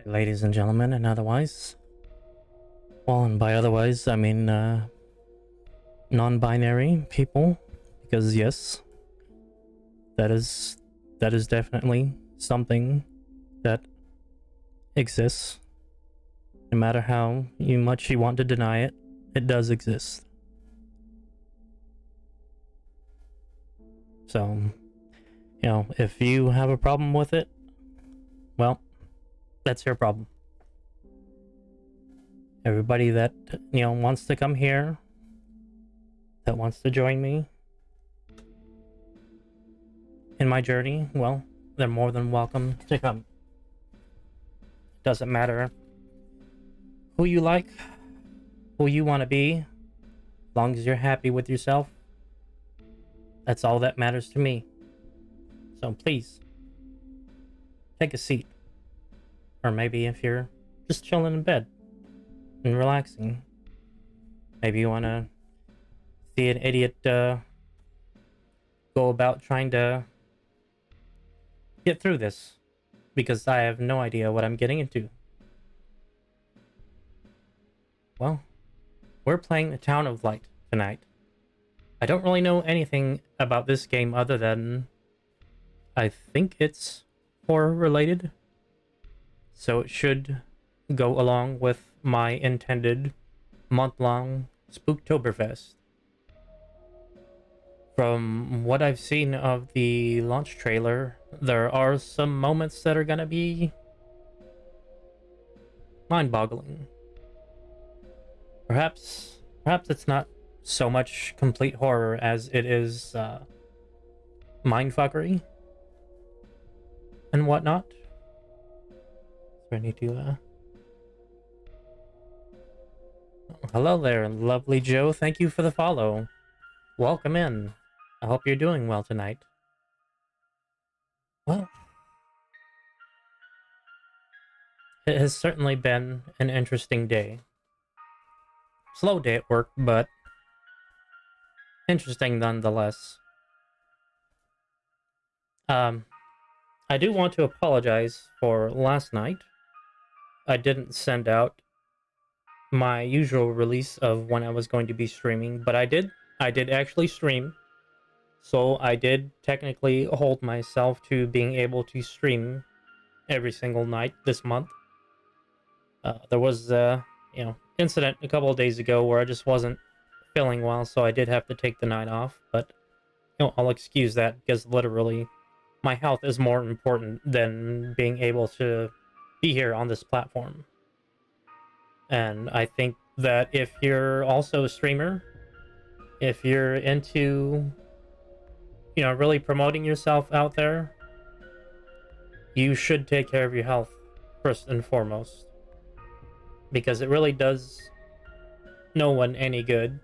ladies and gentlemen, and otherwise. Well, and by otherwise, I mean non-binary people, because yes, that is definitely something that exists. No matter how much you want to deny it, it does exist. So, if you have a problem with it, well, that's your problem. Everybody that, wants to come here, that wants to join me in my journey, well, they're more than welcome to come. Doesn't matter who you like, who you want to be, as long as you're happy with yourself. That's all that matters to me. So please, take a seat. Or maybe if you're just chilling in bed and relaxing, maybe you want to see an idiot go about trying to get through this, because I have no idea what I'm getting into. Well, we're playing the Town of Light tonight. I don't really know anything about this game other than I think it's horror related, so it should go along with my intended month-long Spooktoberfest. From what I've seen of the launch trailer, there are some moments that are gonna be mind-boggling. Perhaps it's not so much complete horror as it is mindfuckery and whatnot. So I need to hello there, lovely Joe. Thank you for the follow. Welcome in. I hope you're doing well tonight. Well, it has certainly been an interesting day. Slow day at work, but interesting nonetheless. I do want to apologize for last night. I didn't send out my usual release of when I was going to be streaming, but I did actually stream. So I did technically hold myself to being able to stream every single night this month. There was incident a couple of days ago where I just wasn't feeling well, so I did have to take the night off, but I'll excuse that because literally my health is more important than being able to be here on this platform. And I think that if you're also a streamer, if you're into really promoting yourself out there, you should take care of your health first and foremost, because it really does no one any good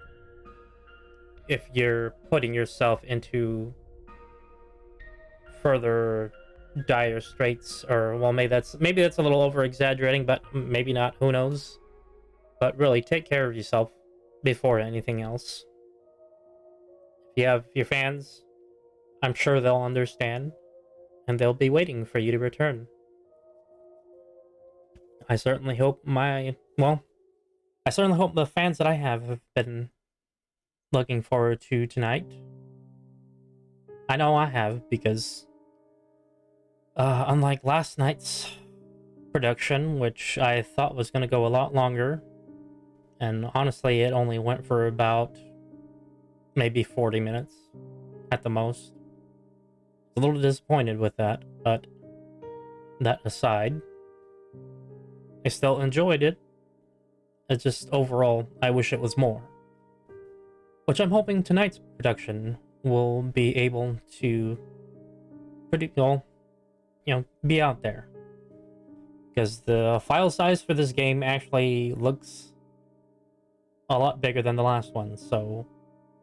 if you're putting yourself into further dire straits. Or well, maybe that's a little over exaggerating, but maybe not, who knows. But really, take care of yourself before anything else. If you have your fans, I'm sure they'll understand, and they'll be waiting for you to return. I certainly hope the fans that I have been looking forward to tonight. I know I have, because unlike last night's production, which I thought was going to go a lot longer, and honestly it only went for about maybe 40 minutes at the most. A little disappointed with that, but that aside, I still enjoyed it. It's just overall, I wish it was more. Which I'm hoping tonight's production will be able to be out there. Because the file size for this game actually looks a lot bigger than the last one, so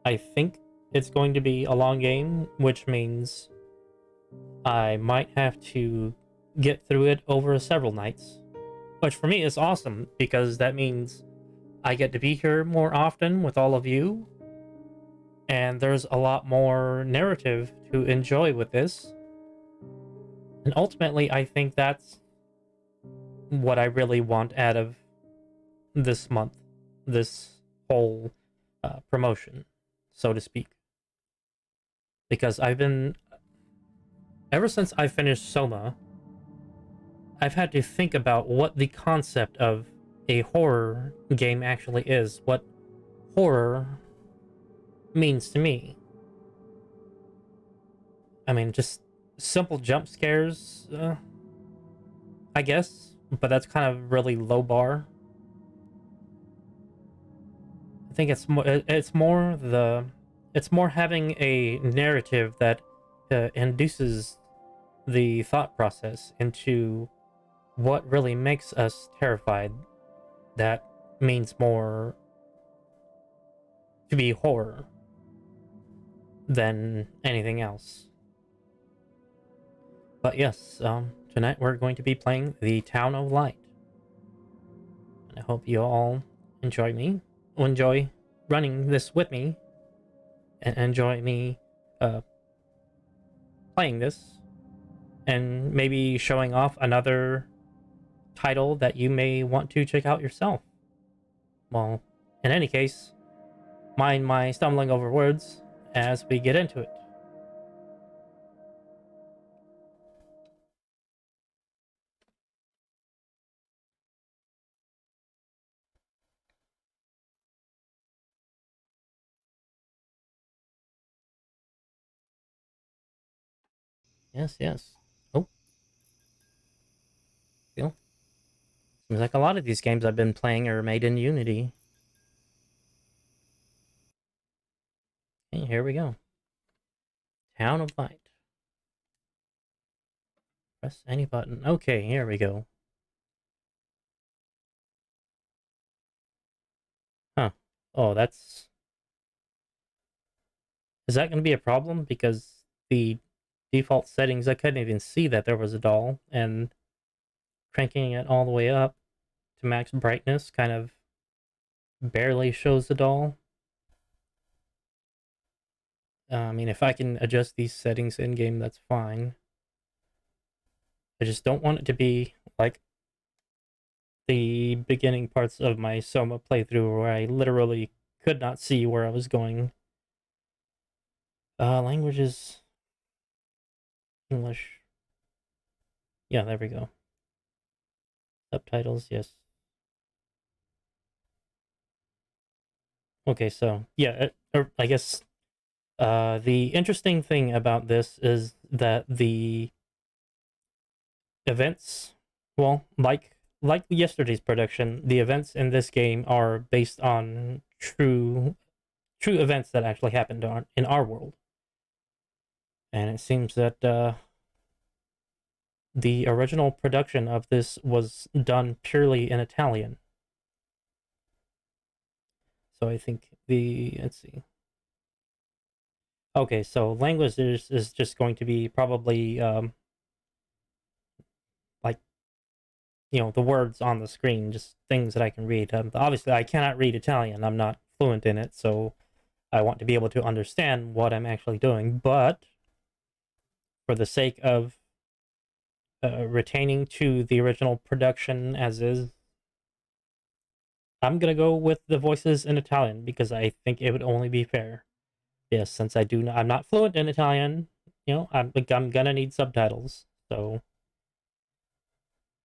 I think it's going to be a long game, which means I might have to get through it over several nights. Which for me is awesome, because that means I get to be here more often with all of you, and there's a lot more narrative to enjoy with this. And ultimately, I think that's what I really want out of this month, this whole promotion, so to speak. Because ever since I finished Soma, I've had to think about what the concept of a horror game actually is, what horror means to me. I mean, just simple jump scares, I guess, but that's kind of really low bar. I think it's more having a narrative that induces the thought process into what really makes us terrified. That means more to be horror than anything else. But yes, tonight we're going to be playing the Town of Light. And I hope you all enjoy running this with me, and enjoy me playing this, and maybe showing off another title that you may want to check out yourself. Well, in any case, mind my stumbling over words as we get into it. Yes, yes. Oh, feel. Seems like a lot of these games I've been playing are made in Unity. Okay, here we go. Town of Light. Press any button. Okay, here we go. Huh. Oh, that's... Is that going to be a problem? Because the default settings, I couldn't even see that there was a doll, and cranking it all the way up to max brightness kind of barely shows the doll. I mean, if I can adjust these settings in-game, that's fine. I just don't want it to be like the beginning parts of my Soma playthrough where I literally could not see where I was going. Languages... English. Yeah, there we go. Subtitles, yes. Okay, so, yeah, I guess the interesting thing about this is that the events, well, like yesterday's production, the events in this game are based on true events that actually happened in our world. And it seems that the original production of this was done purely in Italian. So I think let's see. Okay, so language is just going to be probably like, the words on the screen, just things that I can read. Obviously, I cannot read Italian. I'm not fluent in it, so I want to be able to understand what I'm actually doing. But for the sake of retaining to the original production as is, I'm gonna go with the voices in Italian because I think it would only be fair. Yes, since I'm not fluent in Italian, I'm gonna need subtitles. So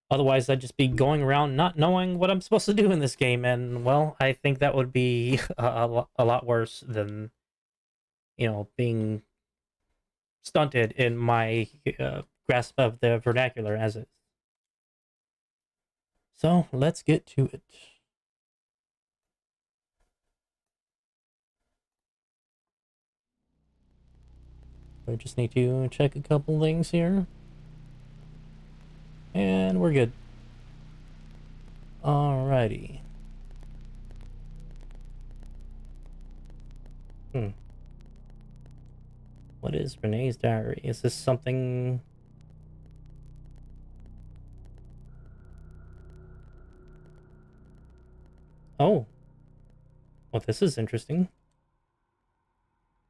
otherwise, I'd just be going around not knowing what I'm supposed to do in this game, and well, I think that would be a lot worse than being stunted in my grasp of the vernacular as is. So let's get to it. I just need to check a couple things here. And we're good. Alrighty. What is Renee's diary? Is this something... Oh. Well, this is interesting.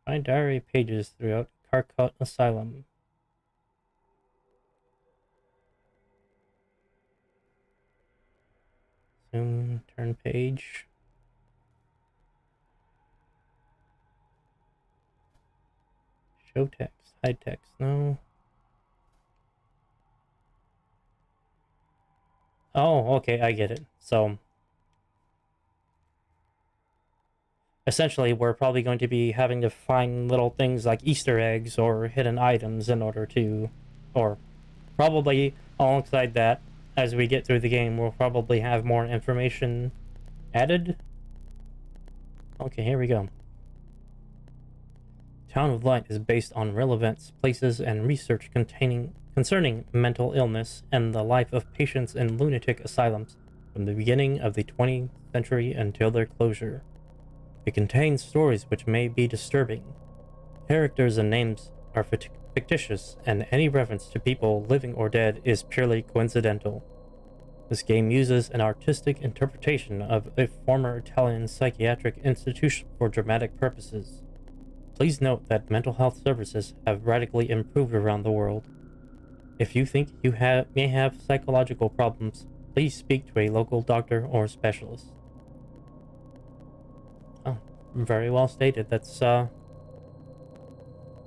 Find diary pages throughout Karkot Asylum. Turn page. Show text. Hide text. No. Oh, okay, I get it. So, essentially, we're probably going to be having to find little things like Easter eggs or hidden items in order to, or probably alongside that, as we get through the game, we'll probably have more information added. Okay, here we go. Town of Light is based on real events, places, and research concerning mental illness and the life of patients in lunatic asylums from the beginning of the 20th century until their closure. It contains stories which may be disturbing. Characters and names are fictitious, and any reference to people living or dead is purely coincidental. This game uses an artistic interpretation of a former Italian psychiatric institution for dramatic purposes. Please note that mental health services have radically improved around the world. If you think you may have psychological problems, please speak to a local doctor or specialist. Oh, very well stated. That's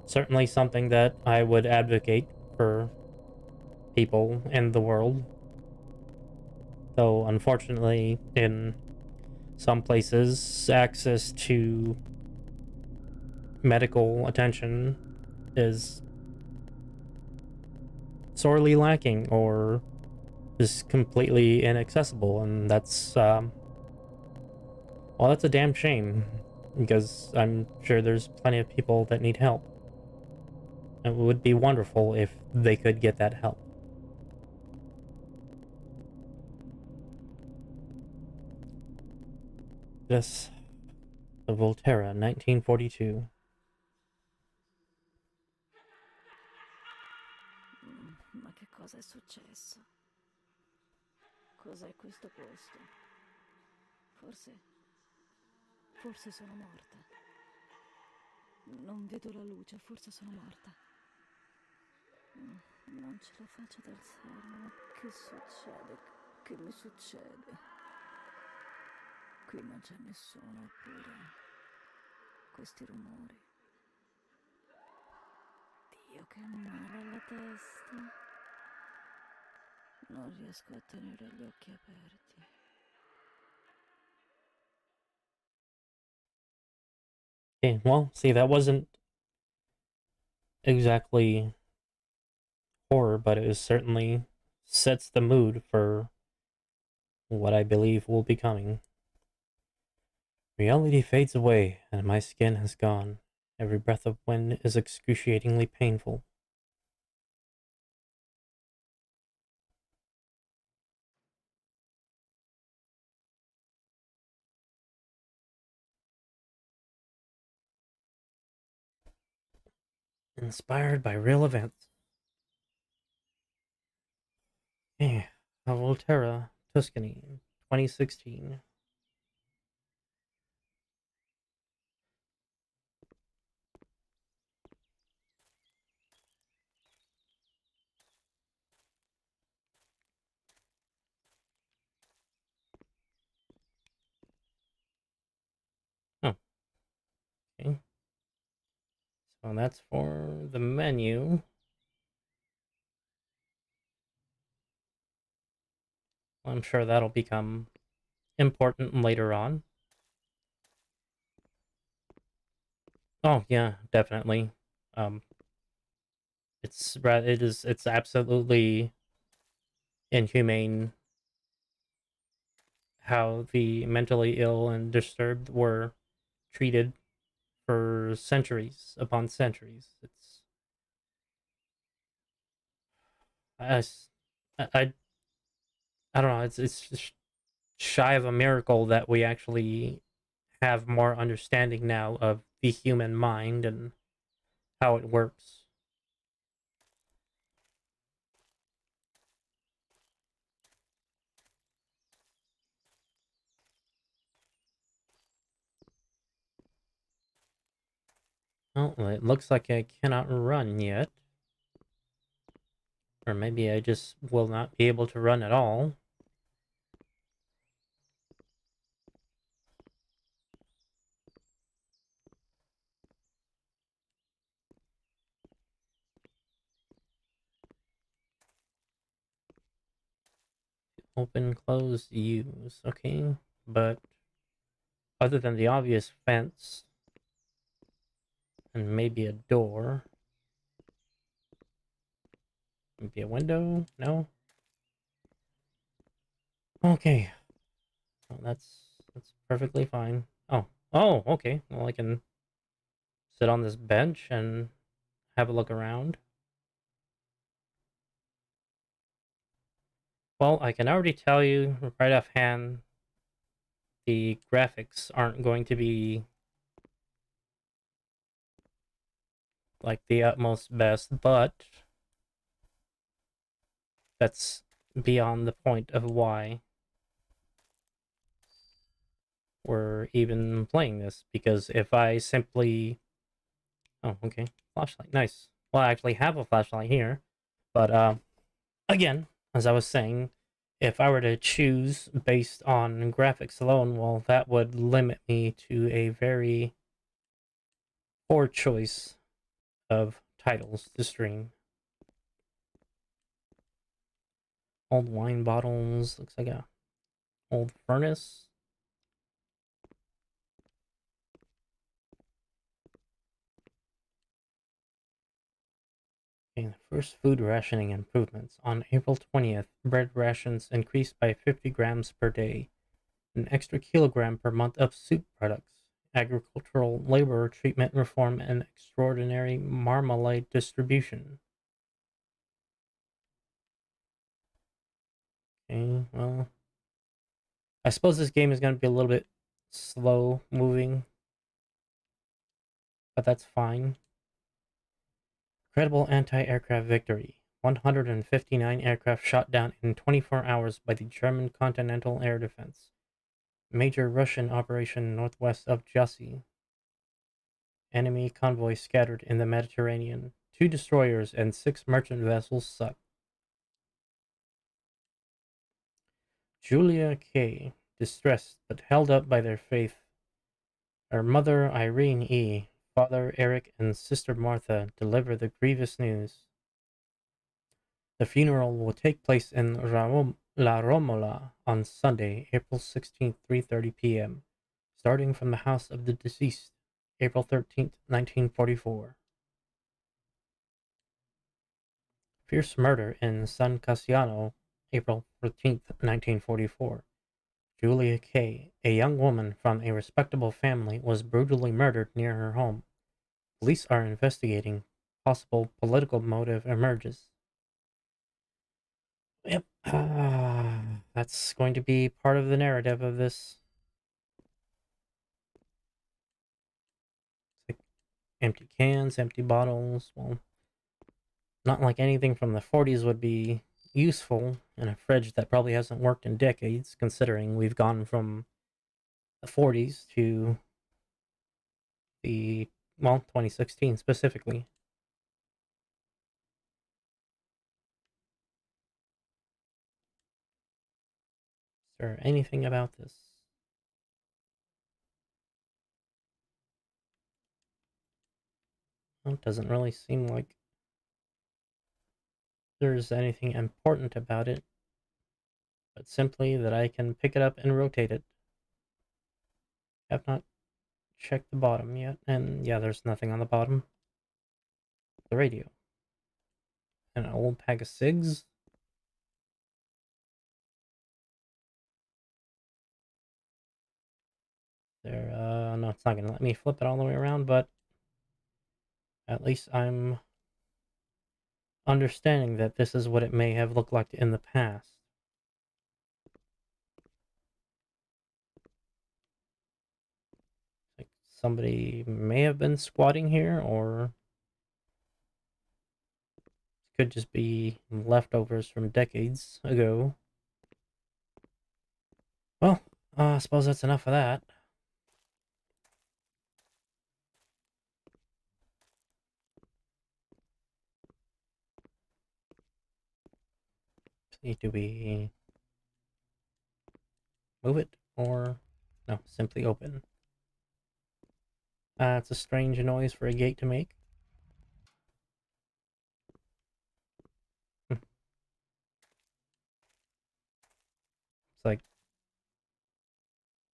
certainly something that I would advocate for people in the world. Though, unfortunately, in some places, access to medical attention is sorely lacking or is completely inaccessible, and that's well, that's a damn shame, because I'm sure there's plenty of people that need help. It would be wonderful if they could get that help. This, the Volterra, 1942. Ma che cosa è successo? Cos'è questo posto? Forse sono morta. Non vedo la luce, forse sono morta. Non ce la faccio ad alzarmi, ma che succede? Che mi succede? Qui non c'è nessuno, eppure questi rumori. Dio, che male alla testa. Non riesco a tenere gli occhi aperti. Okay, well, see, that wasn't exactly horror, but it certainly sets the mood for what I believe will be coming. Reality fades away, and my skin has gone. Every breath of wind is excruciatingly painful. Inspired by real events. Eh, Volterra, Tuscany, 2016. Oh, okay. So that's for the menu. I'm sure that'll become important later on. Oh yeah, definitely. Um, it's absolutely inhumane how the mentally ill and disturbed were treated for centuries upon centuries. I, I, I don't know. It's just shy of a miracle that we actually have more understanding now of the human mind and how it works. Oh, it looks like I cannot run yet. Or maybe I just will not be able to run at all. Open, close, use. Okay, but other than the obvious fence and maybe a door, maybe a window? No? Okay, well, that's perfectly fine. Oh, okay. Well, I can sit on this bench and have a look around. Well, I can already tell you right offhand, the graphics aren't going to be like the utmost best, but that's beyond the point of why we're even playing this. Because if I simply. Oh, okay. Flashlight. Nice. Well, I actually have a flashlight here. But, again, as I was saying, if I were to choose based on graphics alone, well, that would limit me to a very poor choice of titles to stream. Old wine bottles. Looks like a old furnace. Okay, first food rationing improvements. On April 20th, bread rations increased by 50 grams per day, an extra kilogram per month of soup products, agricultural labor treatment reform, and extraordinary marmalade distribution. Okay, well, I suppose this game is going to be a little bit slow moving, but that's fine. Incredible anti-aircraft victory. 159 aircraft shot down in 24 hours by the German Continental Air Defense. Major Russian operation northwest of Jassy. Enemy convoy scattered in the Mediterranean. 2 destroyers and 6 merchant vessels sunk. Julia K., distressed but held up by their faith. Her mother, Irene E., father, Eric, and sister Martha deliver the grievous news. The funeral will take place in La Romola on Sunday, April 16th, 3:30 p.m., starting from the house of the deceased, April 13th, 1944. Fierce murder in San Cassiano, April 14th, 1944. Julia K., a young woman from a respectable family, was brutally murdered near her home. Police are investigating. Possible political motive emerges. Yep. That's going to be part of the narrative of this. Like empty cans, empty bottles. Well, not like anything from the 40s would be useful in a fridge that probably hasn't worked in decades, considering we've gone from the 40s to the, well, 2016 specifically. Is there anything about this? Well, it doesn't really seem like there's anything important about it, but simply that I can pick it up and rotate it. Have not checked the bottom yet, and yeah, there's nothing on the bottom. The radio. An old pack of cigs. There, no, it's not gonna let me flip it all the way around, but at least I'm understanding that this is what it may have looked like in the past. Like somebody may have been squatting here, or it could just be leftovers from decades ago. Well, I suppose that's enough of that. Do we move it, or no, simply open? It's a strange noise for a gate to make.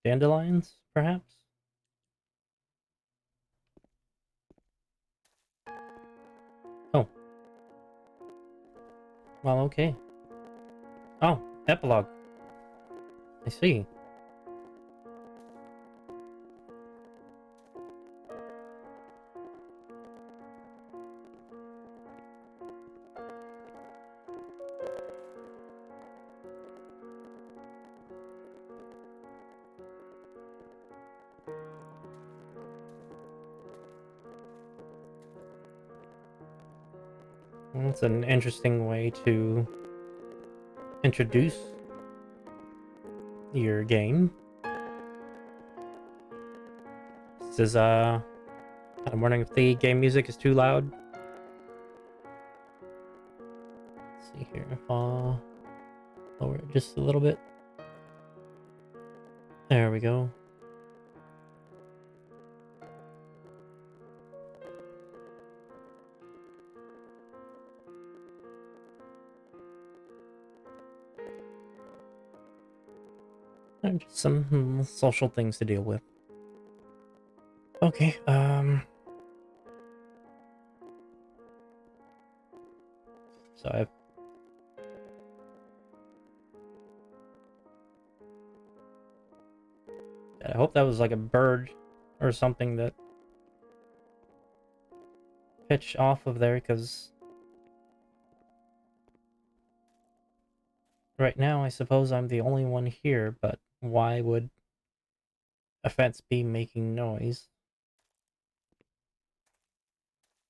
Dandelions, perhaps? Oh. Well, okay. Oh, epilogue. I see. Well, it's an interesting way to introduce your game. This is, I'm wondering if the game music is too loud. Let's see here if I'll lower it just a little bit. There we go. And just some social things to deal with. Okay, so I hope that was like a bird or something that pitched off of there, because right now I suppose I'm the only one here, but why would a fence be making noise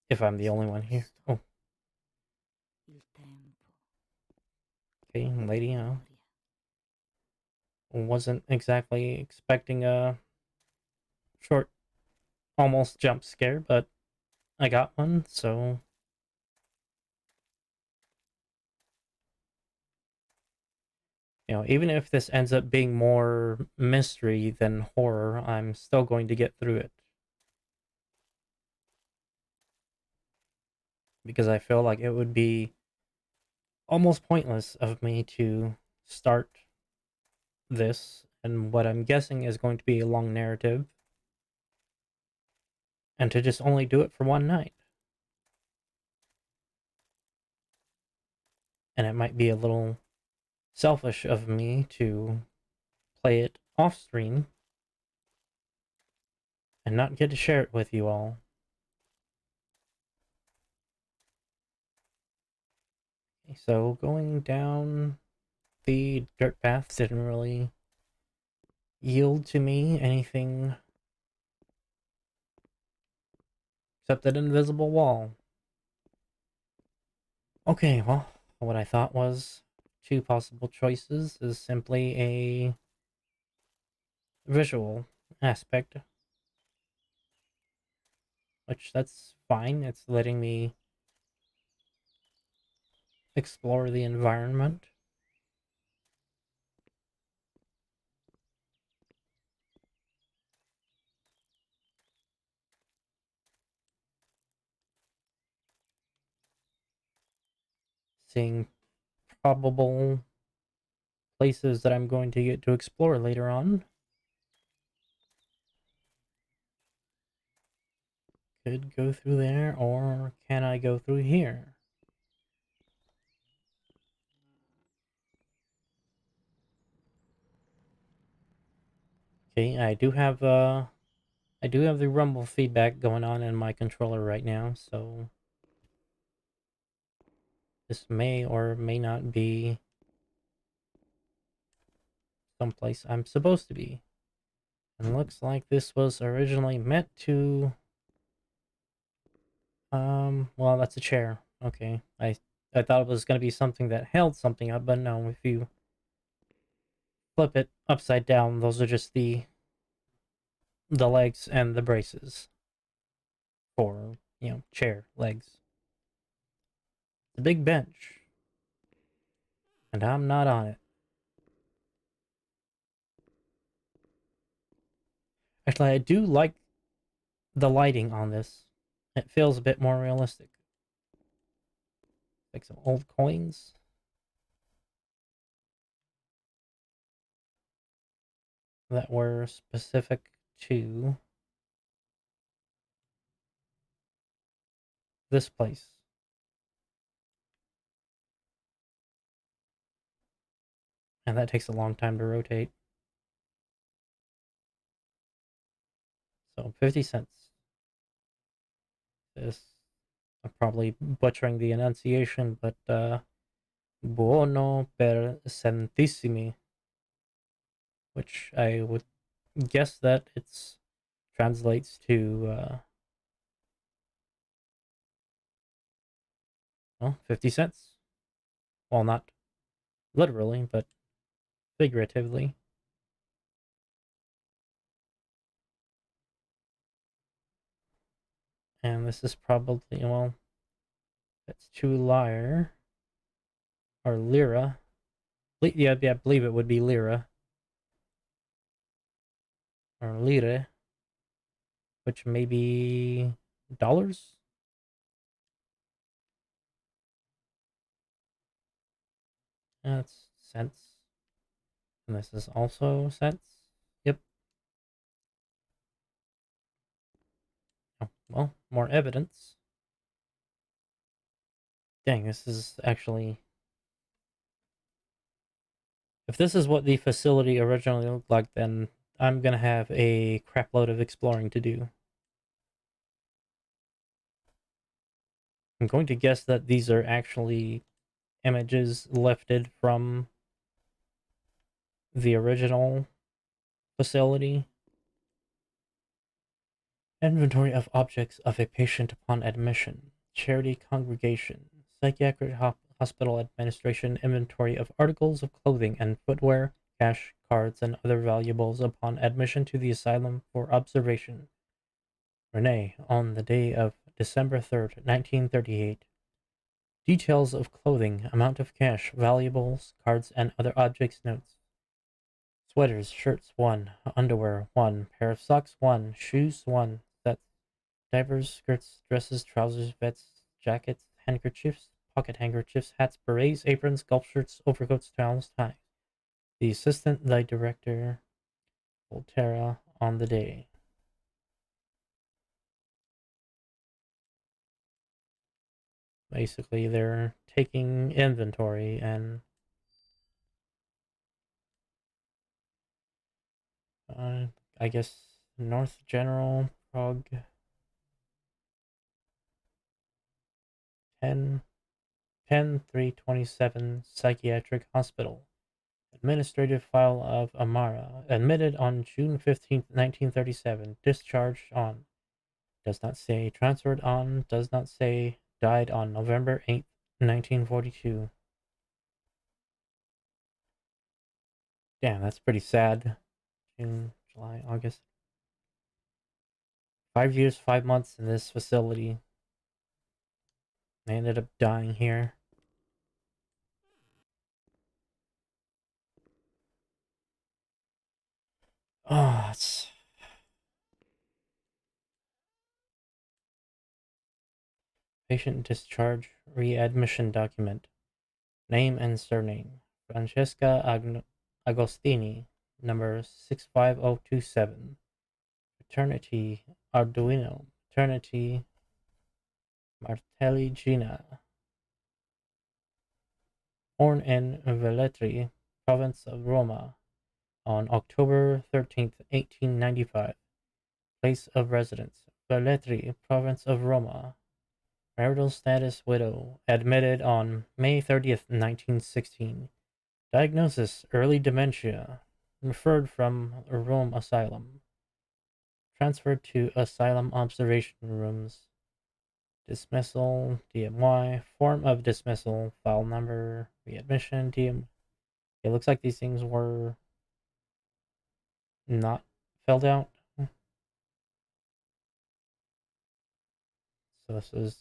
if I'm the only one here? Oh, Il tempo. okay, lady, wasn't exactly expecting a short, almost jump scare, but I got one, so even if this ends up being more mystery than horror, I'm still going to get through it. Because I feel like it would be almost pointless of me to start this and what I'm guessing is going to be a long narrative and to just only do it for one night. And it might be a little selfish of me to play it off stream and not get to share it with you all. So going down the dirt path didn't really yield to me anything except that invisible wall. Okay, well, what I thought was two possible choices is simply a visual aspect, which that's fine. It's letting me explore the environment. Seeing probable places that I'm going to get to explore later on. Could go through there, or can I go through here? Okay, I do have the rumble feedback going on in my controller right now, so this may or may not be someplace I'm supposed to be. And looks like this was originally meant to well, that's a chair. Okay. I thought it was going to be something that held something up, but no, if you flip it upside down, those are just the legs and the braces for, chair legs. It's a big bench, and I'm not on it. Actually, I do like the lighting on this. It feels a bit more realistic. Like some old coins. that were specific to this place. And that takes a long time to rotate. So 50 cents. This, I'm probably butchering the enunciation, but buono per centissimi, which I would guess that it's translates to well, 50 cents. Well, not literally, but figuratively. And this is probably, well, that's to lyre or lira. Yeah, I believe it would be lira or lire, which may be dollars. That's cents. And this is also cents. Yep. Oh, well, more evidence. Dang, this is actually. If this is what the facility originally looked like, then I'm gonna have a crapload of exploring to do. I'm going to guess that these are actually images lifted from the original facility. Inventory of objects of a patient upon admission. Charity congregation. Psychiatric hospital administration. Inventory of articles of clothing and footwear, cash, cards, and other valuables upon admission to the asylum for observation. Renee, on the day of December 3rd, 1938. Details of clothing, amount of cash, valuables, cards, and other objects notes. Sweaters, shirts 1, underwear 1, pair of socks 1, shoes 1, sets, diapers, skirts, dresses, trousers, vests, jackets, handkerchiefs, pocket handkerchiefs, hats, berets, aprons, golf shirts, overcoats, towels, ties. The assistant, the director, Volterra, on the day. Basically, they're taking inventory and I guess North General, Prague, 10, 10/3/27, Psychiatric Hospital. Administrative file of Amara. Admitted on June 15th, 1937. Discharged on. Does not say. Transferred on. Does not say. Died on November 8th, 1942. Damn, that's pretty sad. June, July, August. 5 years, 5 months in this facility. They ended up dying here. Oh, it's patient discharge readmission document. Name and surname. Francesca Agostini, number 65027. Paternity Arduino. Paternity Martelli Gina. Born in Velletri, province of Roma, on October 13th, 1895. Place of residence Velletri, province of Roma. Marital status widow. Admitted on May 30th, 1916. Diagnosis early dementia. Referred from Rome Asylum. Transferred to asylum observation rooms. Dismissal, DMY, form of dismissal, file number, readmission, DM. It looks like these things were not filled out. So this is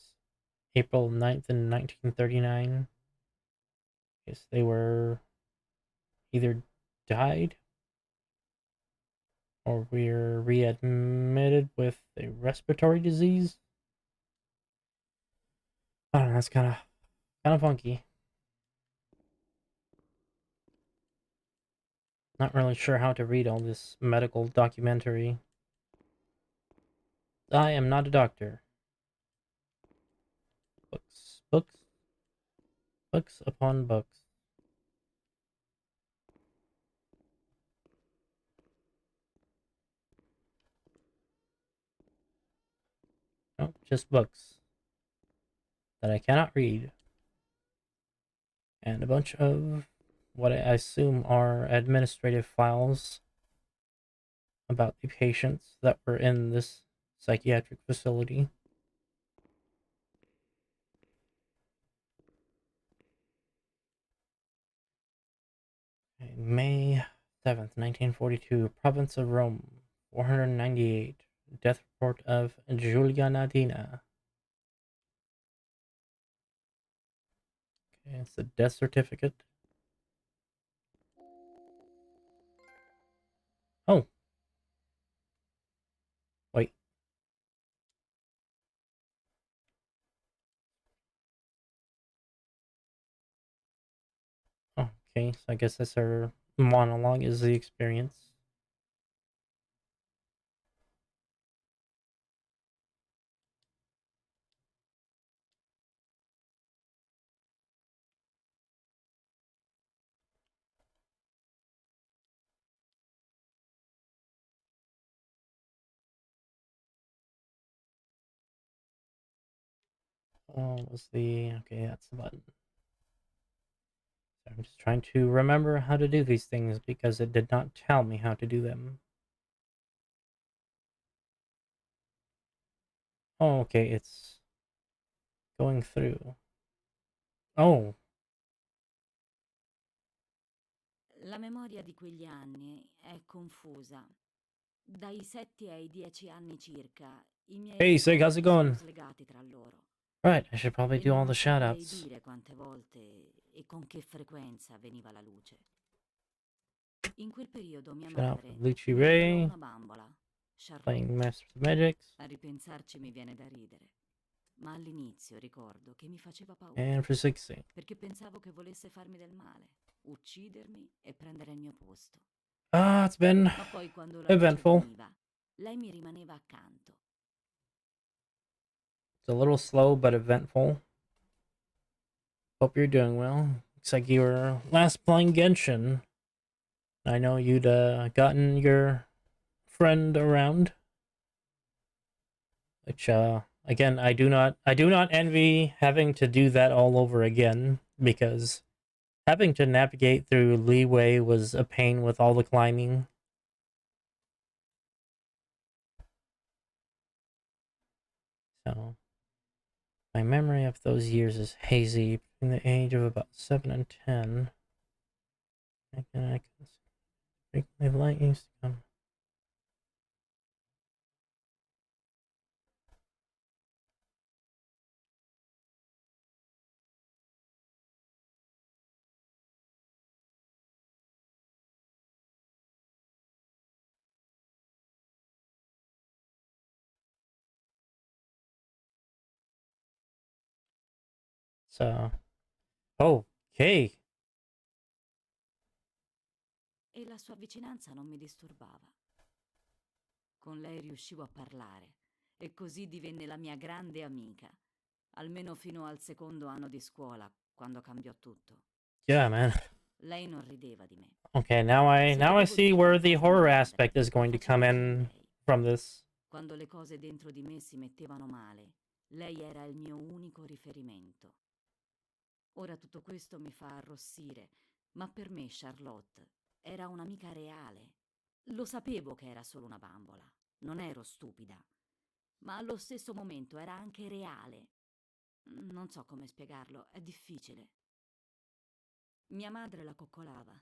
April 9th in 1939. I guess they were either died or were readmitted with a respiratory disease. I don't know, that's kind of funky. Not really sure how to read all this medical documentary. I am not a doctor. Books, books, books upon books. No, just books that I cannot read. And a bunch of what I assume are administrative files about the patients that were in this psychiatric facility. May 7th, 1942, province of Rome, 498. Death report of Giulia Nadina. Okay, it's the death certificate. Oh, wait. Oh, okay, so I guess that's her monologue, is the experience. Oh, was the... Okay, that's the button. So I'm just trying to remember how to do these things because it did not tell me how to do them. Oh, okay, it's going through. Oh, La memoria di quegli anni è confusa. Dai 7 ai 10 anni circa, i miei hey, Sig, how's it ricordi sono going? slegati tra loro. Right, I should probably E do all non the saprei shoutouts. dire quante volte e con che frequenza veniva la luce. In quel periodo mia Shout out for madre Lucci mi regalò Ray, una bambola, playing Charlotte. Masters of Magics, A ripensarci mi viene da ridere, ma all'inizio ricordo che mi faceva paura, and for 16. perché pensavo che volesse farmi del male, uccidermi e prendere il mio posto. Ah, it's been Ma poi quando la luce eventful. veniva, lei mi rimaneva accanto. It's a little slow, but eventful. Hope you're doing well. Looks like you were last playing Genshin. I know you'd gotten your friend around, which again I do not envy having to do that all over again because having to navigate through Leeway was a pain with all the climbing. So my memory of those years is hazy between the age of about 7 and 10. I can frequently light used to come. So, okay. E la sua vicinanza non mi disturbava. Con lei riuscivo a parlare e così divenne la mia grande amica, almeno fino al secondo anno di scuola, quando cambiò tutto. Yeah, man. Lei non rideva di me. Okay, now I Se see vedevo where dire the cose horror improprie, aspect is le going to facevo come ridere in lei. from this. Quando le cose dentro di me si mettevano male, lei era il mio unico riferimento. Ora tutto questo mi fa arrossire, ma per me Charlotte era un'amica reale. Lo sapevo che era solo una bambola, non ero stupida, ma allo stesso momento era anche reale. Non so come spiegarlo, è difficile. Mia madre la coccolava,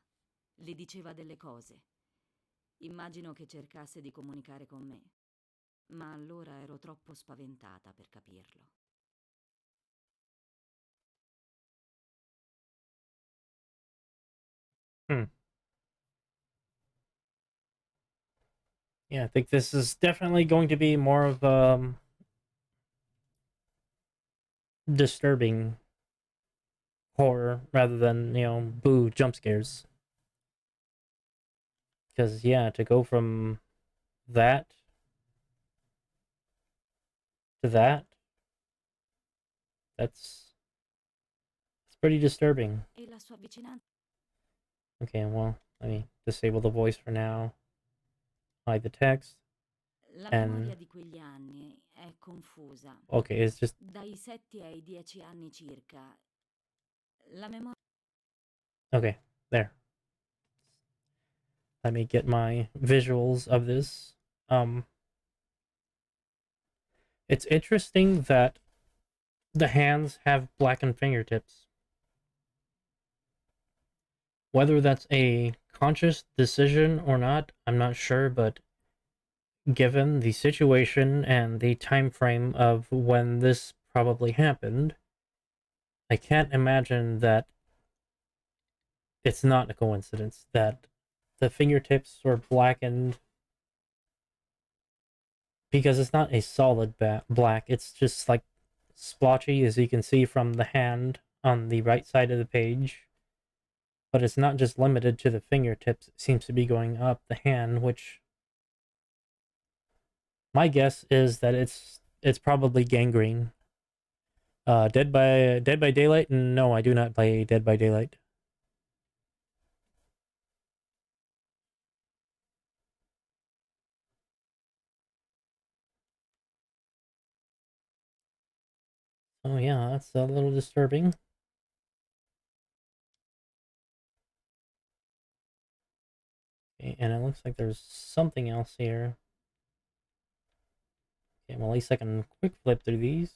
le diceva delle cose. Immagino che cercasse di comunicare con me, ma allora ero troppo spaventata per capirlo. Hmm. Yeah, I think this is definitely going to be more of disturbing horror rather than boo jump scares. Because, yeah, to go from that to that, that's pretty disturbing. E la sua vicinanza. Okay, well, let me disable the voice for now, hide the text, La and memoria di quegli anni è confusa. okay, it's just Dai 7 ai 10 anni circa. La memoria. okay, there. Let me get my visuals of this. Um, it's interesting that the hands have blackened fingertips. Whether that's a conscious decision or not, I'm not sure, but given the situation and the time frame of when this probably happened, I can't imagine that it's not a coincidence that the fingertips were blackened because it's not a solid black. It's just like splotchy, as you can see from the hand on the right side of the page. But it's not just limited to the fingertips. It seems to be going up the hand, which my guess is that it's probably gangrene. Dead by Daylight? No, I do not play Dead by Daylight. Oh yeah, that's a little disturbing. Okay, and it looks like there's something else here. Okay, well at least I can quick flip through these.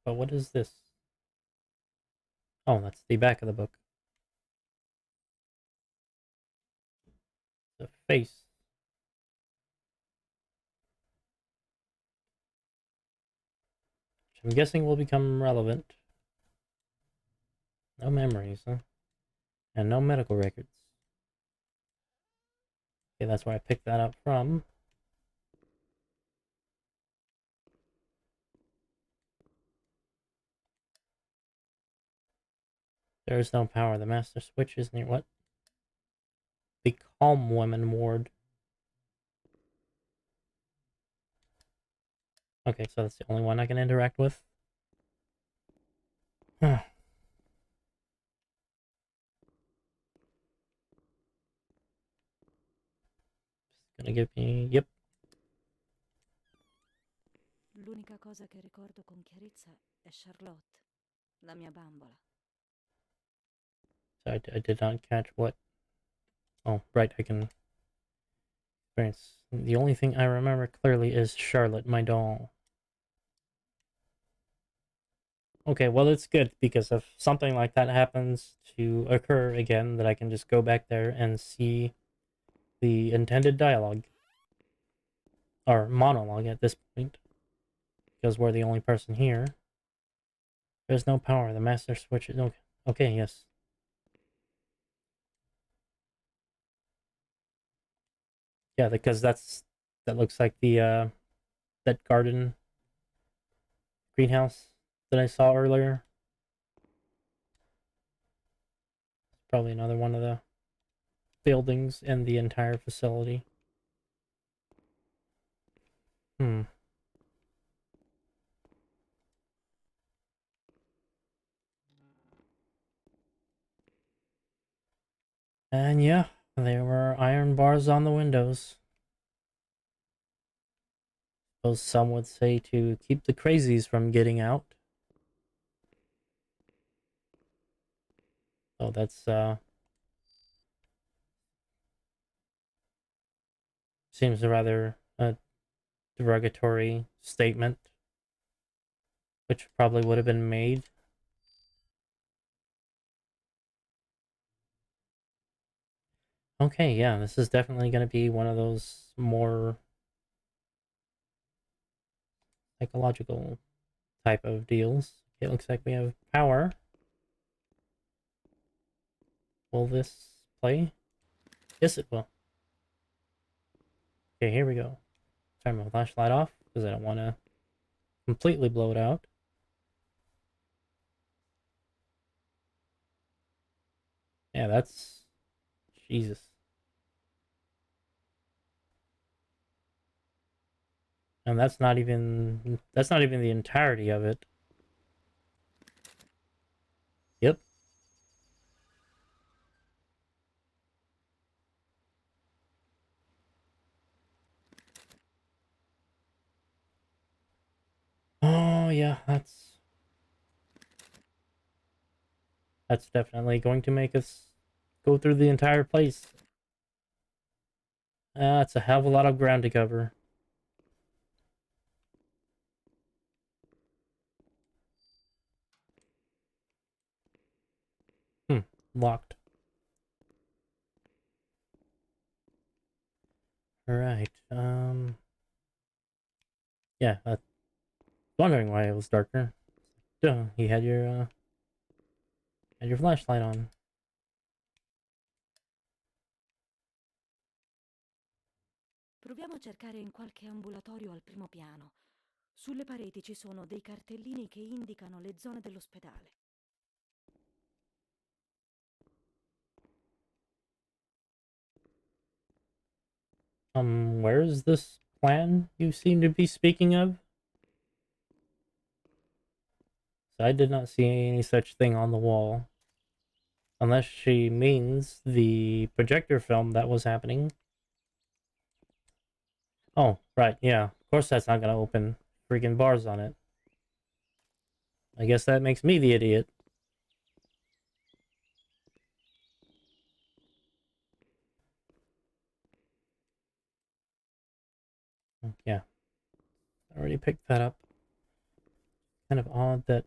But what is this? Oh, that's the back of the book. The face. Which I'm guessing will become relevant. No memories, huh? And no medical records. Okay, that's where I picked that up from. There is no power. The master switch is near what? The Calm Women ward. Okay, so that's the only one I can interact with. Just gonna give me. Yep. L'unica cosa che ricordo con chiarezza è Charlotte, la mia bambola. So I did not catch what. Oh, right. I can experience. The only thing I remember clearly is Charlotte, my doll. Okay, well, it's good because if something like that happens to occur again, that I can just go back there and see the intended dialogue. Or monologue at this point. Because we're the only person here. There's no power. The master switch is. Okay, okay, yes. Yeah, because that looks like the that garden greenhouse that I saw earlier. Probably another one of the buildings in the entire facility. Hmm. And yeah, there were iron bars on the windows. Those some would say to keep the crazies from getting out. So that's seems a rather derogatory statement, which probably would have been made. Okay, yeah, this is definitely going to be one of those more psychological type of deals. It looks like we have power. Will this play? Yes, it will. Okay, here we go. Turn my flashlight off because I don't want to completely blow it out. Yeah, that's... Jesus. And that's not even the entirety of it. Yep. Oh yeah, that's definitely going to make us go through the entire place. That's a hell of a lot of ground to cover. Locked. Alright, yeah, I was wondering why it was darker. Duh, you had your flashlight on. Proviamo a cercare in qualche ambulatorio al primo piano. Sulle pareti ci sono dei cartellini che indicano le zone dell'ospedale. Where's this plan you seem to be speaking of? I did not see any such thing on the wall. Unless she means the projector film that was happening. Oh, right, yeah. Of course that's not gonna open freaking bars on it. I guess that makes me the idiot. Yeah, I already picked that up. Kind of odd that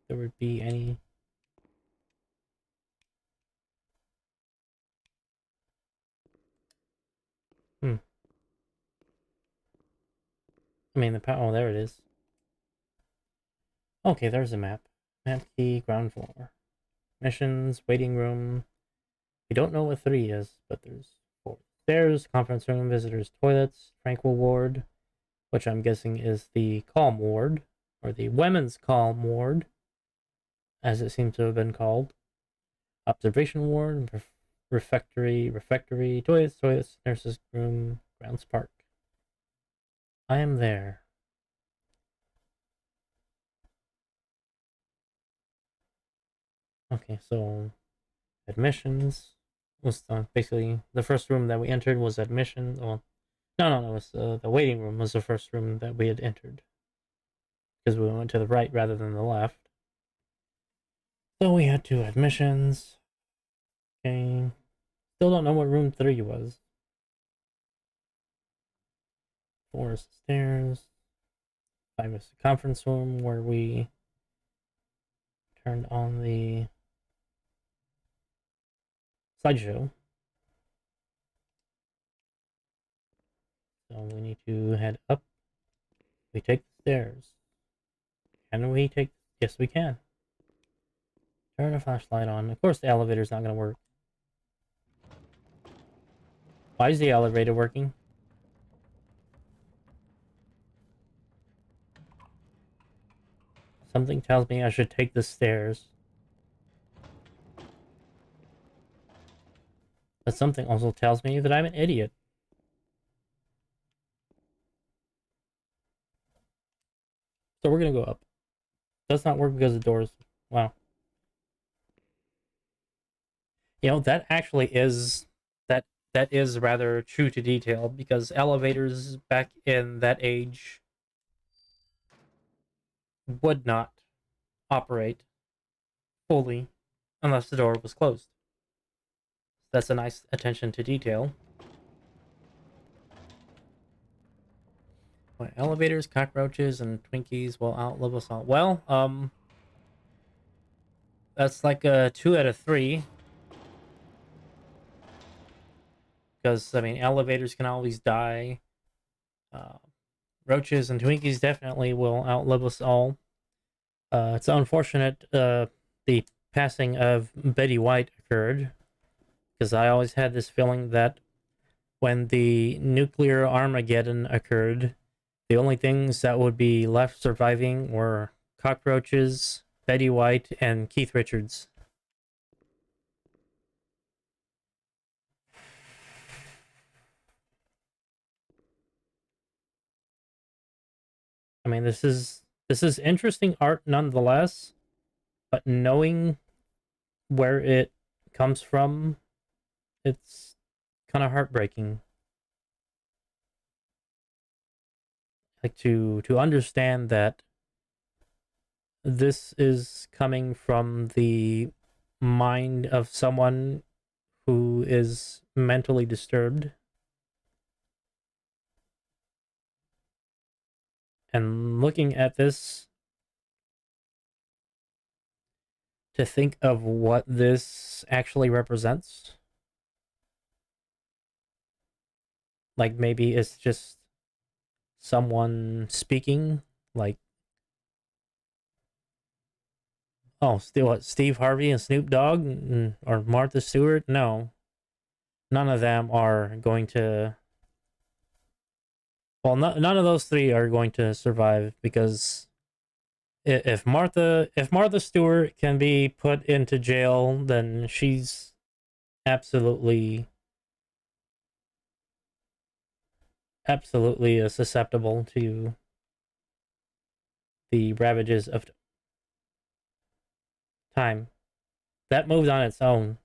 there would be any... Hmm. I mean, oh, there it is. Okay, there's a map. Map key, ground floor. Missions, waiting room. We don't know what 3 is, but there's 4. Stairs, conference room, visitors' toilets, tranquil ward, which I'm guessing is the calm ward, or the women's calm ward, as it seems to have been called. Observation ward, refectory, toilets, nurses' room, grounds park. I am there. Okay, so admissions was basically the first room that we entered was admission. Well, no, it was the waiting room was the first room that we had entered because we went to the right rather than the left. So we had 2 admissions. Okay, still don't know what room 3 was. 4 is stairs. 5 is the conference room where we turned on the slideshow. So we need to head up. We take the stairs. Can we take... Yes, we can. Turn a flashlight on. Of course the elevator's not going to work. Why is the elevator working? Something tells me I should take the stairs. But something also tells me that I'm an idiot. So we're going to go up. Does not work because the doors... Wow. You know, that actually is... That is rather true to detail because elevators back in that age would not operate fully unless the door was closed. That's a nice attention to detail. What, elevators, cockroaches, and Twinkies will outlive us all. Well, that's like a 2 out of 3. Because, I mean, elevators can always die. Uh, Roaches and Twinkies definitely will outlive us all. It's unfortunate the passing of Betty White occurred. Because I always had this feeling that when the nuclear Armageddon occurred, the only things that would be left surviving were cockroaches, Betty White, and Keith Richards. I mean, this is interesting art nonetheless, but knowing where it comes from, it's kind of heartbreaking. Like to understand that this is coming from the mind of someone who is mentally disturbed, and looking at this to think of what this actually represents. Like maybe it's just someone speaking, like, oh, still what, Steve Harvey and Snoop Dogg or Martha Stewart? No, none of them are going to. Well, none of those three are going to survive because if Martha Stewart can be put into jail, then she's absolutely susceptible to the ravages of time. That moved on its own.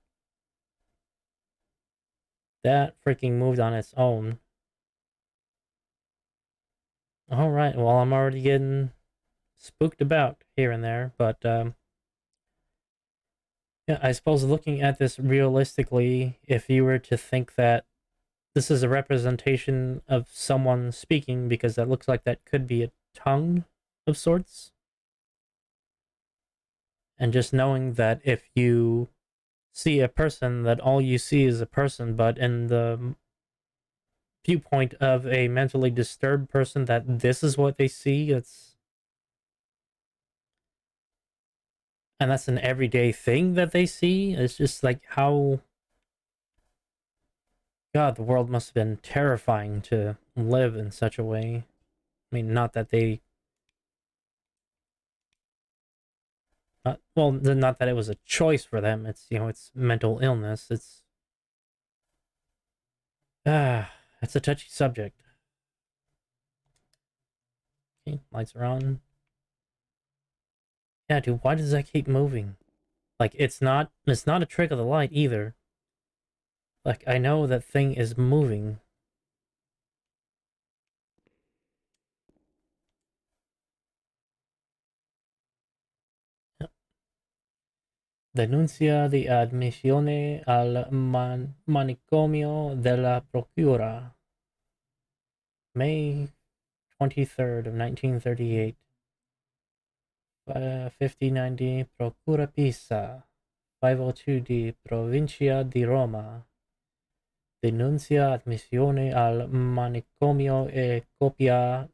That freaking moved on its own. All right. Well, I'm already getting spooked about here and there, but yeah, I suppose looking at this realistically, if you were to think that this is a representation of someone speaking, because that looks like that could be a tongue of sorts, and just knowing that if you see a person, that all you see is a person, but in the viewpoint of a mentally disturbed person, that this is what they see. That's an everyday thing that they see. It's just like how, God, the world must have been terrifying to live in such a way. I mean, not that they, well, not that it was a choice for them. It's, it's mental illness. It's a touchy subject. Okay, lights are on. Yeah, dude, why does that keep moving? Like, it's not a trick of the light either. Like, I know that thing is moving. Denuncia di admissione al manicomio della Procura. May 23rd of 1938. 5090 Procura Pisa. 502D Provincia di Roma. Denuncia admissione al manicomio e copia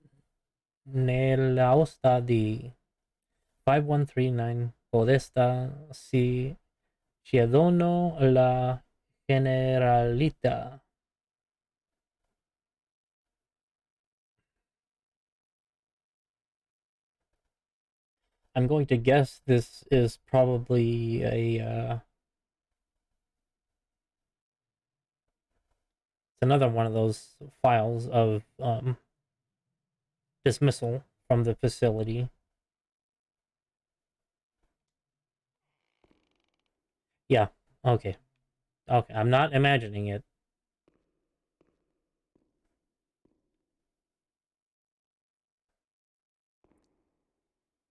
nella osta di 5139 Podesta si chiedono la generalità. I'm going to guess this is probably it's another one of those files of dismissal from the facility. Yeah. Okay. Okay. I'm not imagining it.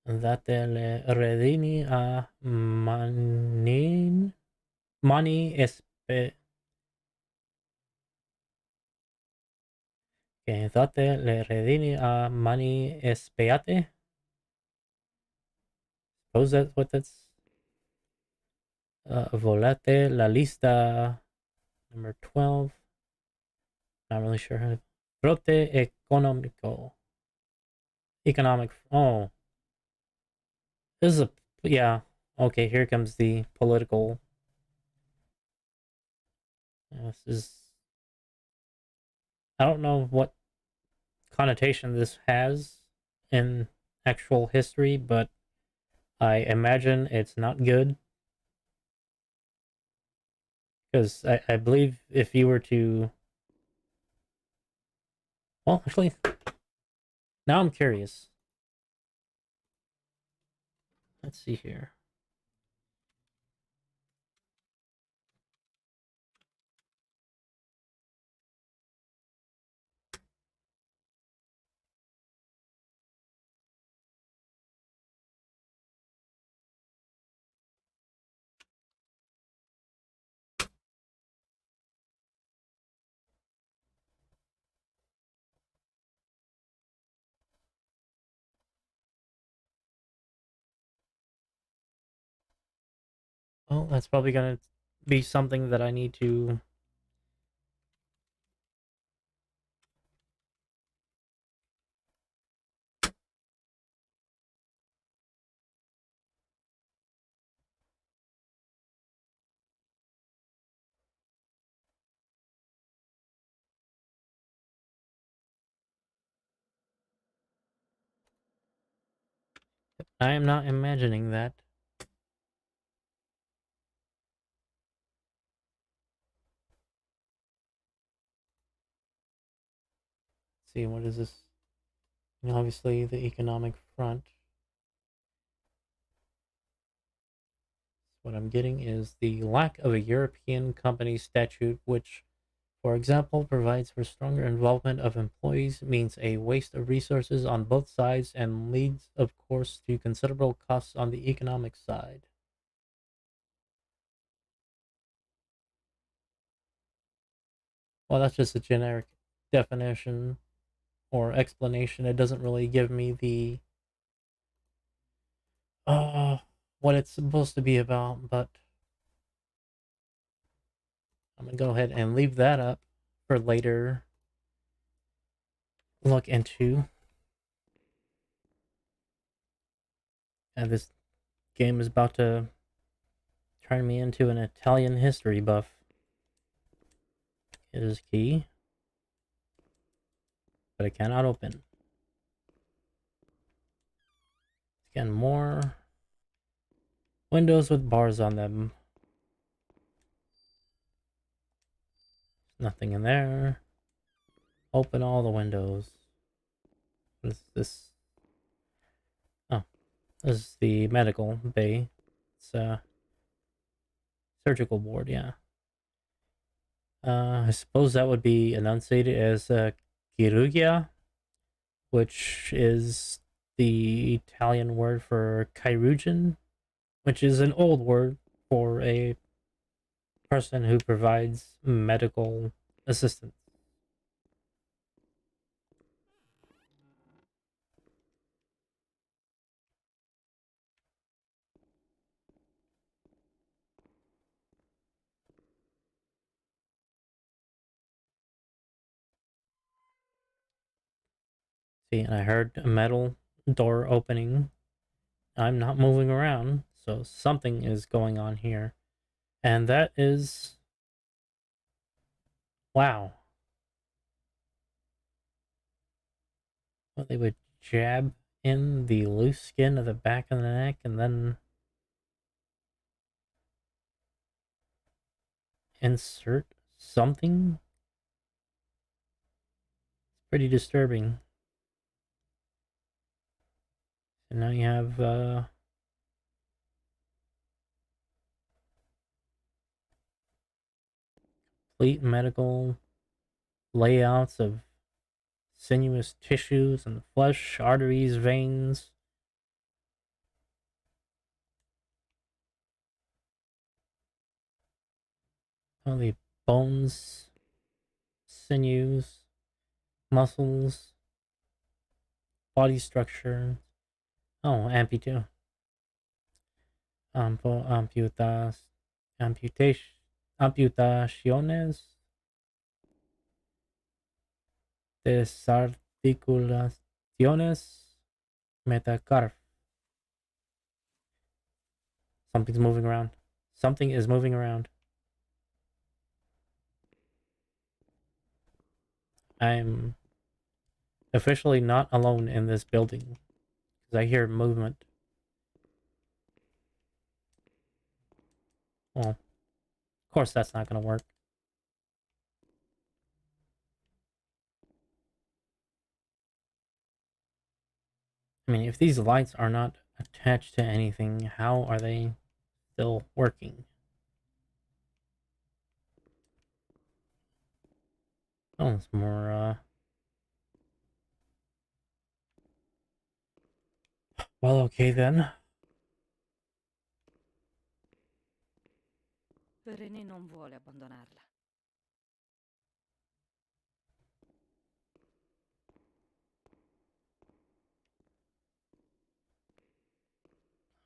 Date le redini a mani espe. Okay, date le redini a mani espiate. Suppose that's what that's. Volate la lista number 12. Not really sure how to. Brote economico. Economic. Oh, this is a. Yeah. Okay, here comes the political. This is. I don't know what connotation this has in actual history, but I imagine it's not good. Because I believe if you were to. Well, actually, now I'm curious. Let's see here. Well, that's probably gonna be something that I need to. I am not imagining that. Let's see, what is this? Obviously, the economic front. What I'm getting is the lack of a European company statute, which, for example, provides for stronger involvement of employees, means a waste of resources on both sides, and leads, of course, to considerable costs on the economic side. Well, that's just a generic definition or explanation. It doesn't really give me the uh what it's supposed to be about, but I'm gonna go ahead and leave that up for later look into. And this game is about to turn me into an Italian history buff. It is key, but I cannot open. Again, more windows with bars on them. Nothing in there. Open all the windows. What is this? Oh, this is the medical bay. It's a surgical ward, yeah. I suppose that would be enunciated as chirurgia, which is the Italian word for chirurgeon, which is an old word for a person who provides medical assistance. See, and I heard a metal door opening. I'm not moving around, so something is going on here. And that is. Wow. Well, they would jab in the loose skin of the back of the neck and then insert something. It's pretty disturbing. And now you have complete medical layouts of sinuous tissues and flesh, arteries, veins. All the bones, sinews, muscles, body structure. Oh, amputation. Amputas. Amputation. Amputaciones. Desarticulaciones. Metacarp. Something's moving around. Something is moving around. I'm officially not alone in this building because I hear movement. Well, of course that's not going to work. I mean, if these lights are not attached to anything. How are they still working? Oh, it's more, well, okay then. René non vuole abbandonarla.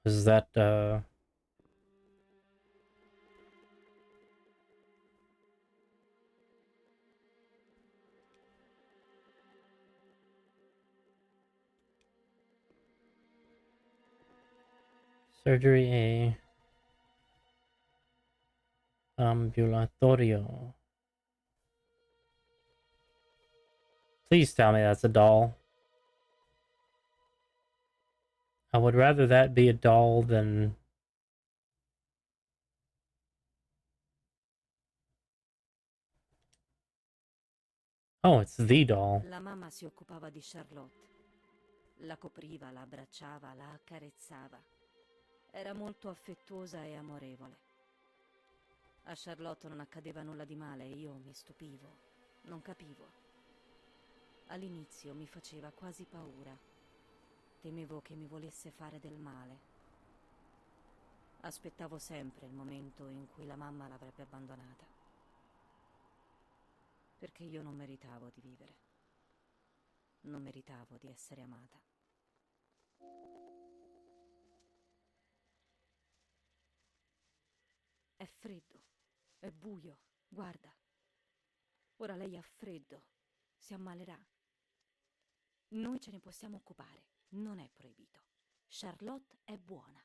Is that, surgery A ambulatorio? Please tell me that's a doll. I would rather that be a doll than... Oh, it's the doll. La mamma si occupava di Charlotte. La copriva, la abbracciava, la accarezzava. Era molto affettuosa e amorevole. A Charlotte non accadeva nulla di male e io mi stupivo. Non capivo. All'inizio mi faceva quasi paura. Temevo che mi volesse fare del male. Aspettavo sempre il momento in cui la mamma l'avrebbe abbandonata. Perché io non meritavo di vivere. Non meritavo di essere amata. È freddo. È buio. Guarda. Ora lei ha freddo. Si ammalerà. Noi ce ne possiamo occupare. Non è proibito. Charlotte è buona.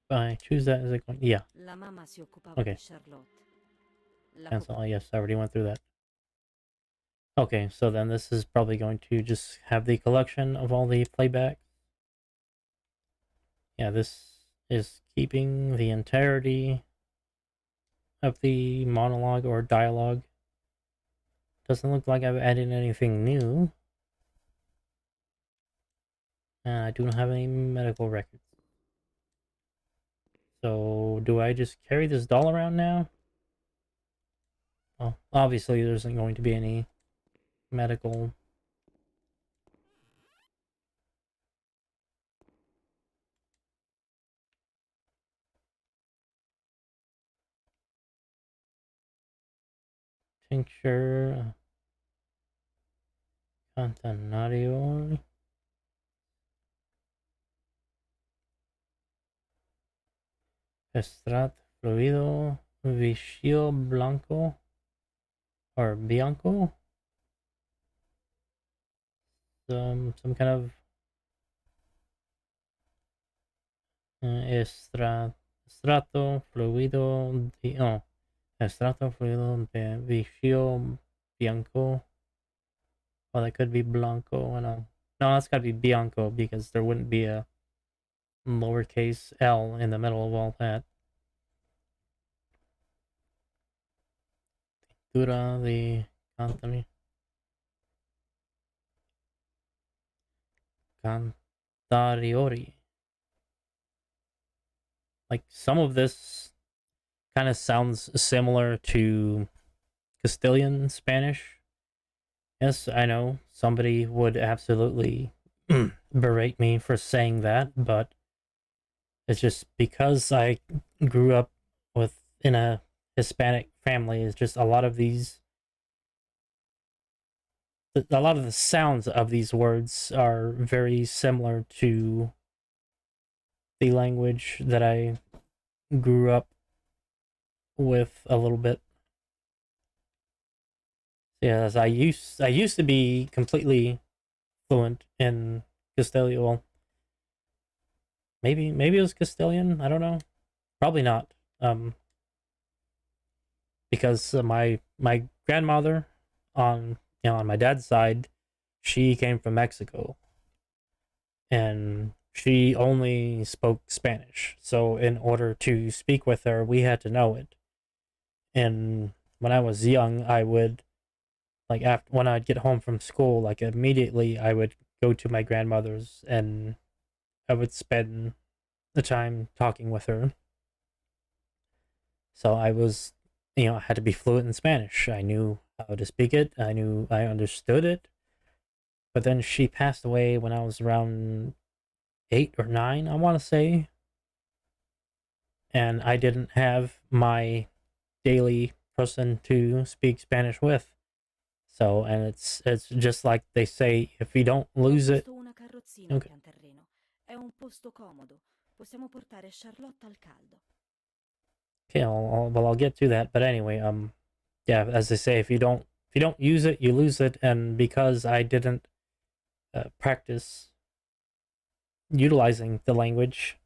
If I choose that, is it going... Yeah. La mamma si occupava di Okay. Charlotte. La Cancel. Oh, yes, I already went through that. Okay, so then this is probably going to just have the collection of all the playback. Yeah, this is keeping the entirety of the monologue or dialogue. Doesn't look like I've added anything new. And I do not have any medical records. So, do I just carry this doll around now? Well, obviously there isn't going to be any medical... Tincture... Campanario... Estrat fluido... Vicio blanco... Or bianco? Some kind of... Estrato fluido... Oh, estrato fluido de vicio bianco... Well, that could be blanco, and no, that's gotta be bianco, because there wouldn't be a lowercase l in the middle of all that. Dura the Cantariori. Like, some of this kind of sounds similar to Castilian Spanish. Yes, I know somebody would absolutely berate me for saying that, but it's just because I grew up in a Hispanic family. It's just a lot of the sounds of these words are very similar to the language that I grew up with a little bit. Yes, I used to be completely fluent in Castilian. Well, maybe it was Castilian. I don't know. Probably not. Because my grandmother on on my dad's side, she came from Mexico, and she only spoke Spanish. So in order to speak with her, we had to know it. And when I was young, I would, like, after when I'd get home from school, like, immediately I would go to my grandmother's and I would spend the time talking with her. So I was, I had to be fluent in Spanish. I knew how to speak it. I understood it. But then she passed away when I was around 8 or 9, I want to say. And I didn't have my daily person to speak Spanish with. So, and it's just like they say, if you don't Ho lose it, visto una carrozzina al okay. pian terreno. È un posto comodo. Possiamo portare Charlotte al caldo. Okay, well, I'll get to that. But anyway, yeah, as they say, if you don't use it, you lose it. And because I didn't practice utilizing the language,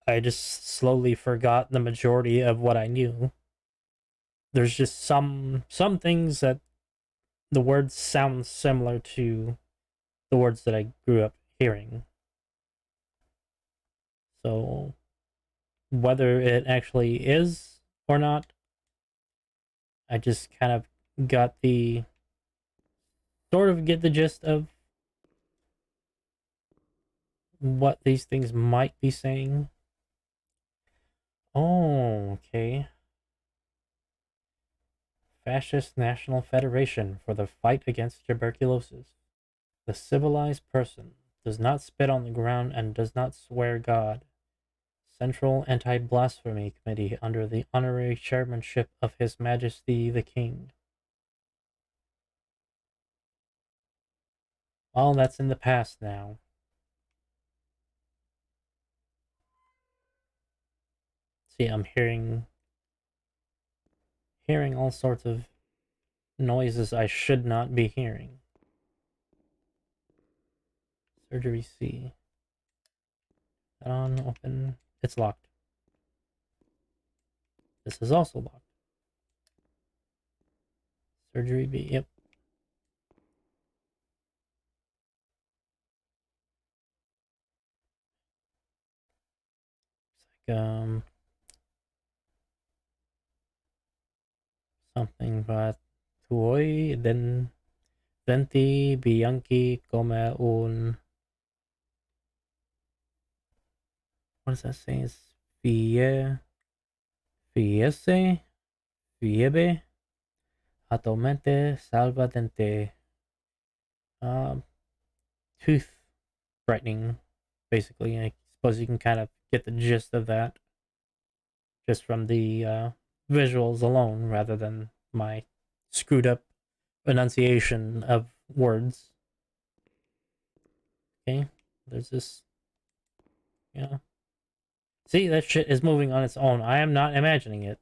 I just slowly forgot the majority of what I knew. There's just some things that the words sound similar to the words that I grew up hearing. So whether it actually is or not, I just kind of got the sort of get the gist of what these things might be saying. Oh, okay. Fascist National Federation for the fight against tuberculosis. The civilized person does not spit on the ground and does not swear God. Central Anti-Blasphemy Committee under the honorary chairmanship of His Majesty the King. Well, that's in the past now. See, I'm hearing all sorts of noises I should not be hearing. Surgery C. That on, open. It's locked. This is also locked. Surgery B. Yep. It's like something but tuoi denti bianchi come un, what does that say? It's fie fiese fiebe attualmente salva dente. Um, Tooth brightening, basically. I suppose you can kind of get the gist of that just from the visuals alone, rather than my screwed up enunciation of words. Okay, there's this. Yeah. See, that shit is moving on its own. I am not imagining it.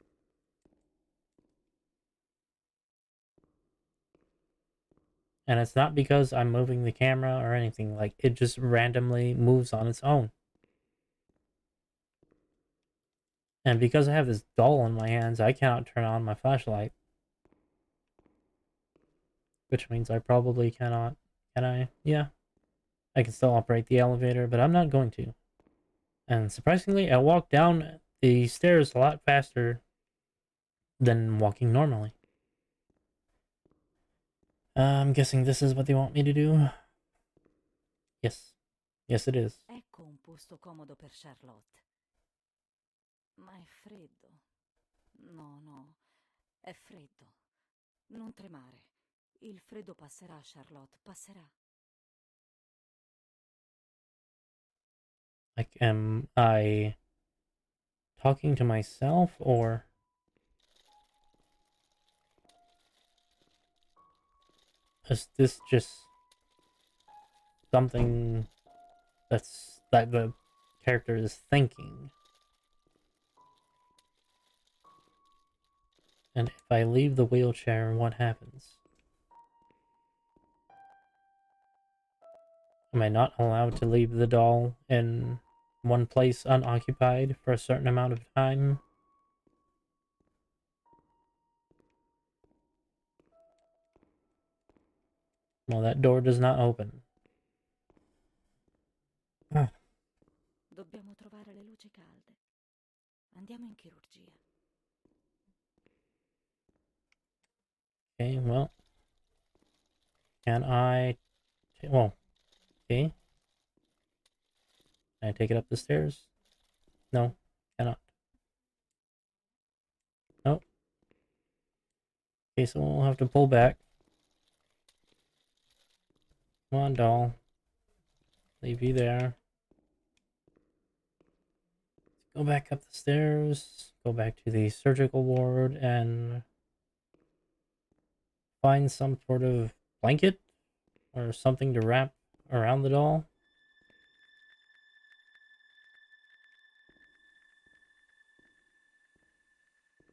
And it's not because I'm moving the camera or anything. Like, it just randomly moves on its own. And because I have this doll in my hands, I cannot turn on my flashlight. Which means I probably cannot. Can I? Yeah. I can still operate the elevator, but I'm not going to. And surprisingly, I walk down the stairs a lot faster than walking normally. I'm guessing this is what they want me to do. Yes. Yes, it is. Ecco un posto comodo per Charlotte. Ma è freddo. No, no, è freddo. Non tremare. Il freddo passerà, Charlotte, passerà. Like, am I talking to myself, or is this just something that the character is thinking? And if I leave the wheelchair, what happens? Am I not allowed to leave the doll in one place unoccupied for a certain amount of time? Well, that door does not open. Ah. Dobbiamo trovare le luci calde. Andiamo in chirurgia. Okay, well, can I... Well, okay. Can I take it up the stairs? No, cannot. Nope. Okay, so we'll have to pull back. Come on, doll. Leave you there. Go back up the stairs. Go back to the surgical ward and find some sort of blanket or something to wrap around the doll.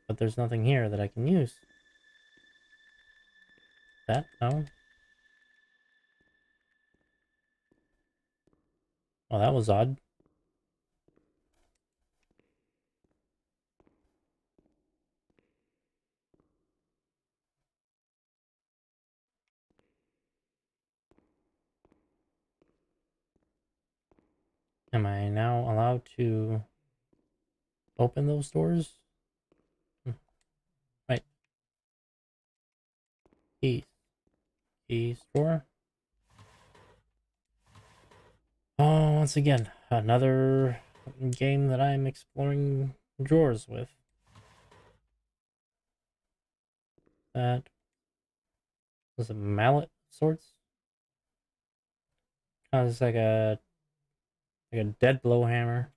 But there's nothing here that I can use. That? No? Oh, that was odd. Am I now allowed to open those doors? Right. Keys. Keys door. Oh, once again, another game that I'm exploring drawers with. That was a mallet of sorts. Kind of like a dead blow hammer.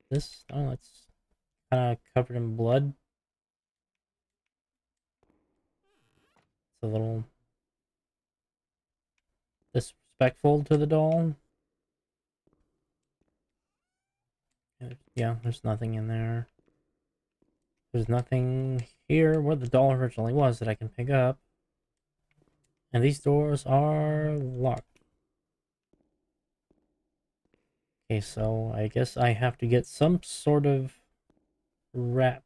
This, oh, it's kind of covered in blood. It's a little disrespectful to the doll. Yeah, there's nothing in there. There's nothing here where the doll originally was that I can pick up. And these doors are locked. Okay, so I guess I have to get some sort of wrap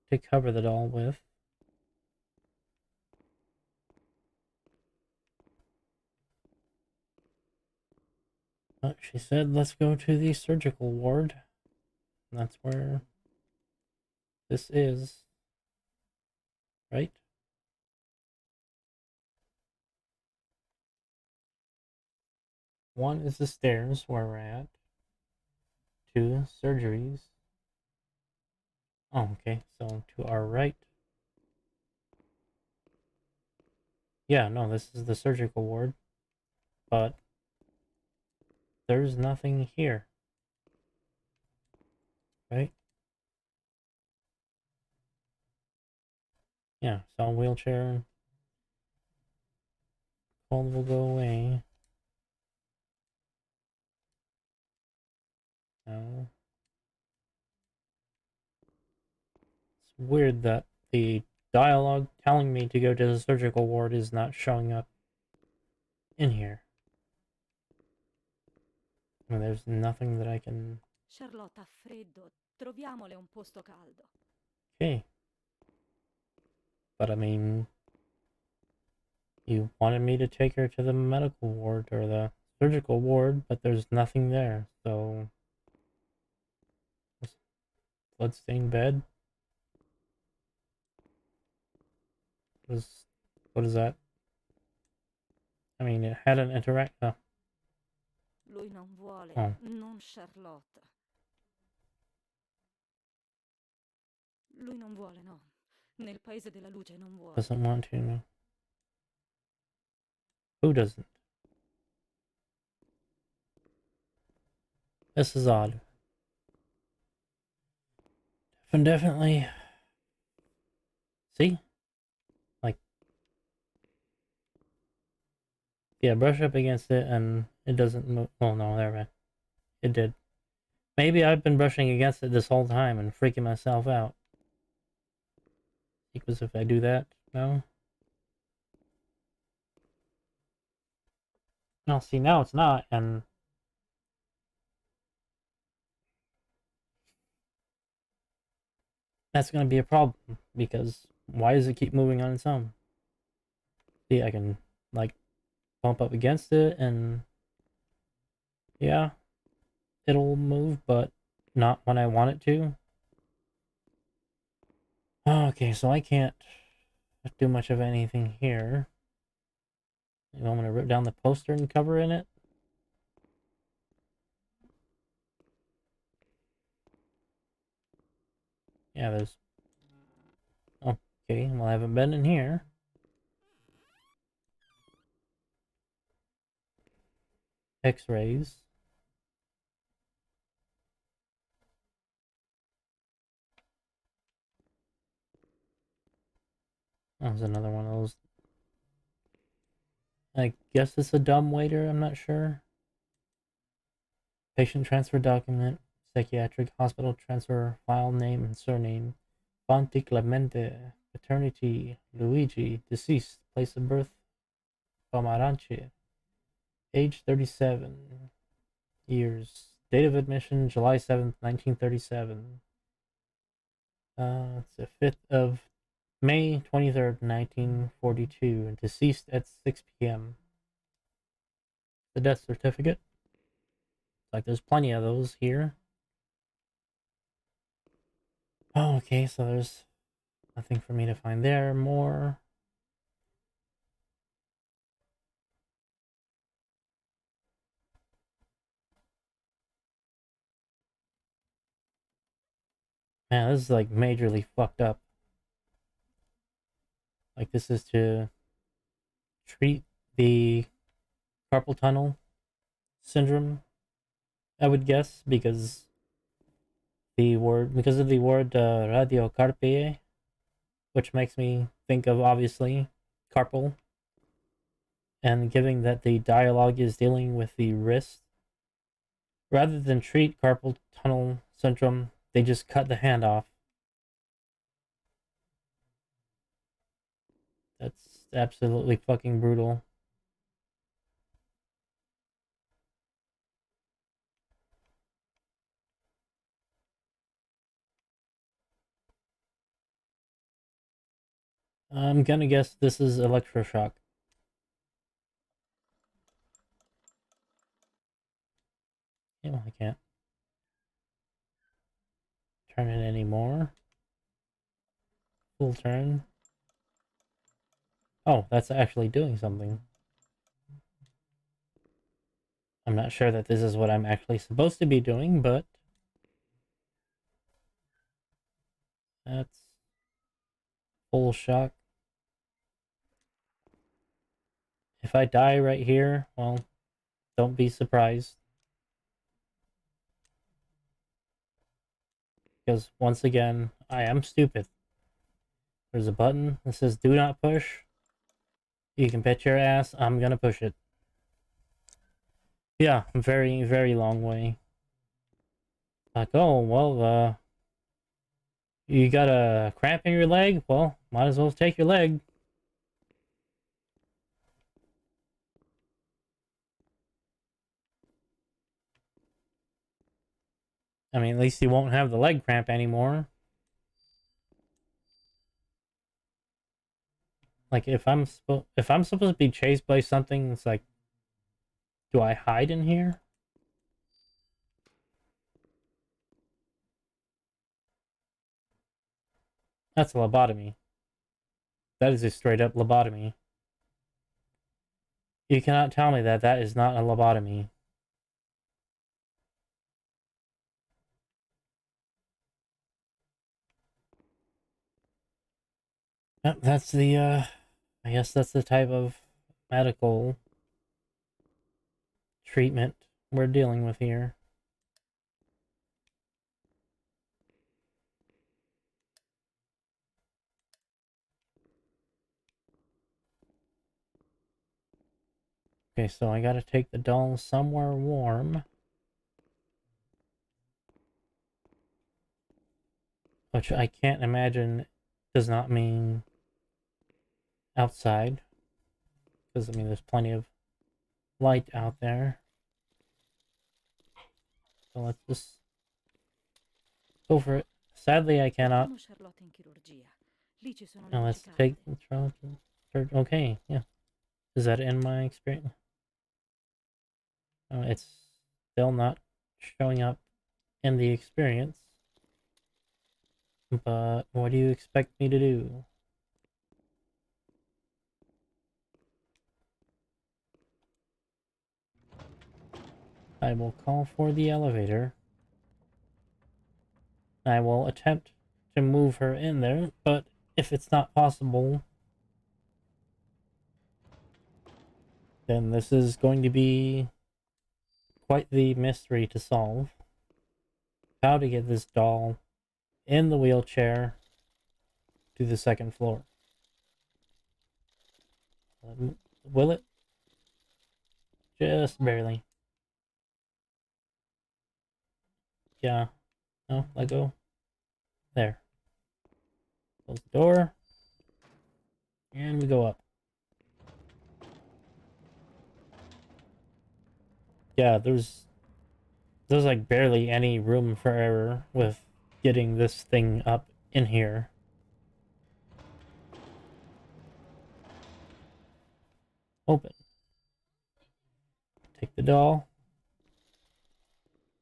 to cover the doll with. But she said, let's go to the surgical ward. And that's where this is. Right? One is the stairs where we're at. Two, surgeries. Oh, okay. So to our right. Yeah, no, this is the surgical ward. But there's nothing here. Right? Yeah, so wheelchair. Cold will go away. No. It's weird that the dialogue telling me to go to the surgical ward is not showing up in here. And there's nothing that I can... Charlotte ha freddo. Troviamole un posto caldo. Okay. But I mean... You wanted me to take her to the medical ward or the surgical ward, but there's nothing there, so... Bloodstained bed? What is that? I mean, it had an interact... Oh. Lui non vuole, Oh. non Charlotte. Lui non vuole, no. Nel paese della luce non vuole. Doesn't want to, no. Who doesn't? This is odd. Definitely. See? Like... Yeah, brush up against it and it doesn't move. Oh no, there man. It did. Maybe I've been brushing against it this whole time and freaking myself out. Because if I do that, no. No, see now it's not, and that's gonna be a problem because why does it keep moving on its own? See, I can like bump up against it and yeah, it'll move, but not when I want it to. Okay, so I can't do much of anything here. You want me to rip down the poster and cover in it? Yeah, there's... Okay, well I haven't been in here. X-rays. That was another one of those. I guess it's a dumb waiter, I'm not sure. Patient transfer document, psychiatric hospital transfer, file name and surname. Fonte Clemente, paternity, Luigi, deceased, place of birth, Pomaranche, age 37 years, date of admission, July 7th, 1937. It's the 5th of May 23rd, 1942, and deceased at 6 p.m. The death certificate. Like there's plenty of those here. Oh, okay, so there's nothing for me to find there. More. Man, this is like majorly fucked up. Like this is to treat the carpal tunnel syndrome, I would guess, because of the word radiocarpie, which makes me think of obviously carpal, and given that the dialogue is dealing with the wrist, rather than treat carpal tunnel syndrome, they just cut the hand off. That's absolutely fucking brutal. I'm gonna guess this is electroshock. Yeah, I can't turn it anymore. Full turn. Oh, that's actually doing something. I'm not sure that this is what I'm actually supposed to be doing, but that's full shock. If I die right here, well, don't be surprised. Because once again, I am stupid. There's a button that says do not push. You can bet your ass I'm gonna push it. Yeah, very, very long way. Like, oh, well, you got a cramp in your leg? Well, might as well take your leg. I mean, at least you won't have the leg cramp anymore. Like, if I'm supposed to be chased by something, it's like, do I hide in here? That's a lobotomy. That is a straight up lobotomy. You cannot tell me that that is not a lobotomy. Yep, that's the, I guess that's the type of medical treatment we're dealing with here. Okay, so I gotta take the doll somewhere warm. Which I can't imagine does not mean outside. Because, I mean, there's plenty of light out there. So let's just go for it. Sadly, I cannot. Now let's take the Trojan. Okay, yeah. Is that in my experience? Oh, it's still not showing up and the experience. But what do you expect me to do? I will call for the elevator. I will attempt to move her in there, but if it's not possible, then this is going to be quite the mystery to solve. How to get this doll in the wheelchair to the second floor. Will it? Just barely. Yeah. No, let go. There. Close the door. And we go up. Yeah, there's like barely any room for error with getting this thing up in here. Open. Take the doll.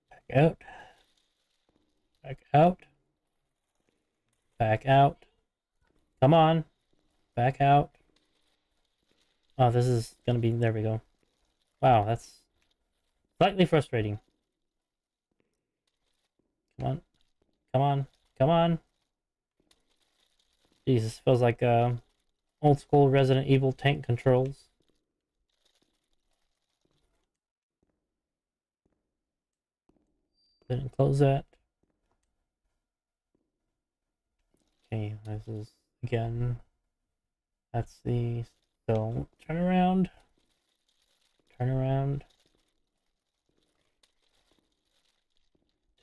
Back out. Back out. Back out. Come on. Back out. Oh, this is gonna be... There we go. Wow, that's slightly frustrating. Come on. Come on. Come on. Jesus, feels like old school Resident Evil tank controls. Didn't close that. Okay, this is again. That's the... So, turn around. Turn around.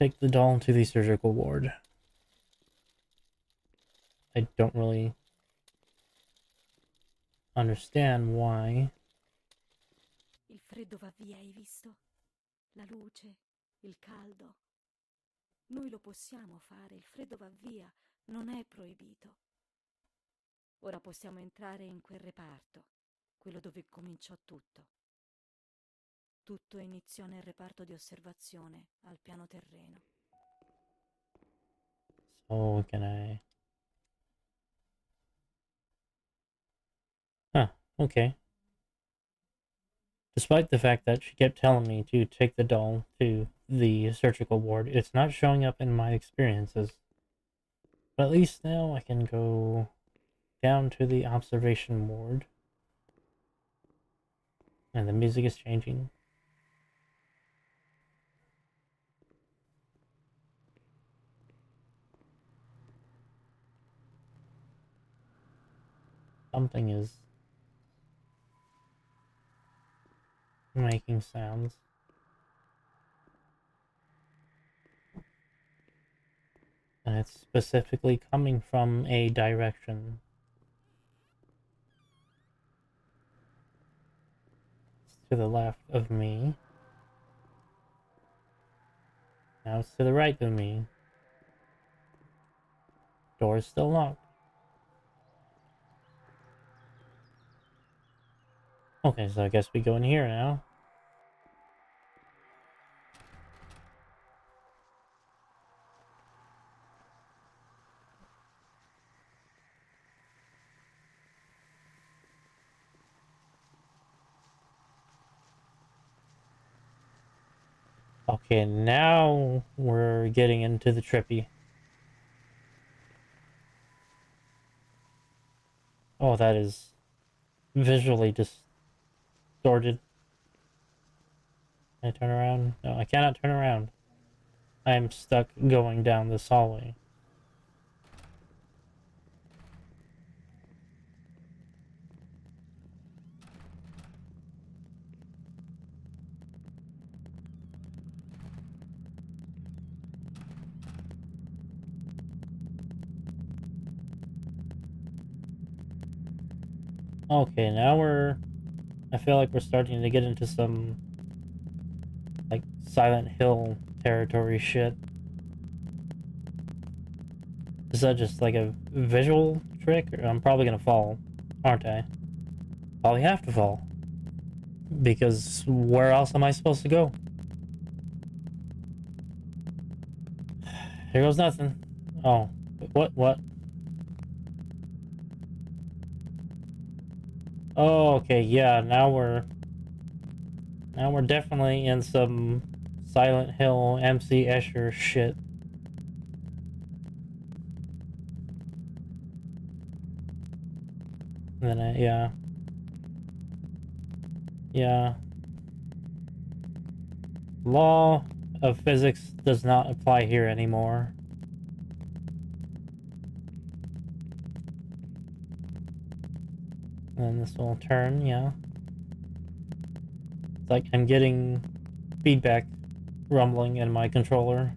Take the doll to the surgical ward. I don't really understand why. Il freddo va via, hai visto? La luce, il caldo. Noi lo possiamo fare, il freddo va via, non è proibito. Ora possiamo entrare in quel reparto, quello dove cominciò tutto. Tutto iniziò nel reparto di osservazione al piano terreno. So, can I... Huh, okay. Despite the fact that she kept telling me to take the doll to the surgical ward, it's not showing up in my experiences. But at least now I can go down to the observation ward. And the music is changing. Something is making sounds. And it's specifically coming from a direction. It's to the left of me. Now it's to the right of me. Door is still locked. Okay, so I guess we go in here now. Okay, now we're getting into the trippy. Oh, that is visually distorted. Can I turn around? No, I cannot turn around. I am stuck going down this hallway. Okay, now I feel like we're starting to get into some, like, Silent Hill territory shit. Is that just like a visual trick? Or I'm probably gonna fall, aren't I? Probably have to fall. Because where else am I supposed to go? Here goes nothing. Oh, what? Oh, okay, yeah, now we're definitely in some Silent Hill MC Escher shit. And then yeah. Yeah. Law of physics does not apply here anymore. And then this will turn, yeah. It's like I'm getting feedback rumbling in my controller.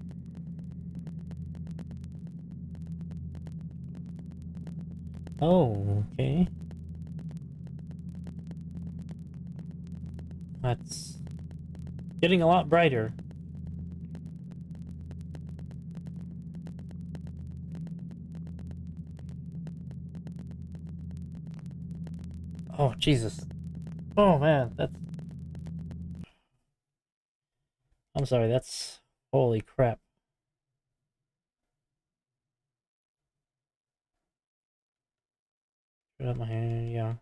Oh, okay. That's getting a lot brighter. Oh, Jesus. Oh, man, that's... I'm sorry, that's... Holy crap. Put up my hand, yeah.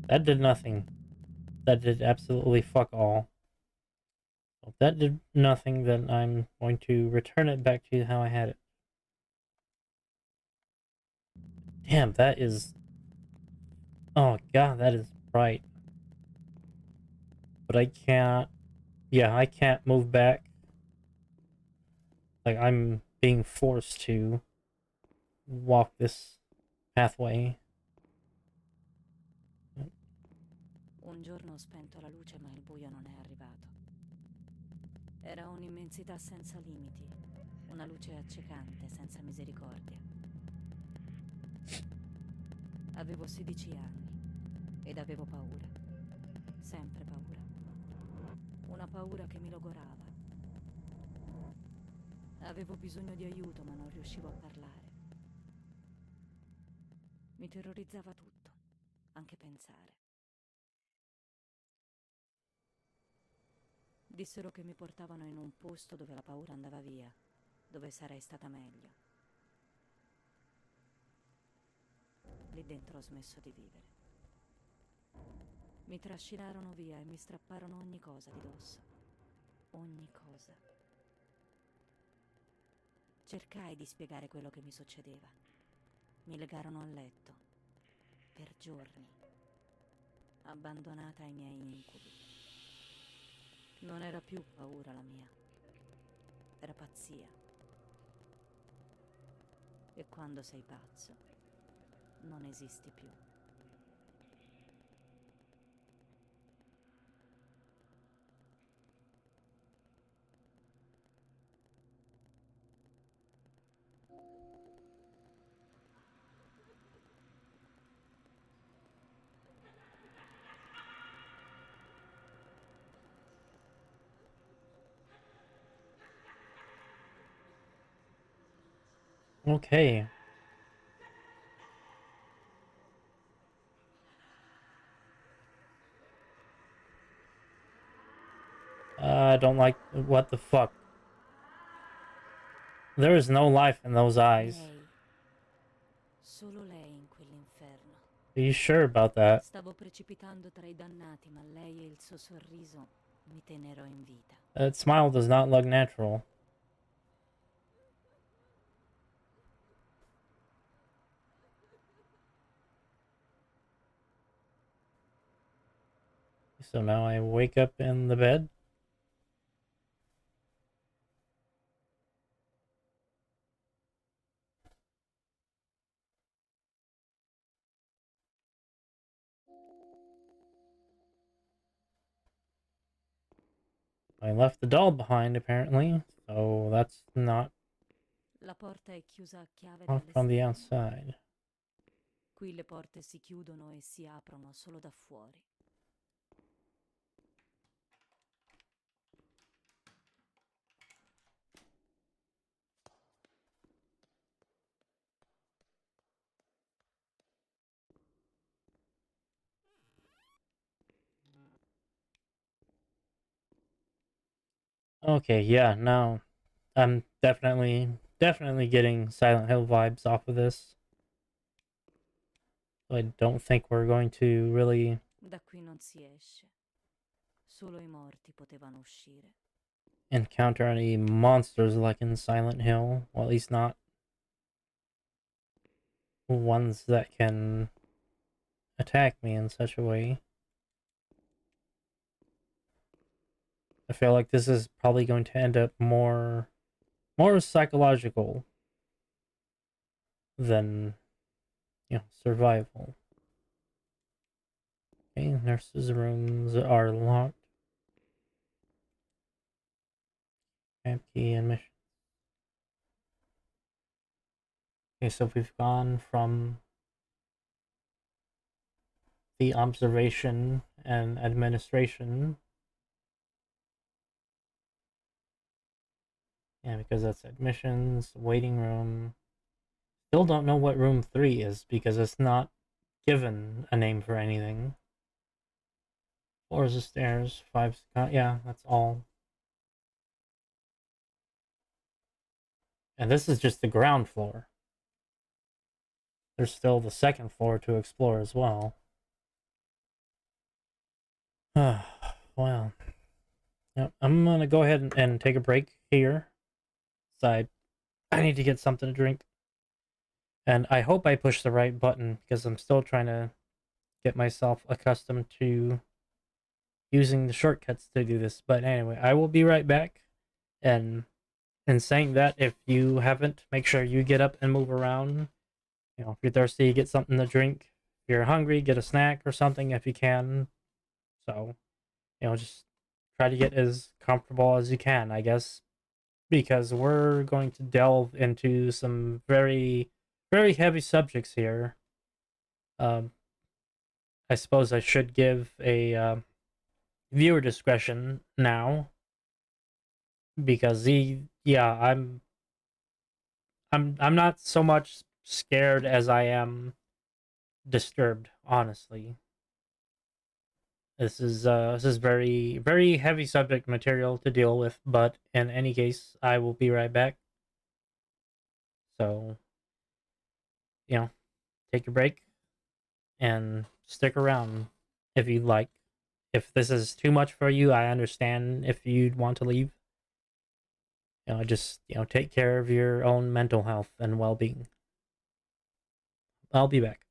That did nothing. That did absolutely fuck all. If that did nothing, then I'm going to return it back to how I had it. Damn, that is... Oh god, that is bright. But I can't... Yeah, I can't move back. Like, I'm being forced to walk this pathway. Un giorno ho spento la luce, ma il buio non è arrivato. Era un'immensità senza limiti, una luce accecante, senza misericordia. Avevo 16 anni ed avevo paura, sempre paura. Una paura che mi logorava. Avevo bisogno di aiuto, ma non riuscivo a parlare. Mi terrorizzava tutto, anche pensare. Dissero che mi portavano in un posto dove la paura andava via, dove sarei stata meglio. Lì dentro ho smesso di vivere. Mi trascinarono via e mi strapparono ogni cosa di dosso. Ogni cosa. Cercai di spiegare quello che mi succedeva. Mi legarono al letto. Per giorni. Abbandonata ai miei incubi. Non era più paura la mia. Era pazzia. E quando sei pazzo, non esisti più. Okay. I don't like... What the fuck? There is no life in those eyes. Lei. Solo lei in quell'inferno. Are you sure about that? Stavo precipitando tra i dannati, ma lei e il suo sorriso mi tennero in vita. That smile does not look natural. So now I wake up in the bed. I left the doll behind, apparently, so that's not La porta è chiusa a chiave locked from the dall'esterno. outside. Qui le porte si chiudono e si aprono solo da fuori. Okay, yeah, no. I'm definitely getting Silent Hill vibes off of this. I don't think we're going to really Da qui non si esce. Solo i morti potevano uscire. encounter any monsters like in Silent Hill. Well, at least not ones that can attack me in such a way. I feel like this is probably going to end up more psychological than survival. Okay, nurses' rooms are locked. Empty and mission. Okay, so we've gone from the observation and administration. Yeah, because that's admissions, waiting room. Still don't know what room 3 is because it's not given a name for anything. Floors of stairs, 5. Yeah, that's all. And this is just the ground floor. There's still the second floor to explore as well. Well, yep, I'm gonna go ahead and take a break here. Side, I need to get something to drink. And I hope I push the right button because I'm still trying to get myself accustomed to using the shortcuts to do this. But anyway, I will be right back. And in saying that, if you haven't, make sure you get up and move around. If you're thirsty, get something to drink. If you're hungry, get a snack or something if you can. So, just try to get as comfortable as you can, I guess, because we're going to delve into some very, very heavy subjects here. Um, I suppose I should give a viewer discretion now because yeah, I'm not so much scared as I am disturbed, honestly. This is very very heavy subject material to deal with, but in any case, I will be right back. So, you know, take a break and stick around if you'd like. If this is too much for you, I understand if you'd want to leave. Just take care of your own mental health and well-being. I'll be back.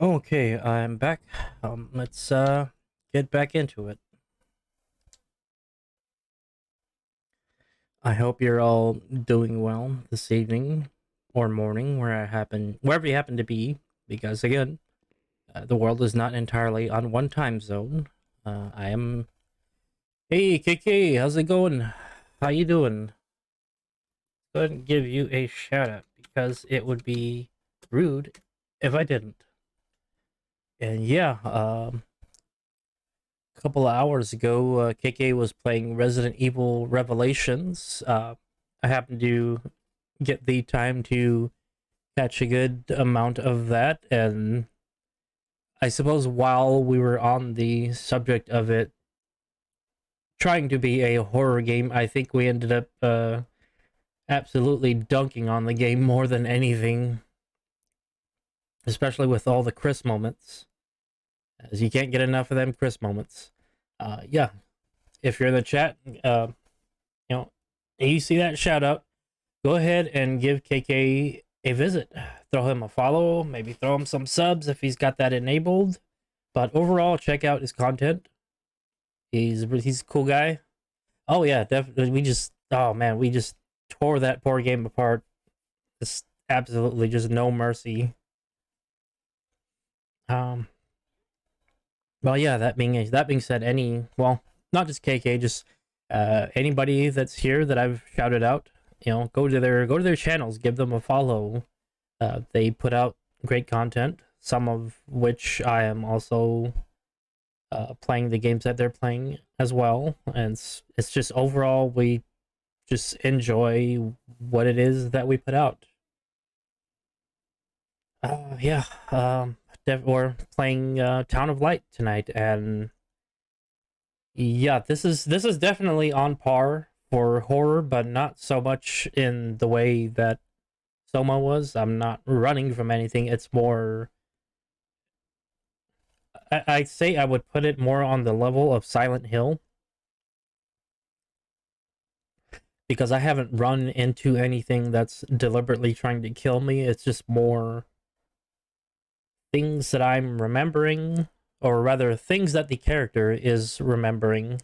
Okay, I'm back. Let's get back into it. I hope you're all doing well this evening or morning, wherever you happen to be, because again, the world is not entirely on one time zone. I am. Hey, KK, how's it going? How you doing? Go ahead and give you a shout out because it would be rude if I didn't. And yeah, a couple of hours ago, KK was playing Resident Evil Revelations. I happened to get the time to catch a good amount of that, and I suppose while we were on the subject of it trying to be a horror game, I think we ended up absolutely dunking on the game more than anything, especially with all the Chris moments, as you can't get enough of them Chris moments. Yeah, if you're in the chat, you know, you see that shout out, go ahead and give KK a visit. Throw him a follow, maybe throw him some subs if he's got that enabled. But overall, check out his content. He's a cool guy. Oh yeah, definitely. We just tore that poor game apart. Just absolutely just no mercy. Um. Well, yeah. That being said, not just KK, just anybody that's here that I've shouted out. Go to their channels, give them a follow. They put out great content, some of which I am also playing the games that they're playing as well. And it's just overall, we just enjoy what it is that we put out. Yeah, we're playing Town of Light tonight, and yeah, this is definitely on par for horror, but not so much in the way that Soma was. I'm not running from anything. It's more. I'd say I would put it more on the level of Silent Hill because I haven't run into anything that's deliberately trying to kill me. It's just more things that I'm remembering, or rather, things that the character is remembering.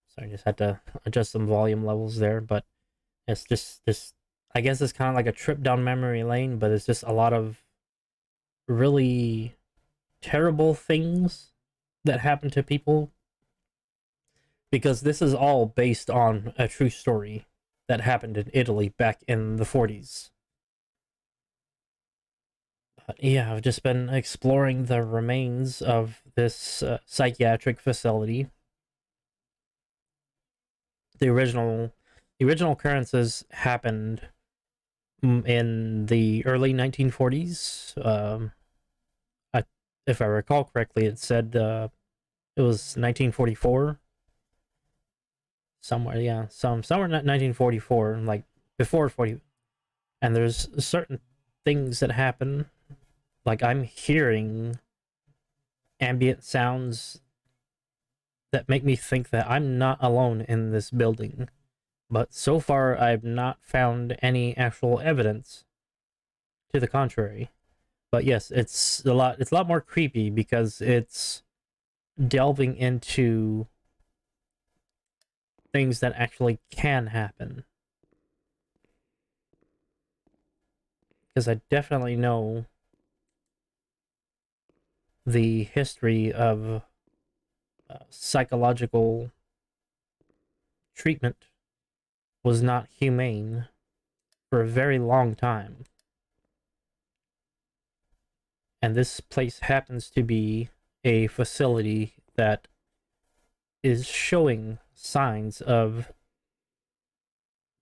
So I just had to adjust some volume levels there, but it's just this. I guess it's kind of like a trip down memory lane, but it's just a lot of really terrible things that happen to people because this is all based on a true story that happened in Italy back in the 40s. Yeah, I've just been exploring the remains of this psychiatric facility. The original, the original occurrences happened in the early 1940s. I, if I recall correctly, it said it was 1944 somewhere. Yeah, somewhere in 1944, like before 40. And there's certain things that happen. Like I'm hearing ambient sounds that make me think that I'm not alone in this building. But so far, I've not found any actual evidence to the contrary. But yes, it's a lot. It's a lot more creepy because it's delving into things that actually can happen. Because I definitely know the history of psychological treatment was not humane for a very long time. And this place happens to be a facility that is showing signs of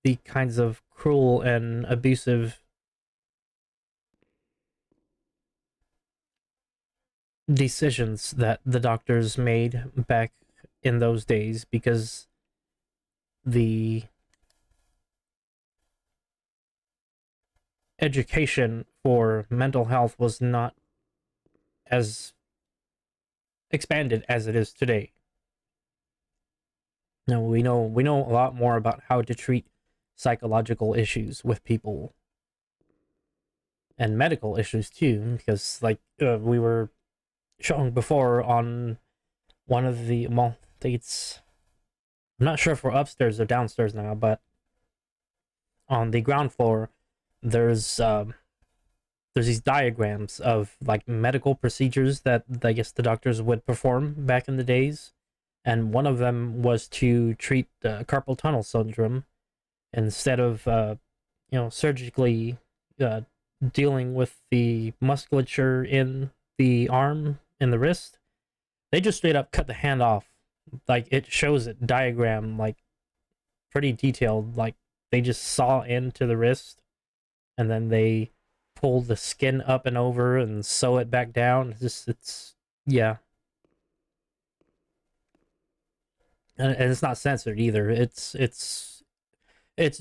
the kinds of cruel and abusive decisions that the doctors made back in those days because the education for mental health was not as expanded as it is today. Now we know a lot more about how to treat psychological issues with people. and medical issues too, because like we were showing before on one of the, well, it's, I'm not sure if we're upstairs or downstairs now, but on the ground floor, there's these diagrams of like medical procedures that I guess the doctors would perform back in the days, and one of them was to treat carpal tunnel syndrome instead of surgically uh, dealing with the musculature in the arm and the wrist. They just straight up cut the hand off. Like it shows it diagram, like pretty detailed. Like they just saw into the wrist and then they pull the skin up and over and sew it back down. It's yeah, and it's not censored either. It's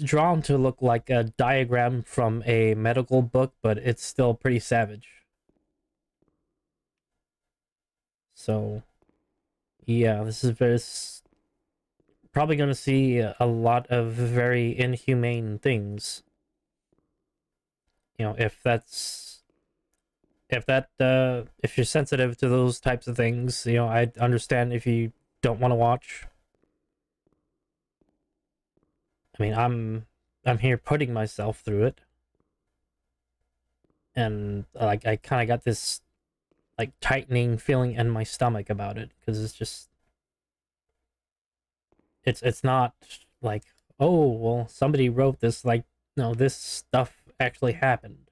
drawn to look like a diagram from a medical book, but it's still pretty savage. So yeah, this probably going to see a lot of very inhumane things. You know, if you're sensitive to those types of things, you know, I understand if you don't want to watch. I mean, I'm here putting myself through it, and like I kind of got this like tightening feeling in my stomach about it because it's just it's not like, oh well, somebody wrote this, like, no, this stuff actually happened,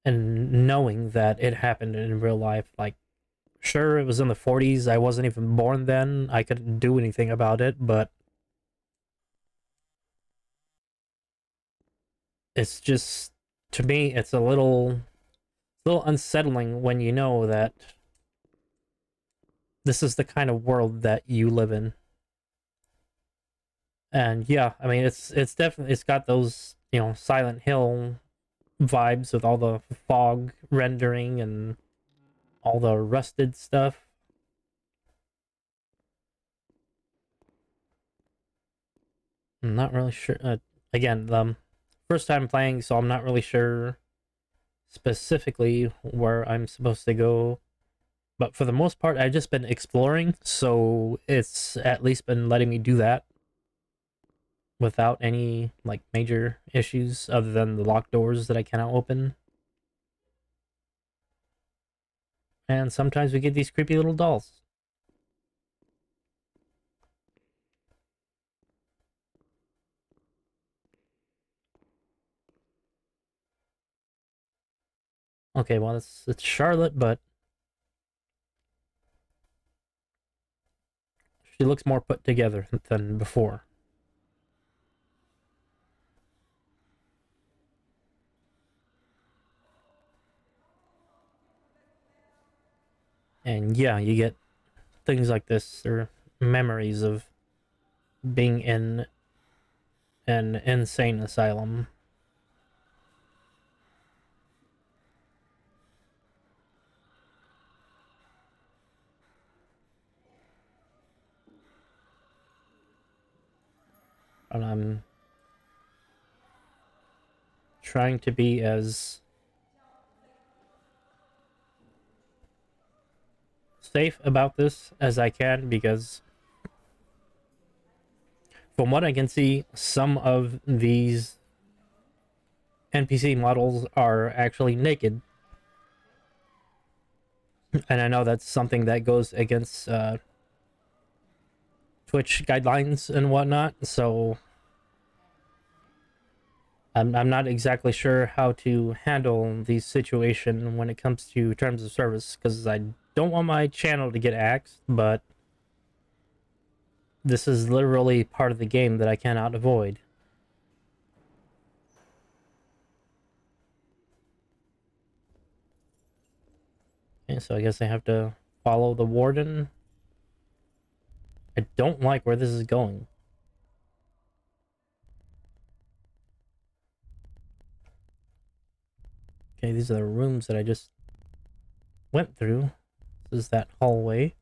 and knowing that it happened in real life, like, sure, it was in the 40s, I wasn't even born then, I couldn't do anything about it, but it's just, to me, it's a little unsettling when you know that this is the kind of world that you live in. And yeah, I mean, it's definitely, it's got those, you know, Silent Hill vibes with all the fog rendering and all the rusted stuff. I'm not really sure. Again, first time playing, so I'm not really sure specifically where I'm supposed to go. But for the most part, I've just been exploring, so it's at least been letting me do that without any like major issues other than the locked doors that I cannot open. And sometimes we get these creepy little dolls. Okay, well it's Charlotte, but she looks more put together than before. And yeah, you get things like this, or memories of being in an insane asylum. And I'm trying to be as safe about this as I can because from what I can see, some of these NPC models are actually naked. And I know that's something that goes against Twitch guidelines and whatnot, so I'm not exactly sure how to handle the situation when it comes to terms of service, because I don't want my channel to get axed, but this is literally part of the game that I cannot avoid. Okay, so I guess I have to follow the warden. I don't like where this is going. Okay, these are the rooms that I just went through. This is that hallway.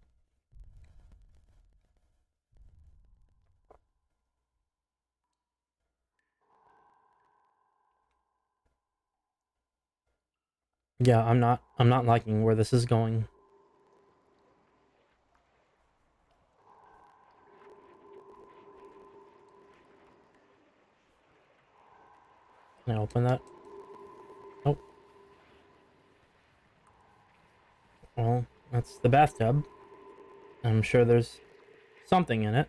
Yeah, I'm not liking where this is going. Can I open that? Oh, well, that's the bathtub. I'm sure there's something in it.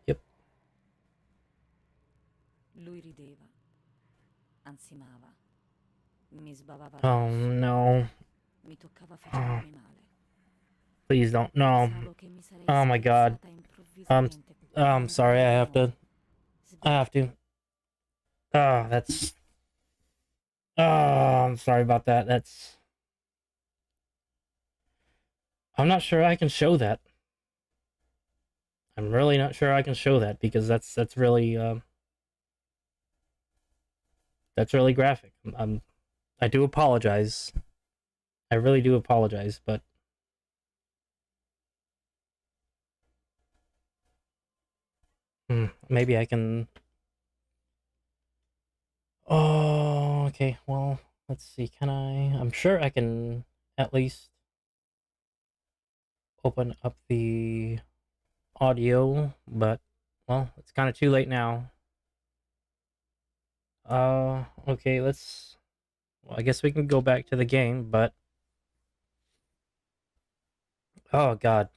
Yep. Lui rideva, ansimava, mi sbavava Oh addosso, no. mi toccava Oh, facendomi male. please don't. No. Pensavo che mi sarei Oh my god. schiaffata improvvisamente I'm contro sorry. un I have to. muro, I have to. sbigottita. Oh, that's. Oh, I'm sorry about that. That's. I'm not sure I can show that. I'm really not sure I can show that because that's really graphic. I do apologize. I really do apologize, but maybe I can. Oh, okay. Well, let's see. Can I? I'm sure I can at least open up the audio, but well, it's kind of too late now. Okay. Let's. Well, I guess we can go back to the game, but oh god.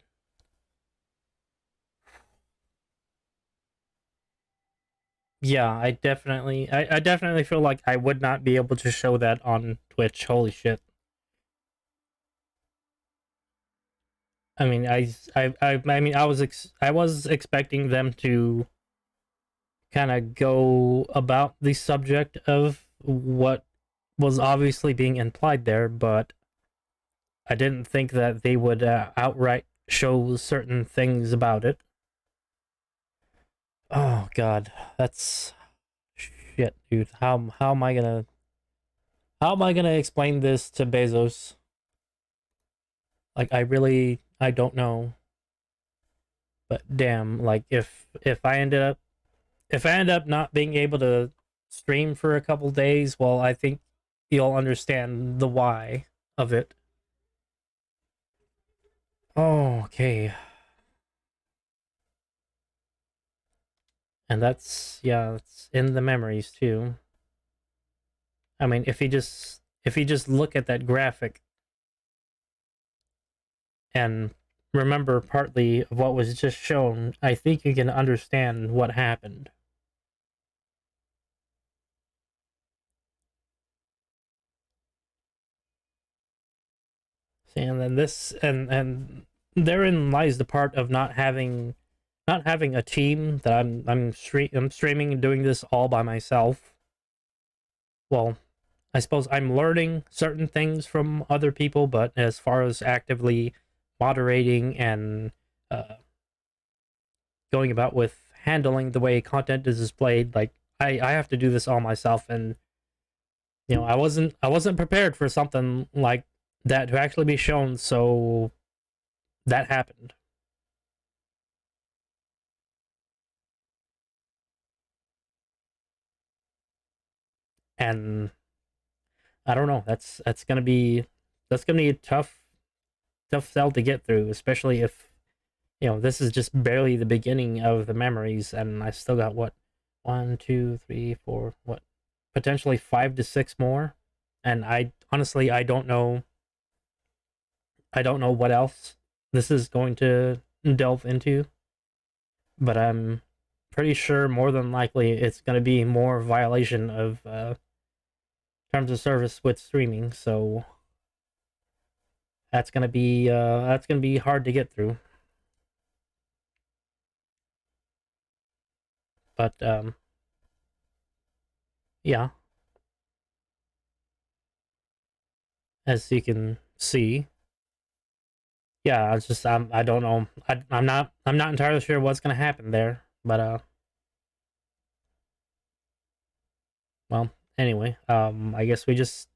Yeah, I definitely feel like I would not be able to show that on Twitch. Holy shit. I mean, I mean, I was expecting them to kind of go about the subject of what was obviously being implied there, but I didn't think that they would outright show certain things about it. Oh god, that's shit, dude. How am I gonna explain this to Bezos? Like, I don't know. But damn, like if I end up not being able to stream for a couple days, well, I think you'll understand the why of it. Oh, okay. And that's yeah, it's in the memories too. I mean, if you just look at that graphic and remember partly of what was just shown, I think you can understand what happened. See, and then this and therein lies the part of not having a team that I'm streaming and doing this all by myself. Well, I suppose I'm learning certain things from other people, but as far as actively moderating and uh, going about with handling the way content is displayed, like I have to do this all myself, and you know I wasn't prepared for something like that to actually be shown. So that happened, and I don't know. That's gonna be a tough sell to get through, especially if you know this is just barely the beginning of the memories, and I still got what 1, 2, 3, 4, what potentially 5 to 6 more, and I honestly I don't know what else this is going to delve into, but I'm pretty sure more than likely it's going to be more violation of terms of service with streaming. So that's gonna be hard to get through. But yeah, as you can see, yeah, it's just I don't know. I'm not entirely sure what's gonna happen there. But well, anyway, I guess we just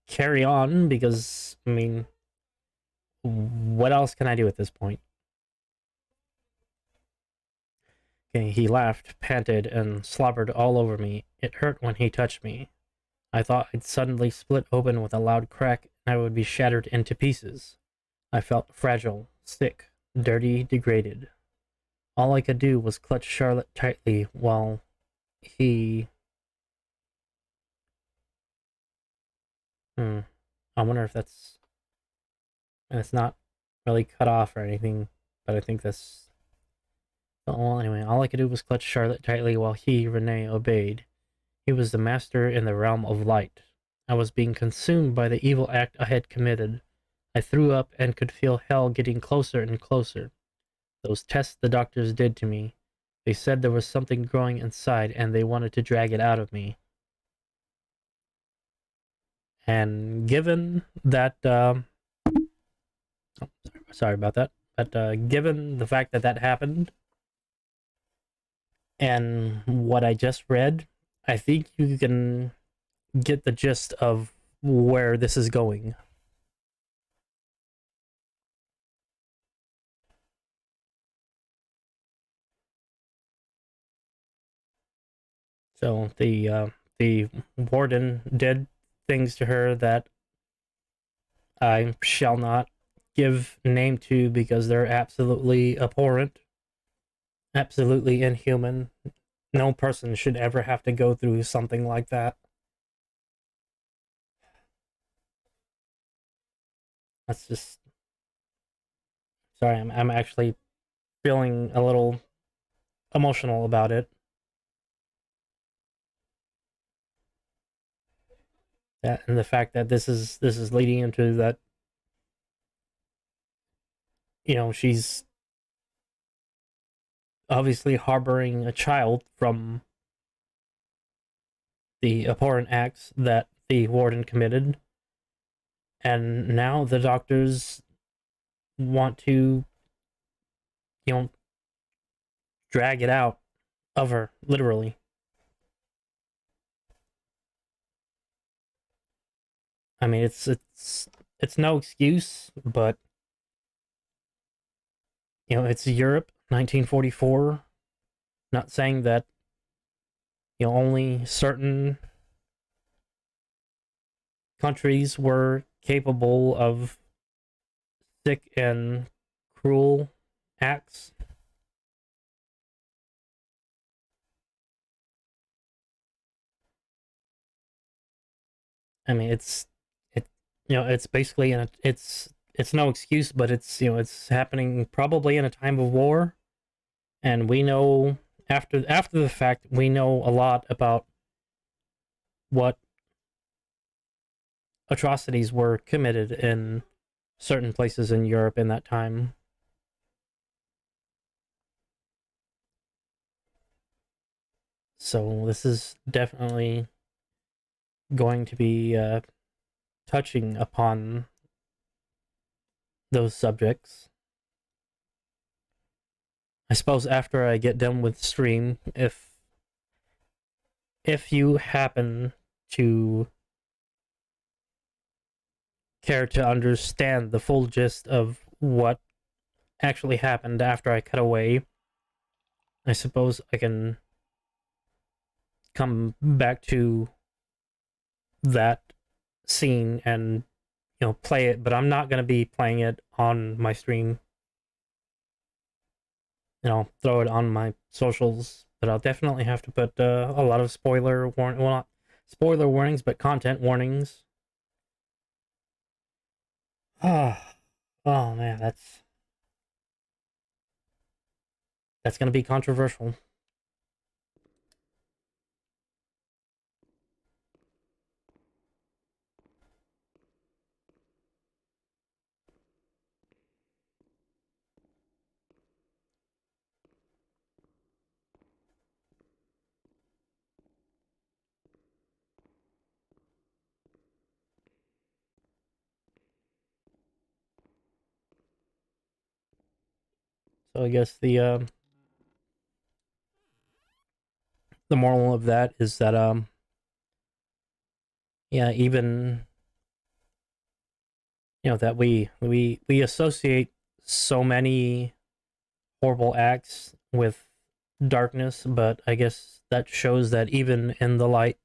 carry on because I mean, what else can I do at this point? Okay, he laughed, panted, and slobbered all over me. It hurt when he touched me. I thought I'd suddenly split open with a loud crack and I would be shattered into pieces. I felt fragile, sick, dirty, degraded. All I could do was clutch Charlotte tightly while he... I wonder if that's... And it's not really cut off or anything, but I think that's... Well, anyway, all I could do was clutch Charlotte tightly while he, Renee, obeyed. He was the master in the realm of light. I was being consumed by the evil act I had committed. I threw up and could feel hell getting closer and closer. Those tests the doctors did to me. They said there was something growing inside and they wanted to drag it out of me. And given that, sorry about that, but given the fact that that happened and what I just read, I think you can get the gist of where this is going. So the warden did things to her that I shall not give name to because they're absolutely abhorrent, absolutely inhuman. No person should ever have to go through something like that. That's just sorry. I'm actually feeling a little emotional about it. That and the fact that this is leading into that. You know, she's obviously harboring a child from the abhorrent acts that the warden committed, and now the doctors want to, you know, drag it out of her, literally. I mean, it's no excuse, but you know, it's Europe, 1944. Not saying that only certain countries were capable of sick and cruel acts. I mean, it's basically it's no excuse, but it's happening probably in a time of war, and we know after the fact we know a lot about what atrocities were committed in certain places in Europe in that time. So this is definitely going to be touching upon those subjects. I suppose after I get done with stream, if you happen to care to understand the full gist of what actually happened after I cut away, I suppose I can come back to that scene and play it, but I'm not going to be playing it on my stream. Throw it on my socials, but I'll definitely have to put a lot of well, not spoiler warnings, but content warnings. Oh, oh man, that's going to be controversial. So I guess the moral of that is that yeah, even that we associate so many horrible acts with darkness, but I guess that shows that even in the light,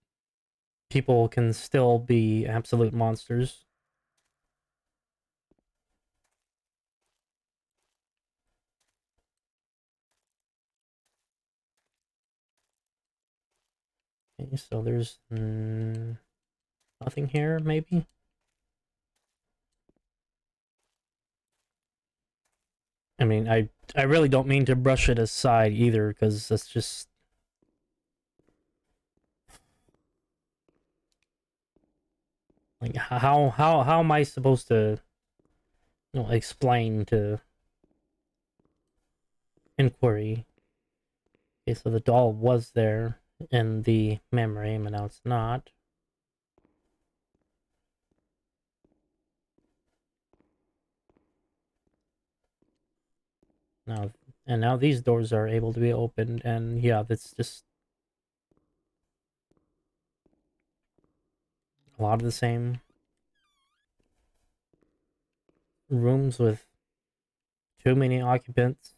people can still be absolute monsters. Okay, so there's nothing here, maybe? I mean, I really don't mean to brush it aside either, because that's just like how am I supposed to explain to inquiry? Okay, so the doll was there in the memory, but now it's not. Now and now these doors are able to be opened, and yeah, that's just a lot of the same rooms with too many occupants.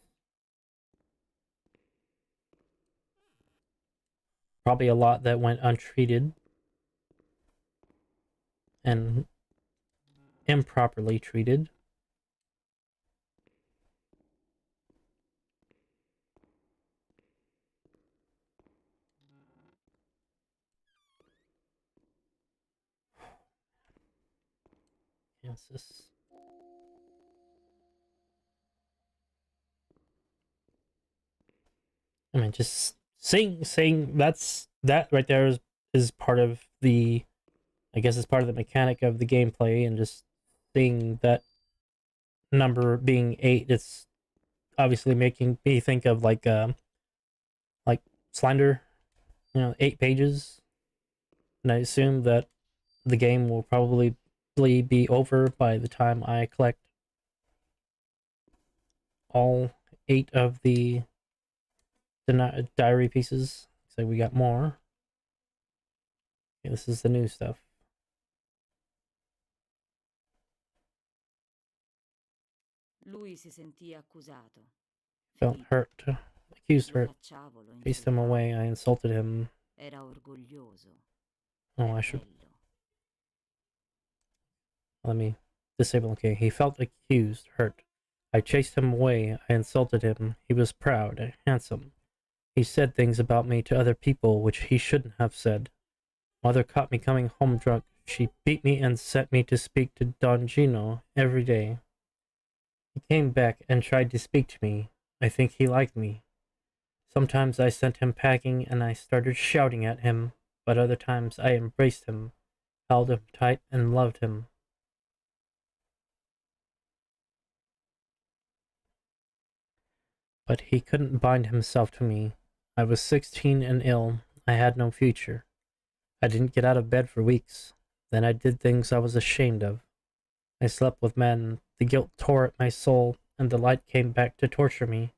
Probably a lot that went untreated and improperly treated. Yes, this. I mean, just saying that right there is part of the. I guess it's part of the mechanic of the gameplay, and just seeing that number being 8, it's obviously making me think of like Slender, 8 pages, and I assume that the game will probably be over by the time I collect all 8 of the diary pieces. So we got more. Okay, this is the new stuff. Lui si sentì accusato, Felt ferito. hurt, accused Lo hurt, cacciavo, lo chased him insultavo. away. I insulted him. Era orgoglioso, Oh, era I should bello. let me disable. Okay, he felt accused, hurt. I chased him away. I insulted him. He was proud, handsome. He said things about me to other people which he shouldn't have said. Mother caught me coming home drunk. She beat me and sent me to speak to Don Gino every day. He came back and tried to speak to me. I think he liked me. Sometimes I sent him packing and I started shouting at him, but other times I embraced him, held him tight, and loved him. But he couldn't bind himself to me. I was 16 and ill. I had no future. I didn't get out of bed for weeks. Then I did things I was ashamed of. I slept with men. The guilt tore at my soul, and the light came back to torture me.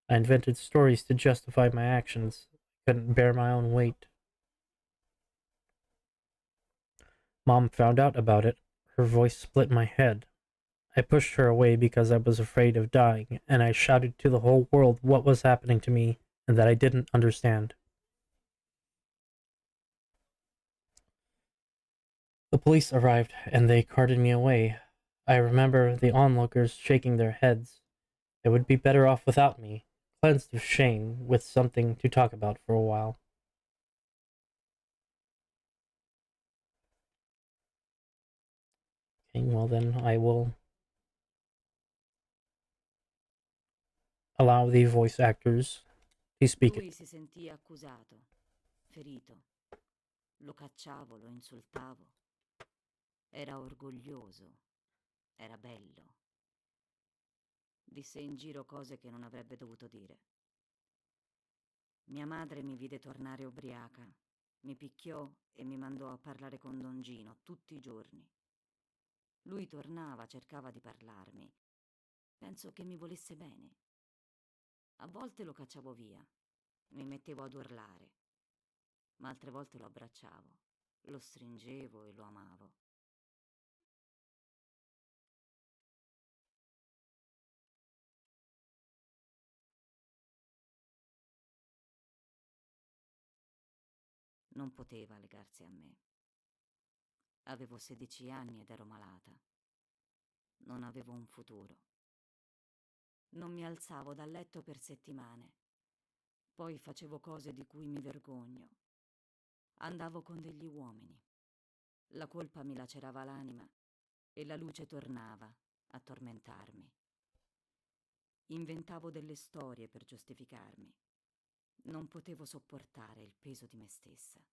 I invented stories to justify my actions. I couldn't bear my own weight. Mom found out about it. Her voice split my head. I pushed her away because I was afraid of dying, and I shouted to the whole world what was happening to me and that I didn't understand. The police arrived, and they carted me away. I remember the onlookers shaking their heads. They would be better off without me, cleansed of shame, with something to talk about for a while. Okay, well then I will allow the voice actors to speak Lui it. si sentì accusato, ferito. Lo cacciavo, lo insultavo. Era orgoglioso, era bello. Disse in giro cose che non avrebbe dovuto dire. Mia madre mi vide tornare ubriaca, mi picchiò e mi mandò a parlare con Don Gino tutti i giorni. Lui tornava, cercava di parlarmi. Penso che mi volesse bene. A volte lo cacciavo via, mi mettevo ad urlare, ma altre volte lo abbracciavo, lo stringevo e lo amavo. non poteva legarsi a me. Avevo 16 anni ed ero malata. Non avevo un futuro. Non mi alzavo dal letto per settimane. Poi facevo cose di cui mi vergogno. Andavo con degli uomini. La colpa mi lacerava l'anima e la luce tornava a tormentarmi. Inventavo delle storie per giustificarmi. Non potevo sopportare il peso di me stessa.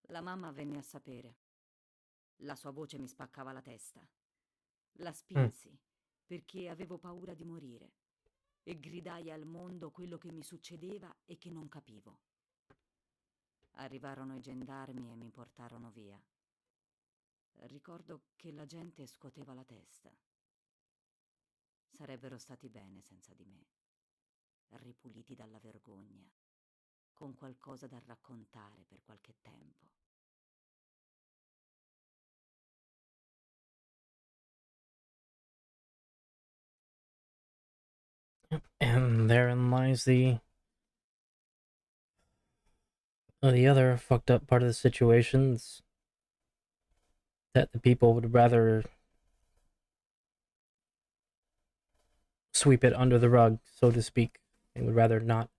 La mamma venne a sapere. La sua voce mi spaccava la testa. La Mm. spinsi perché avevo paura di morire e gridai al mondo quello che mi succedeva e che non capivo. Arrivarono i gendarmi e mi portarono via. Ricordo che la gente scuoteva la testa. Sarebbero stati bene senza di me, ripuliti dalla vergogna, con qualcosa da raccontare per qualche tempo. And therein lies the other fucked up part of the situations that the people would rather sweep it under the rug, so to speak. They would rather not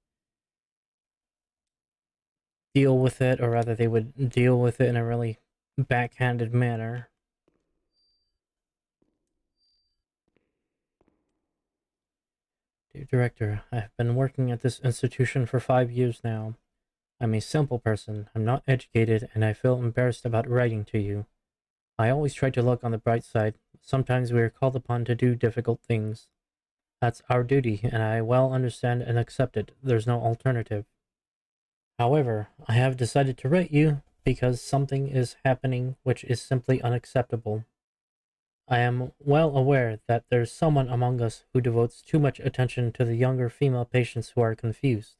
deal with it, or rather, they would deal with it in a really backhanded manner. Dear Director, I have been working at this institution for 5 years now. I'm a simple person, I'm not educated, and I feel embarrassed about writing to you. I always try to look on the bright side. Sometimes we are called upon to do difficult things. That's our duty, and I well understand and accept it. There's no alternative. However, I have decided to write you because something is happening which is simply unacceptable. I am well aware that there's someone among us who devotes too much attention to the younger female patients who are confused.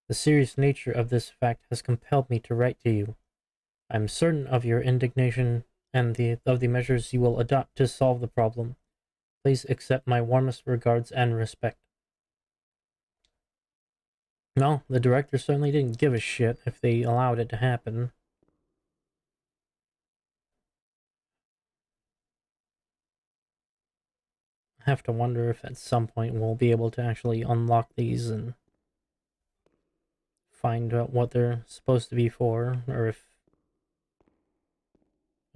The serious nature of this fact has compelled me to write to you. I am certain of your indignation and of the measures you will adopt to solve the problem. Please accept my warmest regards and respect. No, the director certainly didn't give a shit if they allowed it to happen. I have to wonder if at some point we'll be able to actually unlock these and find out what they're supposed to be for, or if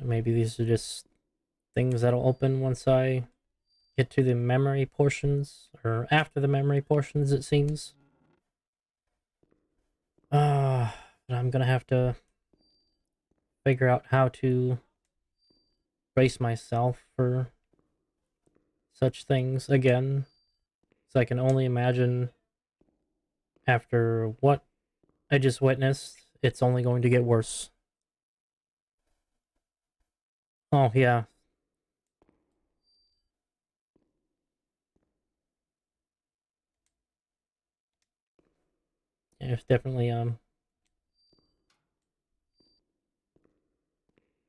maybe these are just things that'll open once I get to the memory portions, or after the memory portions, it seems. But I'm gonna have to figure out how to brace myself for such things again. So I can only imagine after what I just witnessed, it's only going to get worse. Oh, yeah. It's definitely,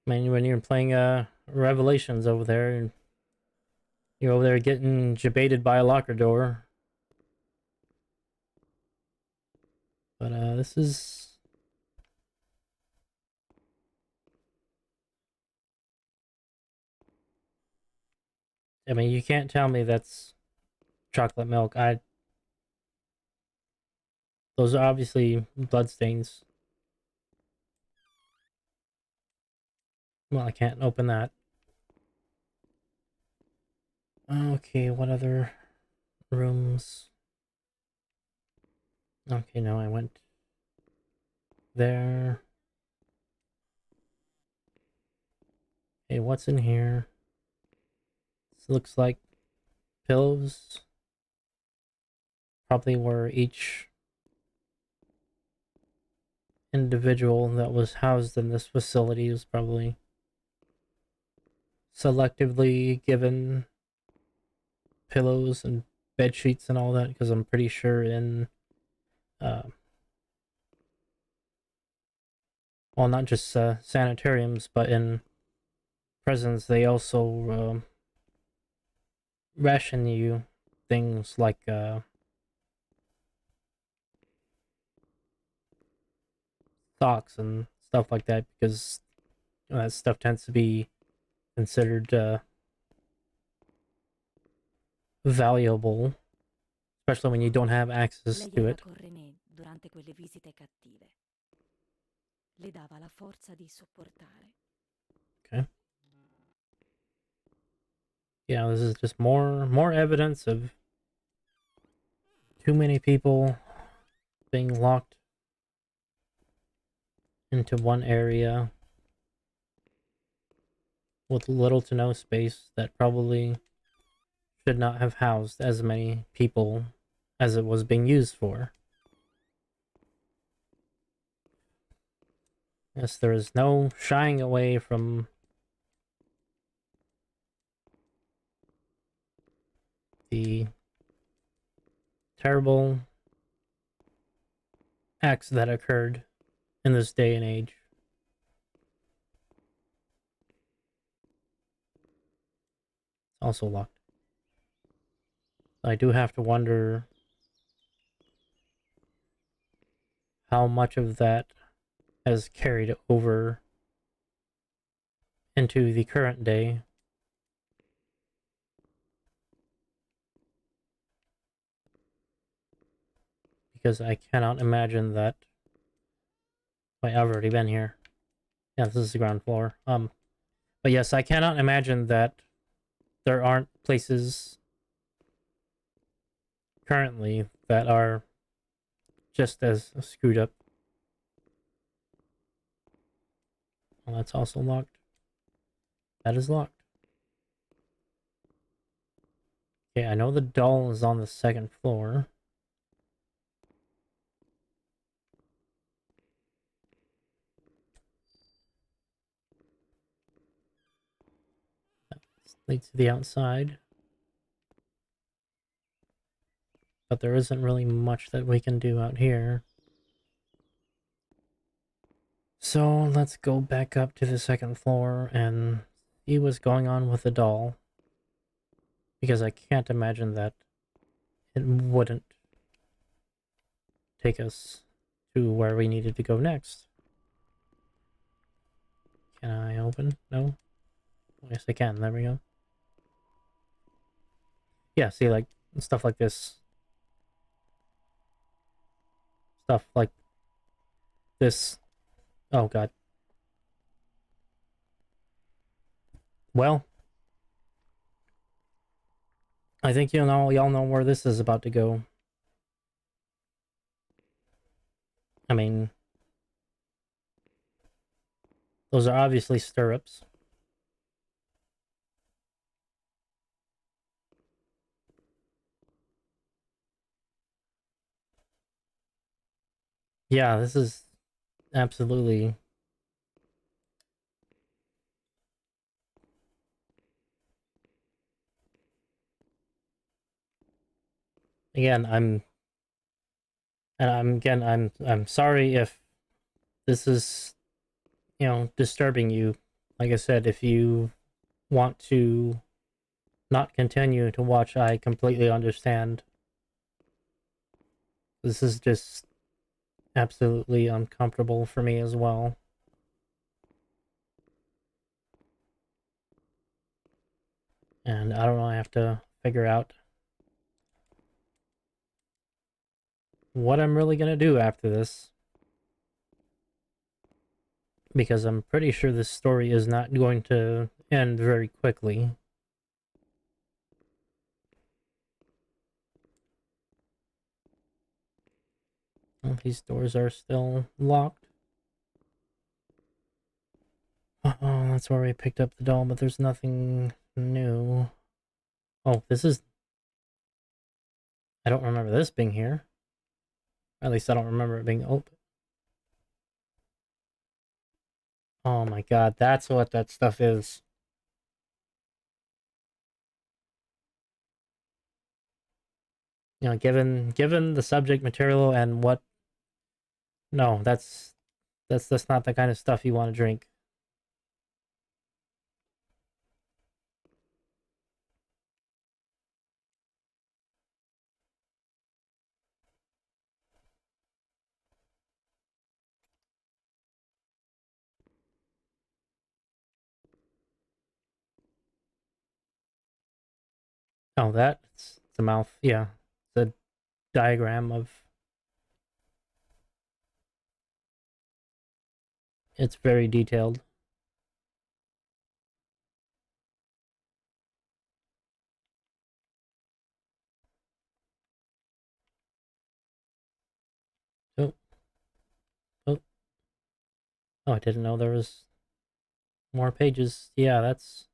man, when you're playing, Revelations over there, and you're over there getting debated by a locker door. But, this is... I mean, you can't tell me that's chocolate milk. Those are obviously bloodstains. Well, I can't open that. Okay, what other rooms? Okay, no, I went there. Hey, what's in here? This looks like pillows. Probably where each individual that was housed in this facility was probably selectively given pillows and bed sheets and all that, because I'm pretty sure in uh, well, not just sanitariums, but in prisons, they also ration you things like socks and stuff like that because that stuff tends to be considered valuable, especially when you don't have access Lei to era it. con René durante quelle visite cattive. Le dava la forza di sopportare. Okay. Yeah, this is just more evidence of too many people being locked into one area with little to no space that probably should not have housed as many people as it was being used for. Yes, there is no shying away from the terrible acts that occurred in this day and age. It's also locked. I do have to wonder how much of that has carried over into the current day. Because I cannot imagine that. Wait, I've already been here. Yeah, this is the ground floor. But yes, I cannot imagine that there aren't places currently that are just as screwed up. Well, that's also locked. That is locked. Okay, I know the doll is on the second floor. That leads to the outside. But there isn't really much that we can do out here. So let's go back up to the second floor and see what's going on with the doll. Because I can't imagine that it wouldn't take us to where we needed to go next. Can I open? No? Yes, I can. There we go. Yeah, see, like, stuff like this. Stuff like this. Oh, God. Well, I think y'all know where this is about to go. I mean, those are obviously stirrups. Yeah, this is absolutely... Again, I'm sorry if this is, disturbing you. Like I said, if you want to not continue to watch, I completely understand. This is just absolutely uncomfortable for me as well. And I don't know, I have to figure out what I'm really gonna do after this. Because I'm pretty sure this story is not going to end very quickly. Well, these doors are still locked. Oh, that's where we picked up the doll, but there's nothing new. Oh, this is... I don't remember this being here. At least I don't remember it being open. Oh my god, that's what that stuff is. Given the subject material and what... No, that's not the kind of stuff you want to drink. Oh, that it's the mouth. Yeah, the diagram of. It's very detailed. Oh, oh, oh! I didn't know there was more pages. Yeah, that's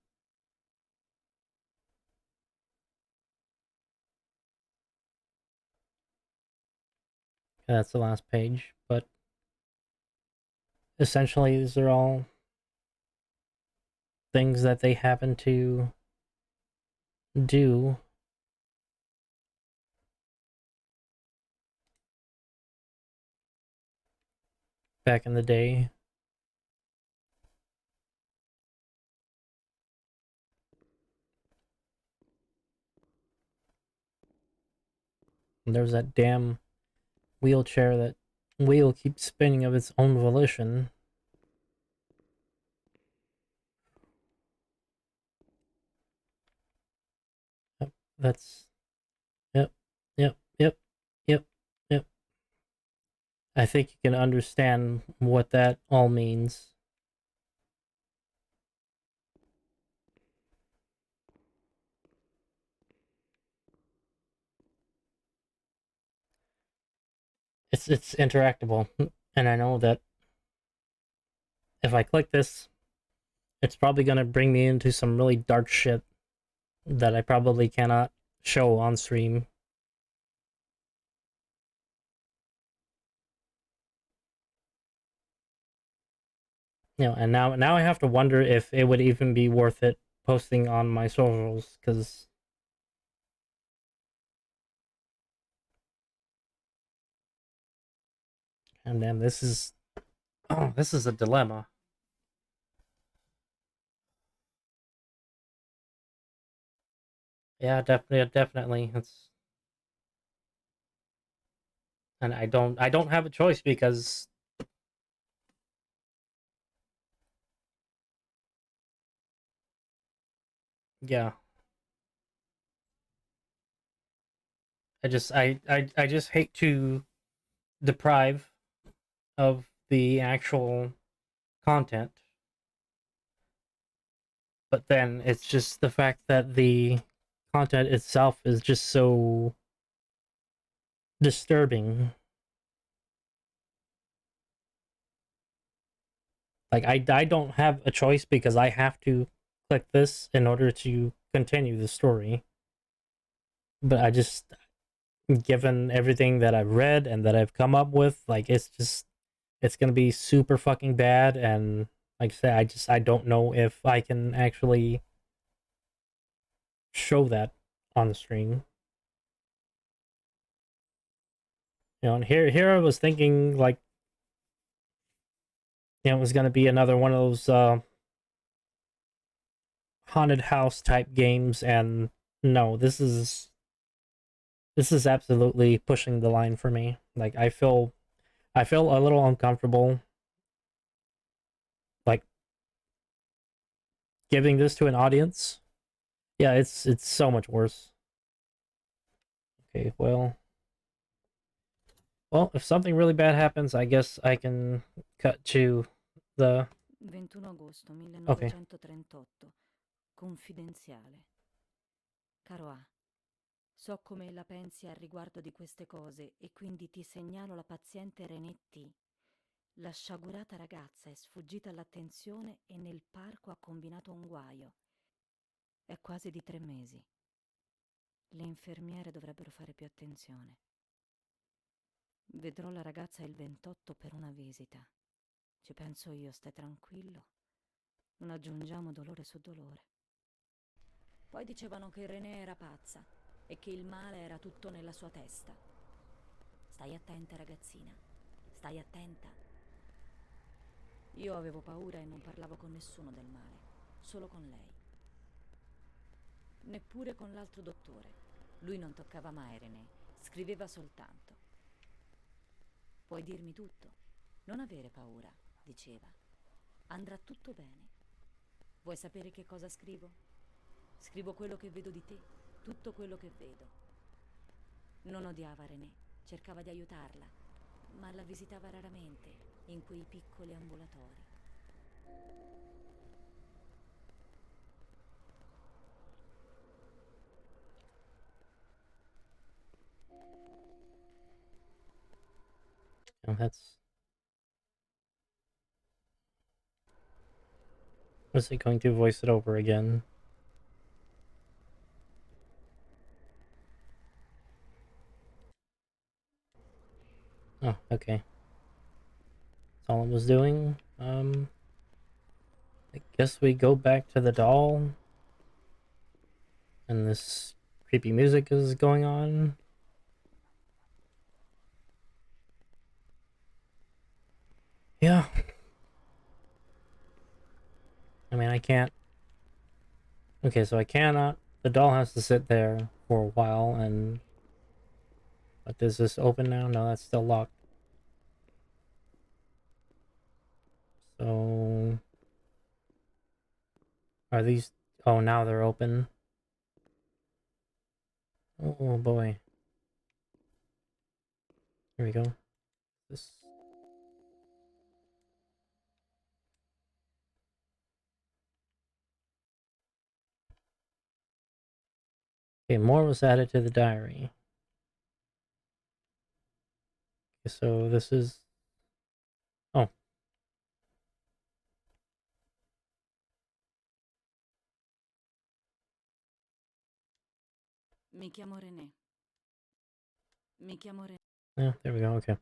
the last page. But essentially, these are all things that they happen to do back in the day. And there's that damn wheelchair that wheel keeps spinning of its own volition. Yep, that's yep, yep, yep, yep, yep. I think you can understand what that all means. It's interactable, and I know that if I click this, it's probably gonna bring me into some really dark shit that I probably cannot show on stream. And now I have to wonder if it would even be worth it posting on my socials, because and then this is a dilemma. Yeah, definitely. It's and I don't have a choice because yeah, I just hate to deprive of the actual content, but then it's just the fact that the content itself is just so disturbing. Like I don't have a choice because I have to click this in order to continue the story. But I just given everything that I've read and that I've come up with, like it's gonna be super fucking bad. And like I said, I don't know if I can actually show that on the stream. And here I was thinking like it was gonna be another one of those haunted house type games, and no, this is absolutely pushing the line for me. Like I feel a little uncomfortable like giving this to an audience. Yeah, it's so much worse. Okay, well, if something really bad happens, I guess I can cut to the 21 agosto okay. 1938. Confidenziale. Caro A, so come la pensi al riguardo di queste cose e quindi ti segnalo la paziente René T. La sciagurata ragazza è sfuggita all'attenzione e nel parco ha combinato un guaio. È quasi di 3 mesi. Le infermiere dovrebbero fare più attenzione. Vedrò la ragazza il 28 per una visita. Ci penso io, stai tranquillo. Non aggiungiamo dolore su dolore. Poi dicevano che René era pazza e che il male era tutto nella sua testa. Stai attenta, ragazzina. Stai attenta. Io avevo paura e non parlavo con nessuno del male, solo con lei. Neppure con l'altro dottore. Lui non toccava mai René, scriveva soltanto. Puoi dirmi tutto. Non avere paura, diceva. Andrà tutto bene. Vuoi sapere che cosa scrivo? Scrivo quello che vedo di te. tutto quello che vedo. Non odiava René, cercava di aiutarla, ma la visitava raramente in quei piccoli ambulatori. Oh, that's... Was he going to voice it over again? Oh, okay. That's all it was doing. I guess we go back to the doll. And this creepy music is going on. Yeah. I mean, I can't... Okay, so I cannot... The doll has to sit there for a while, and... But does this open now? No, that's still locked. So... Are these... Oh, now they're open. Oh boy. Here we go. This... Okay, more was added to the diary. Okay, so this is... Oh. Mi chiamo René. Mi chiamo René. Yeah, there we go, okay.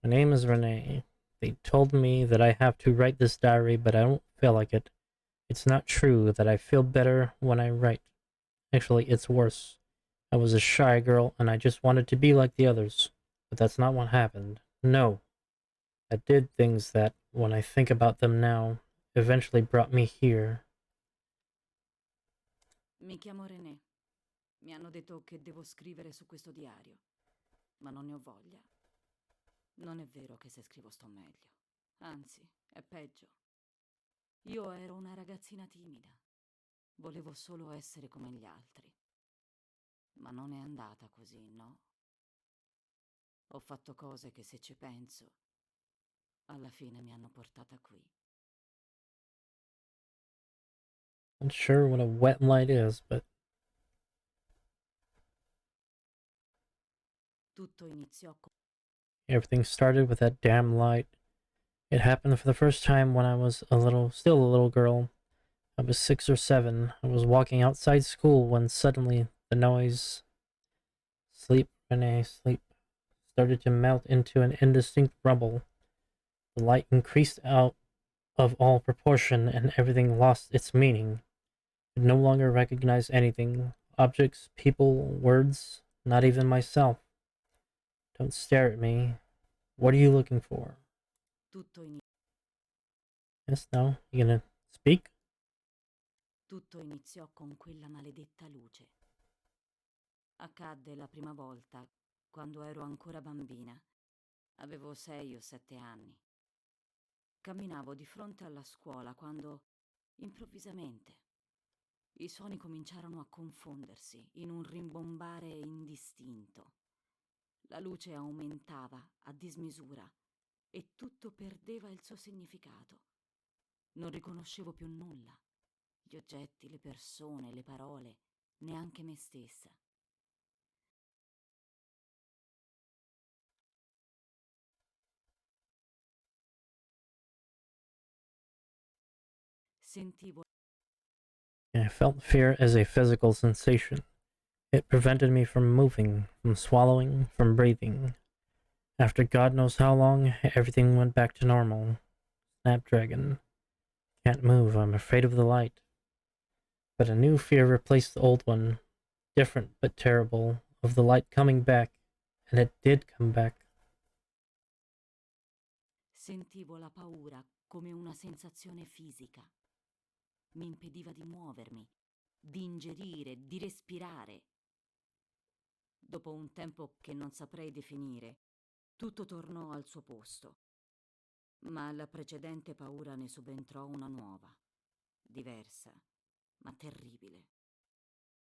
My name is Renee. They told me that I have to write this diary, but I don't feel like it. It's not true that I feel better when I write. Actually, it's worse. I was a shy girl and I just wanted to be like the others. But that's not what happened. No. I did things that, when I think about them now, eventually brought me here. Mi chiamo René. Mi hanno detto che devo scrivere su questo diario, ma non ne ho voglia. Non è vero che se scrivo sto meglio. Anzi, è peggio. Io ero una ragazzina timida. Volevo solo essere come gli altri. Ma non è andata così, no? Ho fatto cose che, se ci penso, alla fine mi hanno portata qui. Not sure what a wet light is, but Tutto iniziò con... everything started with that damn light. It happened for the first time when I was still a little girl. I was 6 or 7. I was walking outside school when suddenly the noise, sleep, Renee, sleep, started to melt into an indistinct rumble. The light increased out of all proportion and everything lost its meaning. I no longer recognized anything. Objects, people, words, not even myself. Don't stare at me. What are you looking for? Tutto, Yes, no? You gonna speak? tutto iniziò con quella maledetta luce. Accadde la prima volta quando ero ancora bambina. Avevo 6 o 7 anni. Camminavo di fronte alla scuola quando, improvvisamente, i suoni cominciarono a confondersi in un rimbombare indistinto. La luce aumentava a dismisura e tutto perdeva il suo significato. Non riconoscevo più nulla. Gli oggetti, le persone, le parole, neanche me stessa. Sentivo... I felt fear as a physical sensation. It prevented me from moving, from swallowing, from breathing. After God knows how long, everything went back to normal. Snapdragon. Can't move, I'm afraid of the light. But a new fear replaced the old one. Different but terrible, of the light coming back. And it did come back. Sentivo la paura come una sensazione fisica. Mi impediva di muovermi, di ingerire, di respirare. Dopo un tempo che non saprei definire, tutto tornò al suo posto. Ma alla precedente paura ne subentrò una nuova, diversa, ma terribile.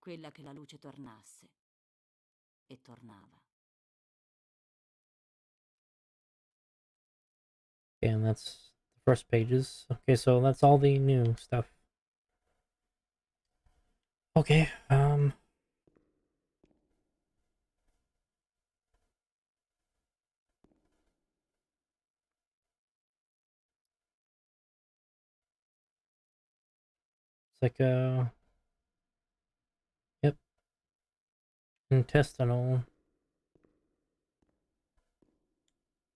quella che la luce tornasse. E tornava. Okay, and that's the first pages. Okay, so that's all the new stuff. Okay, it's like yep, intestinal.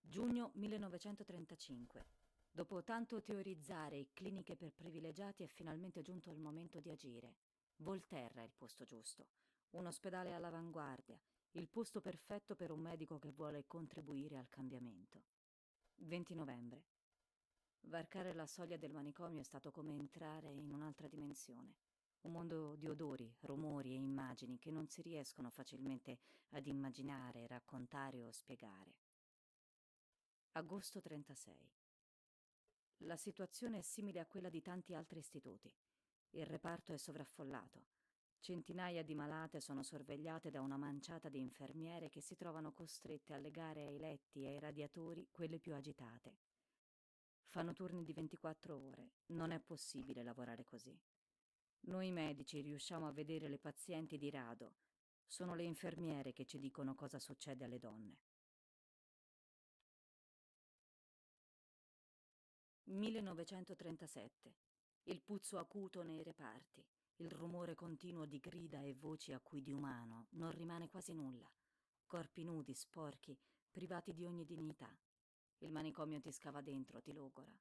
Giugno 1935. Dopo tanto teorizzare e cliniche per privilegiati è finalmente giunto il momento di agire. Volterra è il posto giusto. Un ospedale all'avanguardia. Il posto perfetto per un medico che vuole contribuire al cambiamento. 20 novembre. Varcare la soglia del manicomio è stato come entrare in un'altra dimensione. Un mondo di odori, rumori e immagini che non si riescono facilmente ad immaginare, raccontare o spiegare. Agosto 36. La situazione è simile a quella di tanti altri istituti. Il reparto è sovraffollato. Centinaia di malate sono sorvegliate da una manciata di infermiere che si trovano costrette a legare ai letti e ai radiatori quelle più agitate. Fanno turni di 24 ore. Non è possibile lavorare così. Noi medici riusciamo a vedere le pazienti di rado. Sono le infermiere che ci dicono cosa succede alle donne. 1937. Il puzzo acuto nei reparti, il rumore continuo di grida e voci a cui di umano non rimane quasi nulla. Corpi nudi, sporchi, privati di ogni dignità. Il manicomio ti scava dentro, ti logora.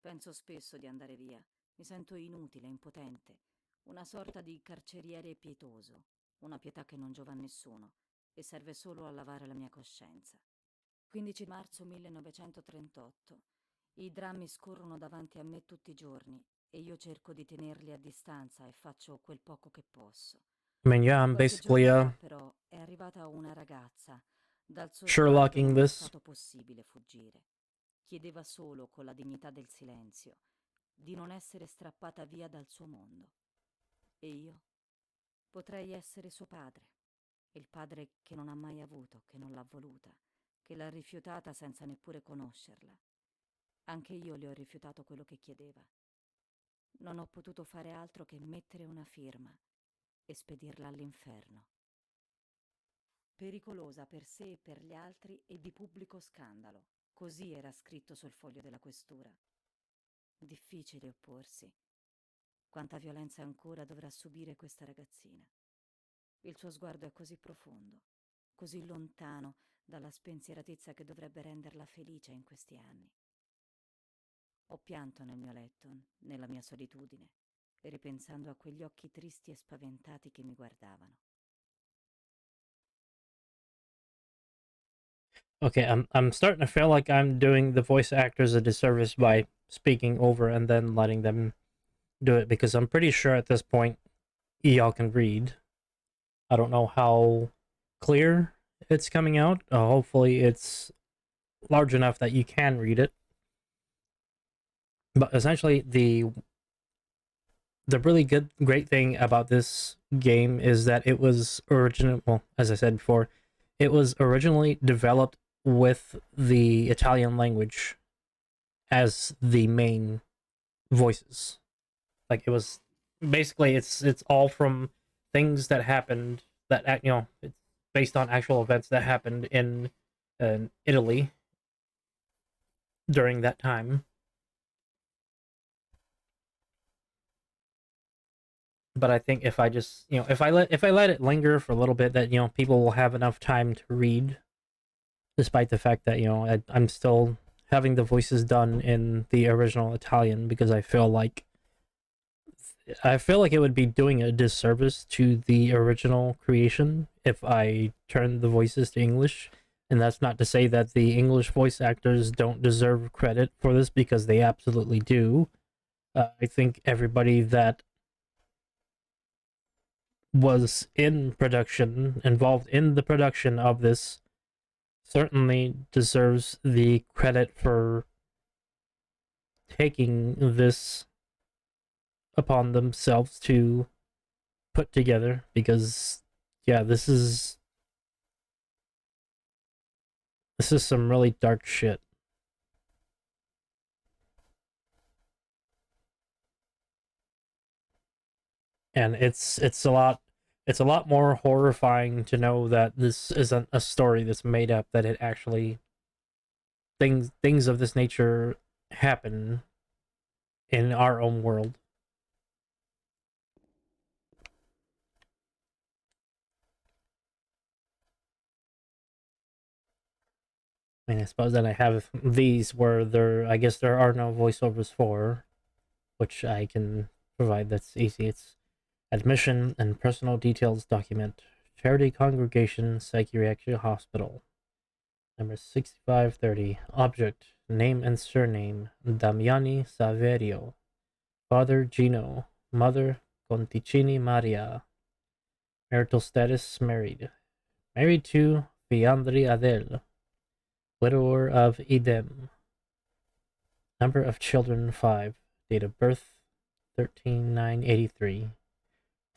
Penso spesso di andare via. Mi sento inutile, impotente. Una sorta di carceriere pietoso. Una pietà che non giova a nessuno e serve solo a lavare la mia coscienza. 15 marzo 1938. I drammi scorrono davanti a me tutti i giorni e io cerco di tenerli a distanza e faccio quel poco che posso. I mean, yeah, I'm Qualche basically giorno fa, però, è arrivata una ragazza. Dal suo sguardo Sherlocking non è this. stato possibile fuggire. Chiedeva solo, con la dignità del silenzio, di non essere strappata via dal suo mondo. E io potrei essere suo padre, il padre che non ha mai avuto, che non l'ha voluta, che l'ha rifiutata senza neppure conoscerla. Anche io le ho rifiutato quello che chiedeva. Non ho potuto fare altro che mettere una firma e spedirla all'inferno. Pericolosa per sé e per gli altri e di pubblico scandalo. Così era scritto sul foglio della questura. Difficile opporsi. Quanta violenza ancora dovrà subire questa ragazzina. Il suo sguardo è così profondo, così lontano dalla spensieratezza che dovrebbe renderla felice in questi anni. Ho pianto nel mio letto, nella mia solitudine, ripensando a quegli occhi tristi e spaventati che mi guardavano. Okay, I'm starting to feel like I'm doing the voice actors a disservice by speaking over and then letting them do it because I'm pretty sure at this point y'all can read. I don't know how clear it's coming out. Hopefully, it's large enough that you can read it. But essentially, the really great thing about this game is that it was original. Well, as I said before, it was originally developed with the Italian language as the main voices. Like it was basically it's all from things that happened that it's based on actual events that happened in Italy during that time. But I think if I just if I let it linger for a little bit, that people will have enough time to read, despite the fact that I'm still having the voices done in the original Italian because I feel like it would be doing a disservice to the original creation if I turned the voices to English. And that's not to say that the English voice actors don't deserve credit for this because they absolutely do. I think everybody that was in production, involved in the production of this, certainly deserves the credit for taking this upon themselves to put together because yeah, this is some really dark shit. And it's a lot more horrifying to know that this isn't a story that's made up, that it actually things of this nature happen in our own world. I mean, I suppose that I have these where I guess there are no voiceovers for, which I can provide. That's easy. It's admission and personal details document. Charity Congregation Psychiatric Hospital. Number 6530. Object. Name and surname. Damiani Saverio. Father Gino. Mother Conticini Maria. Marital status married. Married to Fiandri Adel. Widower of Idem. Number of children 5. Date of birth 13/9/83.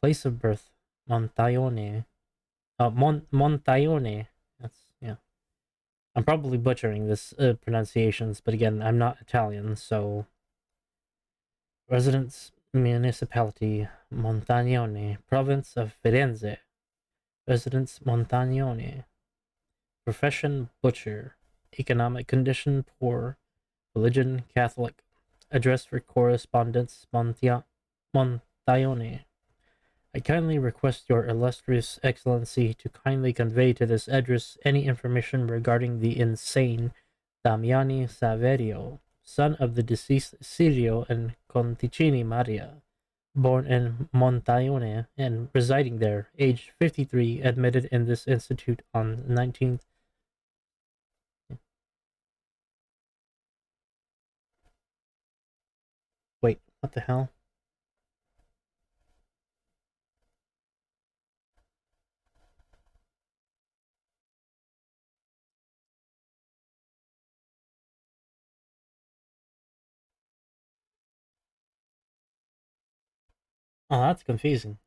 Place of birth Montaione. Montaione. That's yeah. I'm probably butchering this pronunciations, but again, I'm not Italian, so residence municipality Montagnone, province of Firenze. Residence Montagnone. Profession butcher. Economic condition poor. Religion Catholic. Address for correspondence Montagnone. I kindly request your illustrious excellency to kindly convey to this address any information regarding the insane Damiani Saverio, son of the deceased Sirio and Conticini Maria, born in Montaione and residing there, aged 53, admitted in this institute on 19th. Wait, what the hell? Oh, that's confusing.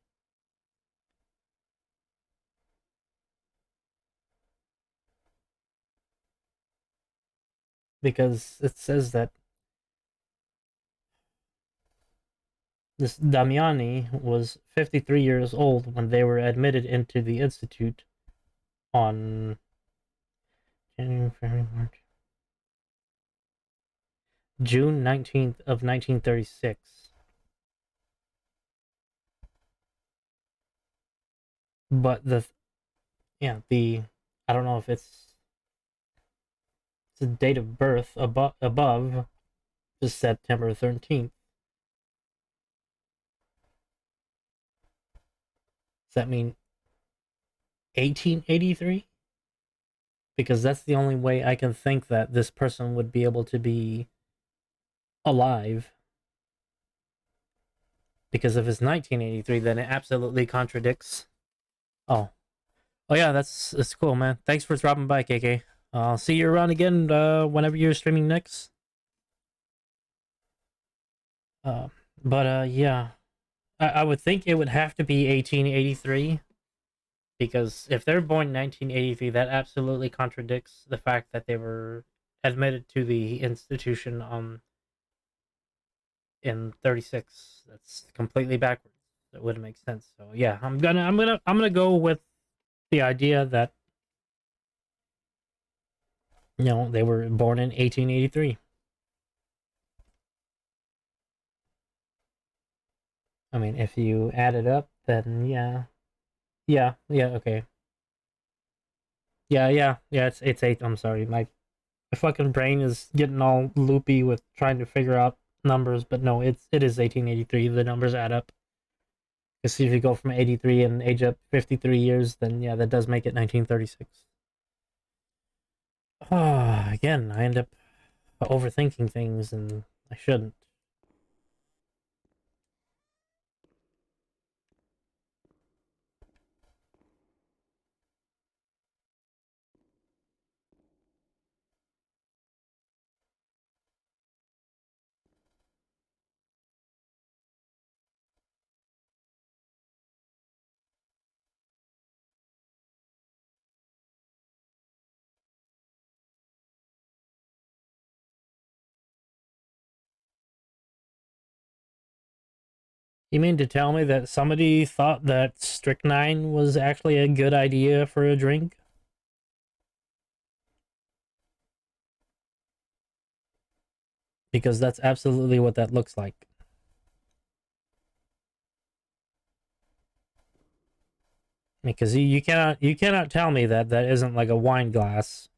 Because it says that this Damiani was 53 years old when they were admitted into the institute on January, February, March, June 19th of 1936. But the I don't know if it's a date of birth above is September 13th. Does that mean 1883? Because that's the only way I can think that this person would be able to be alive. Because if it's 1983, then it absolutely contradicts. Oh, oh yeah, that's cool, man. Thanks for dropping by, KK. I'll see you around again whenever you're streaming next. Uh, but yeah, I would think it would have to be 1883 because if they're born 1983, that absolutely contradicts the fact that they were admitted to the institution in 36. That's completely backwards. That wouldn't make sense. So yeah, I'm gonna go with the idea that they were born in 1883. I mean, if you add it up, then yeah, yeah, okay, yeah. It's eight. I'm sorry, my fucking brain is getting all loopy with trying to figure out numbers, but no, it is 1883. The numbers add up. Because if you go from 83 and age up 53 years, then yeah, that does make it 1936. Again, I end up overthinking things, and I shouldn't. You mean to tell me that somebody thought that strychnine was actually a good idea for a drink? Because that's absolutely what that looks like. Because you cannot tell me that that isn't like a wine glass.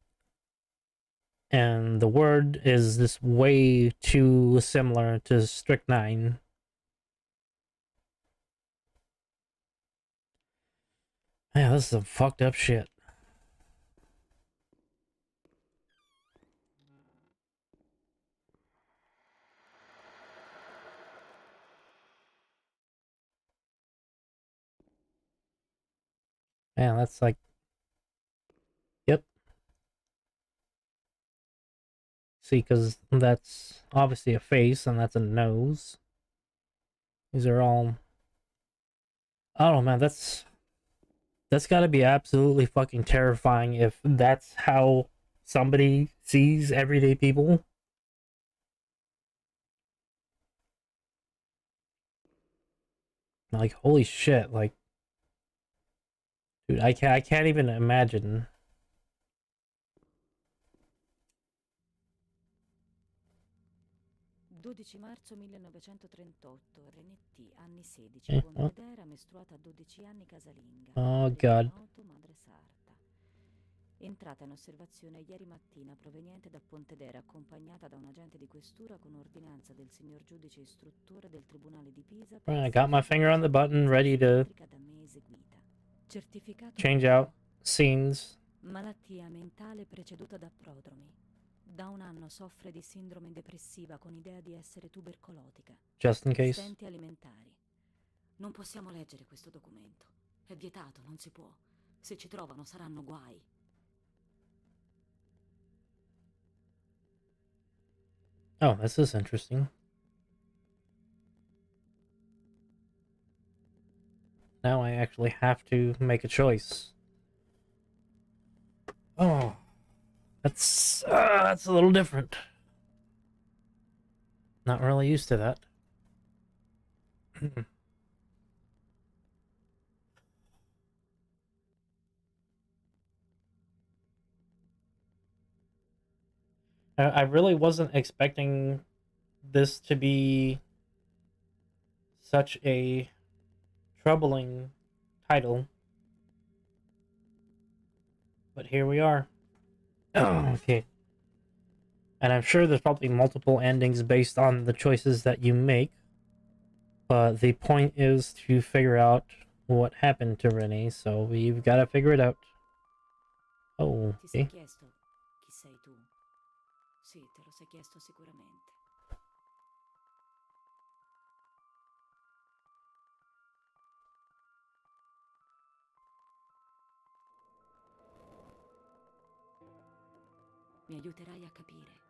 And the word is this way too similar to strychnine. Man, this is some fucked up shit. Man, that's like, yep. See, because that's obviously a face and that's a nose. These are all. Oh man, that's got to be absolutely fucking terrifying if that's how somebody sees everyday people. Like, holy shit! Like, dude, I can't even imagine. 12 marzo 1938, René T., anni 16, Oh, Pontedera, mestruata a 12 anni, casalinga, oh padre god. ignoto, madre sarta. Entrata in osservazione ieri mattina proveniente da Pontedera, accompagnata da un agente di questura con ordinanza del signor giudice istruttore del Tribunale di Pisa per Right, I essere got my finger on the sottoposta a button, un'inchiesta ready to psichiatrica da me eseguita. Certificato change out medico. scenes Malattia mentale preceduta da prodromi. Da un anno soffre di sindrome depressiva con idea di essere tubercolotica. just in case. Stenti alimentari. Non possiamo leggere questo documento. È vietato, non si può. Se ci trovano saranno guai. Oh, this is interesting. Now I actually have to make a choice. Oh, that's a little different. Not really used to that. I really wasn't expecting this to be such a troubling title, but here we are. Okay. And I'm sure there's probably multiple endings based on the choices that you make, but the point is to figure out what happened to Renee, so we've got to figure it out. Oh, Ti sei okay. chiesto chi sei tu? Sì, te lo sei chiesto sicuramente. Mi aiuterai a capire.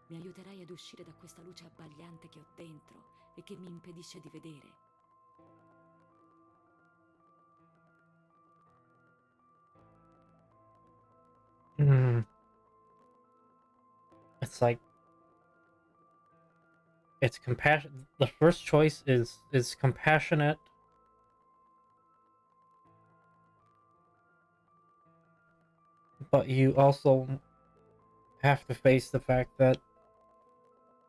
Mi aiuterai ad uscire da questa luce abbagliante che ho dentro e che mi impedisce di vedere. Mm, it's like it's compassion. The first choice is compassionate, but you also have to face the fact that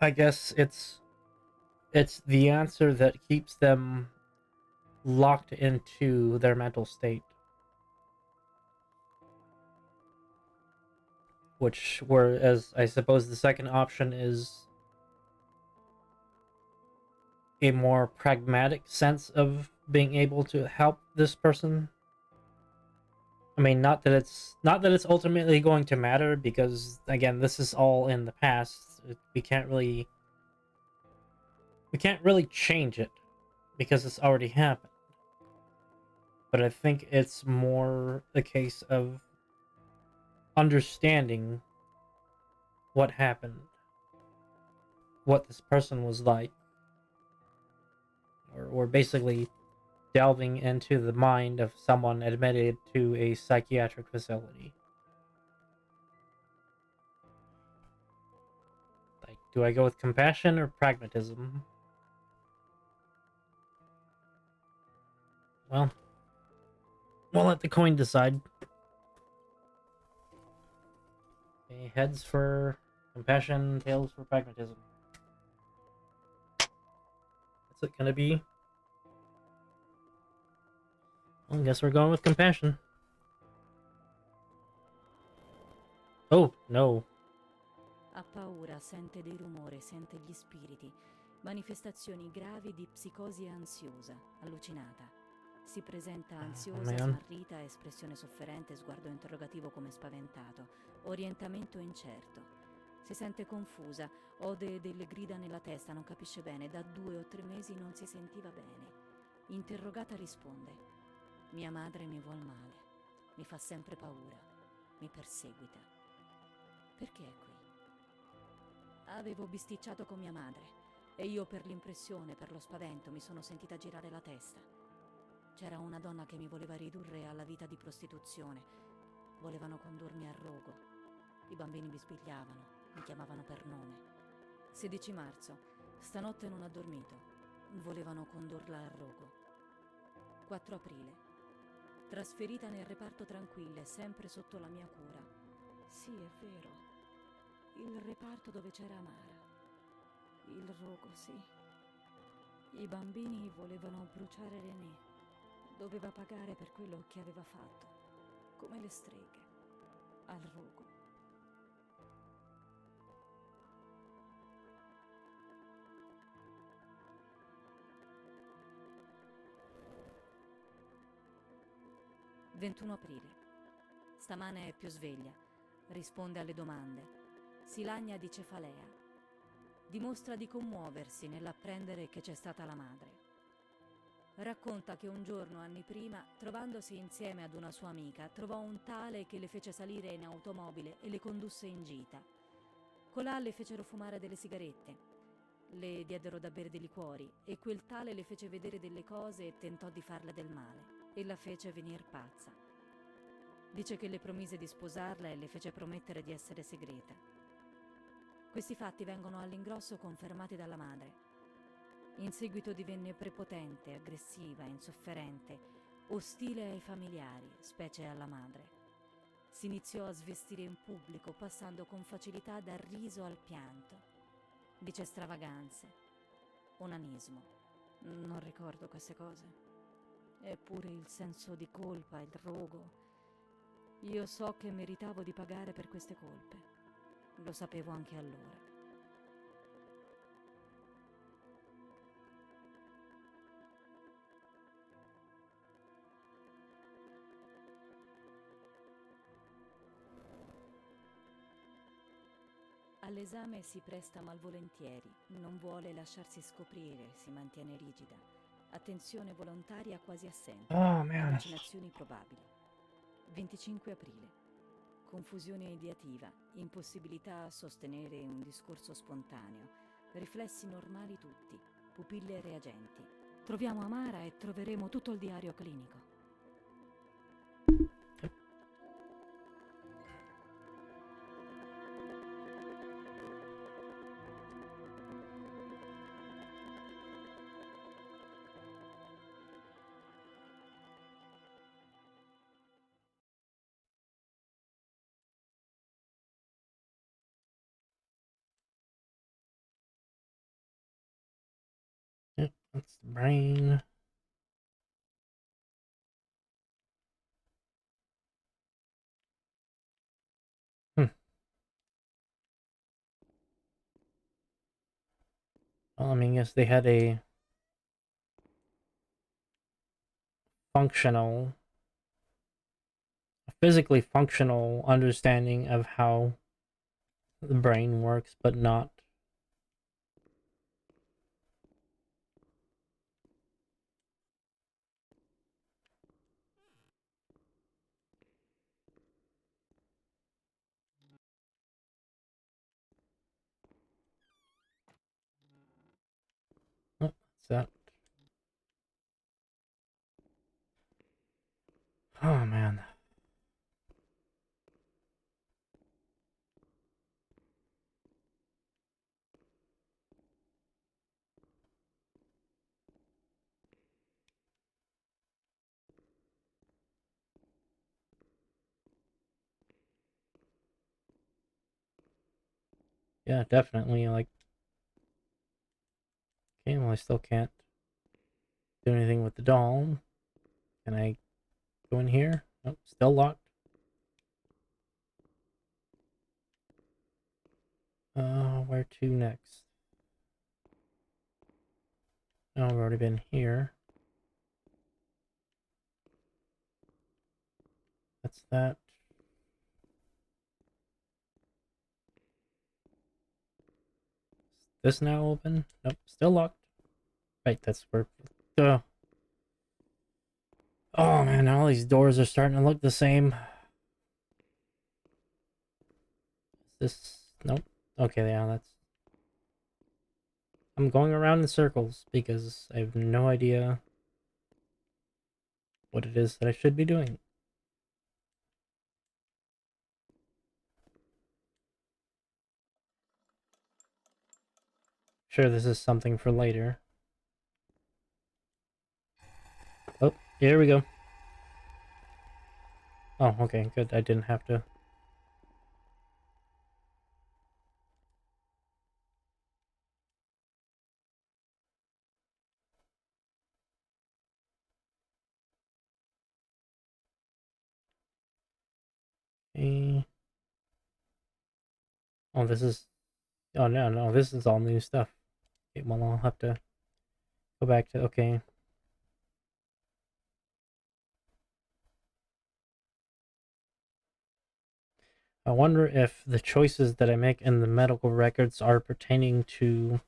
I guess it's the answer that keeps them locked into their mental state, which whereas I suppose the second option is a more pragmatic sense of being able to help this person. I mean, not that it's ultimately going to matter because again, this is all in the past. We can't really change it because it's already happened. But I think it's more a case of understanding what happened, what this person was like, or basically delving into the mind of someone admitted to a psychiatric facility. Like, do I go with compassion or pragmatism? Well, we'll let the coin decide. Okay, heads for compassion, tails for pragmatism. What's it gonna be? Well, I guess we're going with compassion. Oh, no. Ha paura, sente dei rumori, sente gli spiriti, manifestazioni gravi di psicosi ansiosa, allucinata. Si presenta Oh, ansiosa, man. smarrita, espressione sofferente, sguardo interrogativo come spaventato, orientamento incerto. Si sente confusa, ode delle grida nella testa, non capisce bene, da 2 o 3 mesi non si sentiva bene. Interrogata risponde: mia madre mi vuol male, mi fa sempre paura, mi perseguita. Perché è qui? Avevo bisticciato con mia madre e io per l'impressione, per lo spavento, mi sono sentita girare la testa. C'era una donna che mi voleva ridurre alla vita di prostituzione. Volevano condurmi al rogo. I bambini bisbigliavano, mi chiamavano per nome. 16 marzo. Stanotte non ha dormito. Volevano condurla al rogo. 4 aprile. Trasferita nel reparto tranquille, sempre sotto la mia cura. Sì, è vero. Il reparto dove c'era Amara. Il rogo, sì. I bambini volevano bruciare René. Doveva pagare per quello che aveva fatto. Come le streghe. Al rogo. «21 aprile. Stamane è più sveglia. Risponde alle domande. Si lagna di cefalea. Dimostra di commuoversi nell'apprendere che c'è stata la madre. Racconta che un giorno, anni prima, trovandosi insieme ad una sua amica, trovò un tale che le fece salire in automobile e le condusse in gita. Colà le fecero fumare delle sigarette. Le diedero da bere dei liquori e quel tale le fece vedere delle cose e tentò di farle del male e la fece venir pazza. Dice che le promise di sposarla e le fece promettere di essere segreta. Questi fatti vengono all'ingrosso confermati dalla madre. In seguito divenne prepotente, aggressiva, insofferente, ostile ai familiari, specie alla madre. Si iniziò a svestire in pubblico, passando con facilità dal riso al pianto. Dice stravaganze, onanismo. Non ricordo queste cose. Eppure il senso di colpa, il rogo. Io so che meritavo di pagare per queste colpe. Lo sapevo anche allora. All'esame si presta malvolentieri, non vuole lasciarsi scoprire, si mantiene rigida. Attenzione volontaria quasi assente. Oh, man. Allucinazioni probabili. 25 aprile. Confusione ideativa, impossibilità a sostenere un discorso spontaneo, riflessi normali tutti, pupille reagenti. Troviamo Amara e troveremo tutto il diario clinico. Yep, that's the brain. Hmm. Well, I mean, yes, they had a functional, physically functional understanding of how the brain works, but not. Oh, what's that? Oh, man. Yeah, definitely. Like, okay, well, I still can't do anything with the doll. Can I go in here? Nope, still locked. Where to next? Oh, I've already been here. That's that. Is this now open? Nope, still locked. Right, that's where. Uh, oh man, all these doors are starting to look the same. Is this. Nope. Okay, yeah, that's. I'm going around in circles because I have no idea what it is that I should be doing. Sure, this is something for later. Oh, here we go. Oh, okay, good. I didn't have to. Eh. Oh, this is. Oh, no, no, this is all new stuff. Okay, well, I'll have to go back to. Okay. I wonder if the choices that I make in the medical records are pertaining to.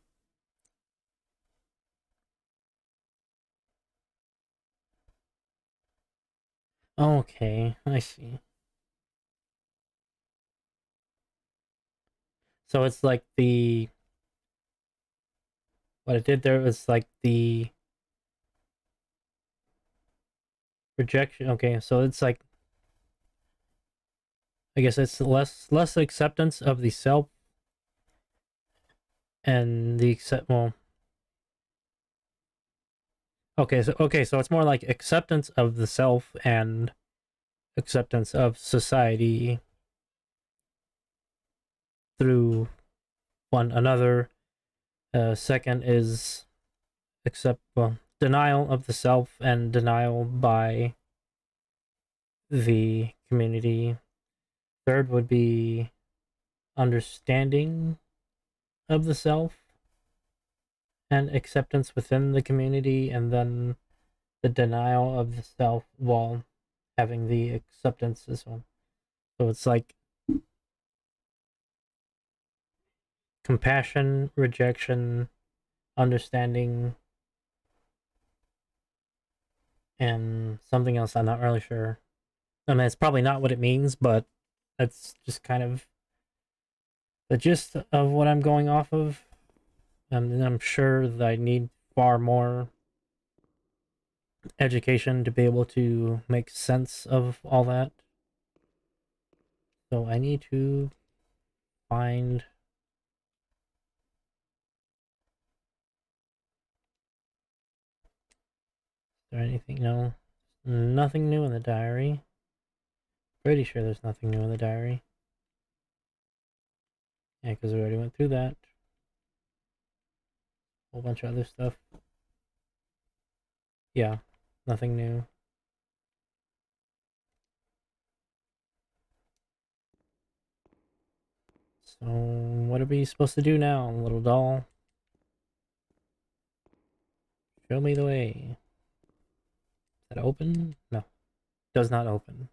Okay, I see. So it's like the. What I did there was like the rejection. Okay, so it's like. I guess it's less acceptance of the self and the accept. Well, okay, so it's more like acceptance of the self and acceptance of society through one another. Second is denial of the self and denial by the community. Third would be understanding of the self and acceptance within the community, and then the denial of the self while having the acceptance as well. So it's like compassion, rejection, understanding, and something else I'm not really sure. I mean, it's probably not what it means, but that's just kind of the gist of what I'm going off of. And I'm sure that I need far more education to be able to make sense of all that. So I need to find. Is there anything? No. Nothing new in the diary. Pretty sure there's nothing new in the diary. Yeah, because we already went through that. Whole bunch of other stuff. Yeah, nothing new. So, what are we supposed to do now, little doll? Show me the way. Is that open? No, does not open.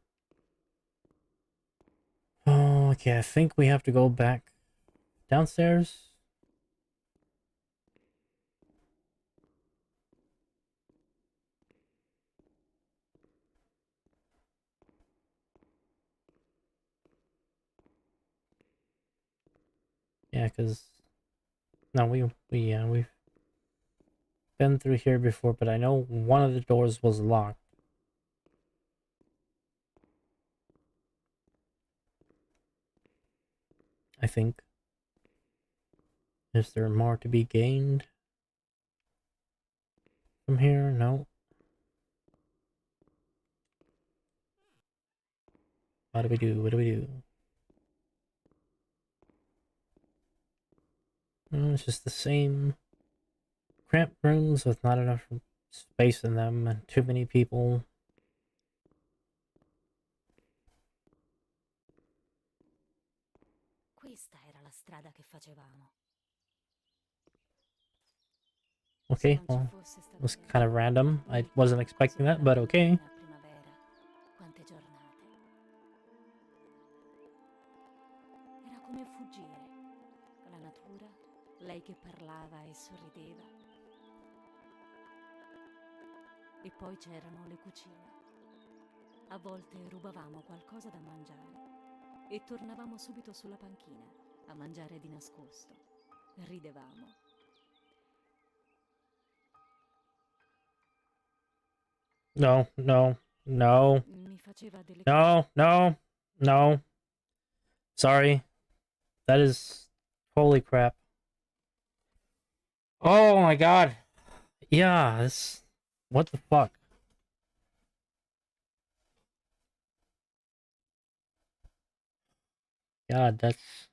Oh, okay, I think we have to go back downstairs. Yeah, because no, we've been through here before, but I know one of the doors was locked. I think. Is there more to be gained from here? No. What do we do? What do we do? It's just the same cramped rooms with not enough space in them and too many people. Questa era la strada che facevamo. Se Okay, non ci well, fosse it stato was vento, kind of random. I wasn't dico, expecting that, but sopravvivere okay. a primavera. Quante giornate. Era come fuggire. La natura, lei che parlava e sorrideva. E poi c'erano le cucine. A volte rubavamo qualcosa da mangiare e tornavamo subito sulla panchina a mangiare di nascosto. Ridevamo. No, no, no, Mi faceva delle cose. no, no, no. Sorry. That is holy crap. Oh my god. Yeah, this what the fuck? God, that's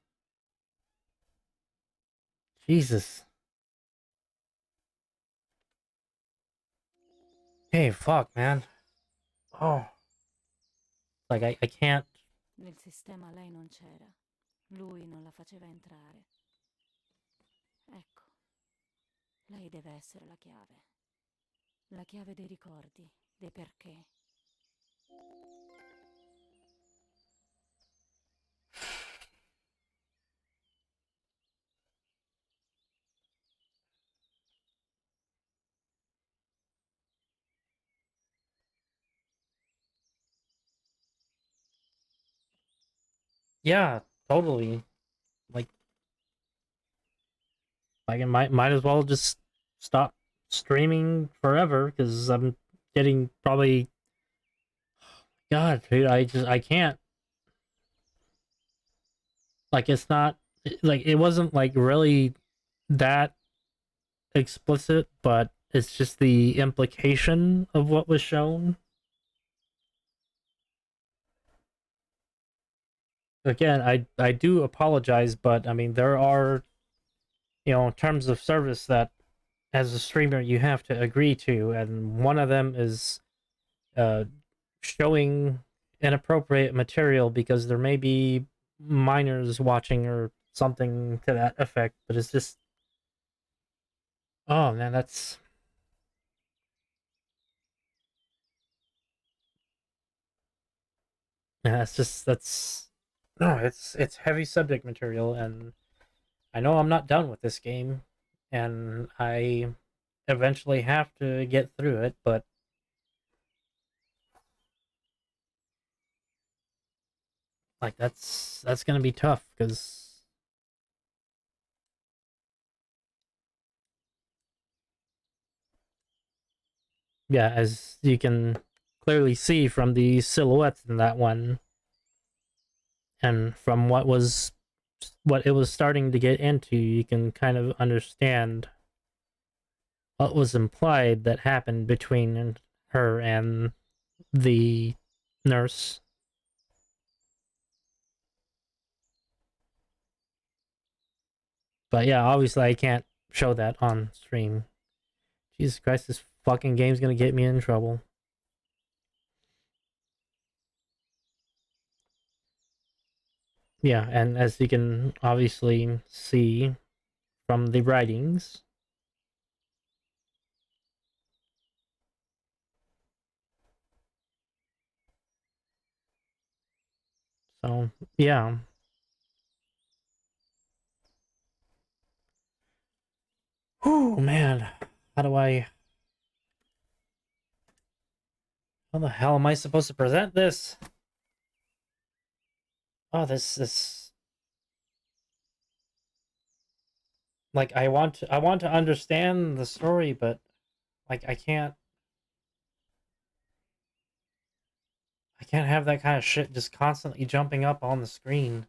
Jesus. Hey, fuck, man. Oh, like I can't. Nel sistema lei non c'era. Lui non la faceva entrare. Ecco, lei deve essere la chiave. La chiave dei ricordi, dei perché. Yeah, totally. Like I might as well just stop streaming forever because I'm getting probably. God, dude, I can't. Like it's not like it wasn't like really that explicit, but it's just the implication of what was shown. Again, I do apologize, but I mean there are terms of service that as a streamer you have to agree to, and one of them is uh showing inappropriate material because there may be minors watching or something to that effect. But it's just oh man, that's yeah, that's no, it's heavy subject material, and I know I'm not done with this game, and I eventually have to get through it, but like that's gonna be tough because yeah, as you can clearly see from the silhouettes in that one, and from what it was starting to get into, you can kind of understand what was implied that happened between her and the nurse. But yeah, obviously I can't show that on stream. Jesus Christ, this fucking game's gonna get me in trouble. Yeah, and as you can obviously see from the writings, so yeah. Oh man, how do I? How the hell am I supposed to present this? Oh, this like I want to understand the story, but like I can't have that kind of shit just constantly jumping up on the screen.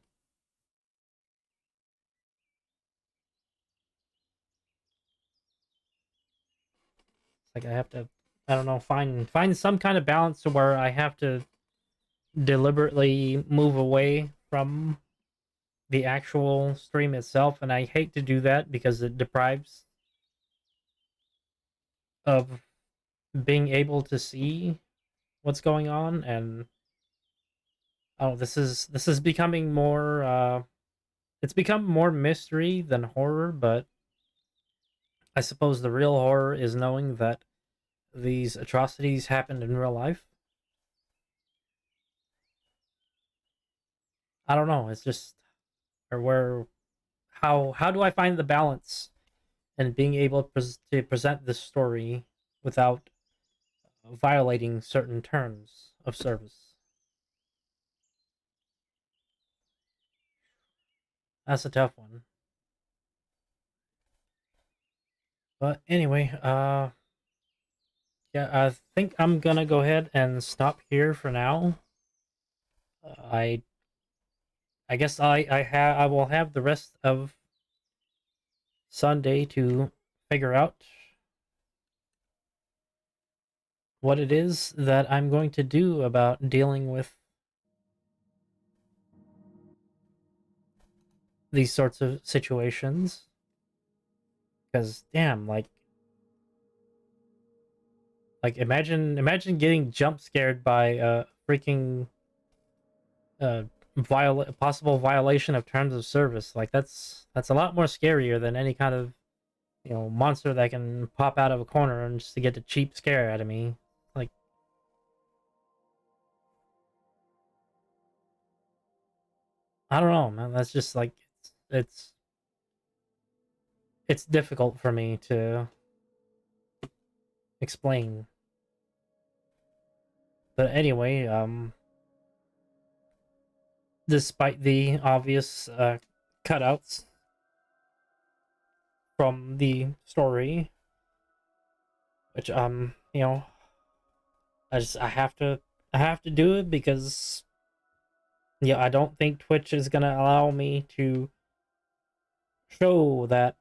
It's like I have to I don't know, find some kind of balance to where I have to deliberately move away from the actual stream itself, and I hate to do that because it deprives of being able to see what's going on. And oh, this is becoming more it's become more mystery than horror, but I suppose the real horror is knowing that these atrocities happened in real life. I don't know, it's just, or where, how do I find the balance in being able to present this story without violating certain terms of service? That's a tough one. But anyway, yeah, I think I'm gonna go ahead and stop here for now. I I guess I will have the rest of Sunday to figure out what it is that I'm going to do about dealing with these sorts of situations. Because damn, imagine getting jump scared by a freaking possible violation of terms of service. Like that's a lot more scarier than any kind of monster that can pop out of a corner and just to get a cheap scare out of me. Like I don't know, man. That's just like it's it's difficult for me to explain. But anyway, despite the obvious cutouts from the story, which I have to do it because yeah, I don't think Twitch is gonna allow me to show that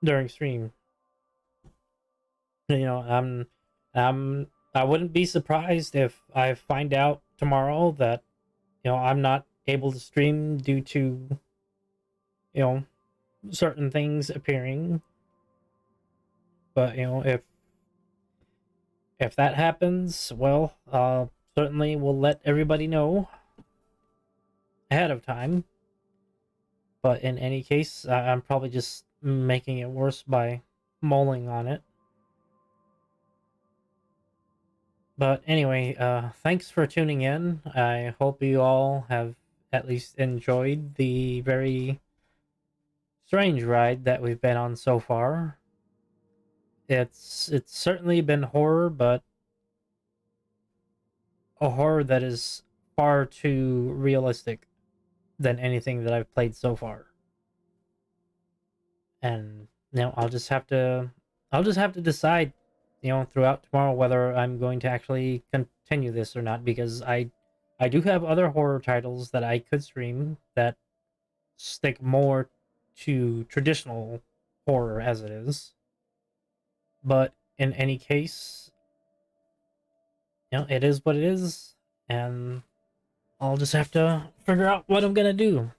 during stream. You know, I wouldn't be surprised if I find out tomorrow that I'm not able to stream due to you know certain things appearing. But if that happens, well, certainly we'll let everybody know ahead of time. But in any case, I'm probably just making it worse by mulling on it. But anyway, thanks for tuning in. I hope you all have at least enjoyed the very strange ride that we've been on so far. It's certainly been horror, but a horror that is far too realistic than anything that I've played so far. And I'll just have to decide, throughout tomorrow whether I'm going to actually continue this or not because I do have other horror titles that I could stream that stick more to traditional horror as it is. But in any case, it is what it is, and I'll just have to figure out what I'm gonna do.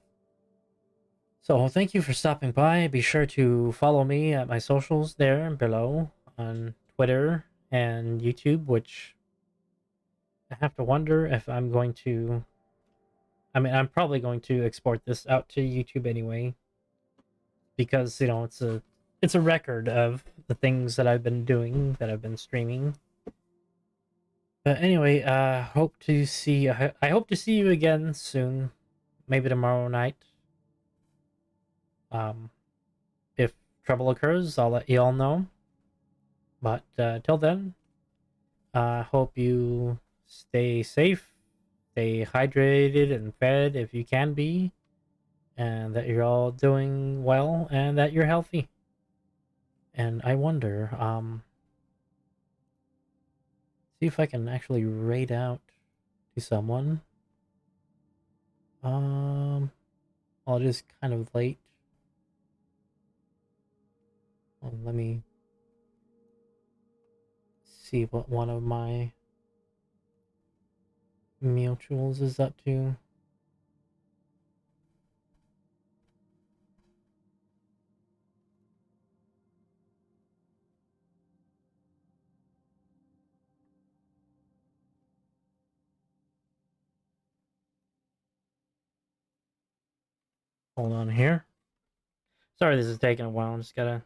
So thank you for stopping by. Be sure to follow me at my socials there below on Twitter and YouTube, which I have to wonder if I'm going to. I mean, I'm probably going to export this out to YouTube anyway, because it's a record of the things that I've been doing, that I've been streaming. But anyway, I hope to see you again soon, maybe tomorrow night. Um, if trouble occurs, I'll let you all know. But till then, I hope you stay safe, stay hydrated and fed if you can be, and that you're all doing well and that you're healthy. And I wonder, see if I can actually raid out to someone. Well, it is kind of late. Well, let me see what one of my mutuals is up to. Hold on here. Sorry this is taking a while. I'm just gotta...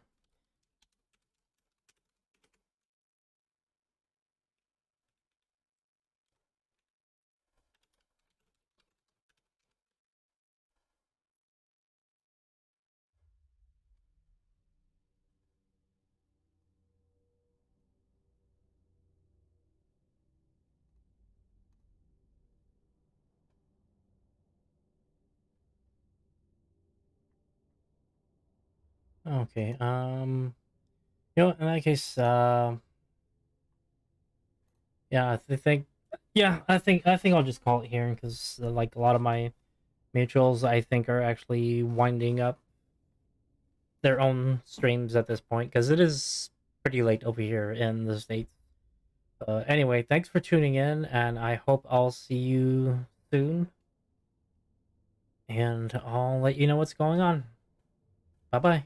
Okay, you know, in that case, yeah, think, yeah, I think I'll just call it here because like a lot of my mutuals, I think, are actually winding up their own streams at this point because it is pretty late over here in the States. Anyway, thanks for tuning in, and I hope I'll see you soon, and I'll let you know what's going on. Bye bye.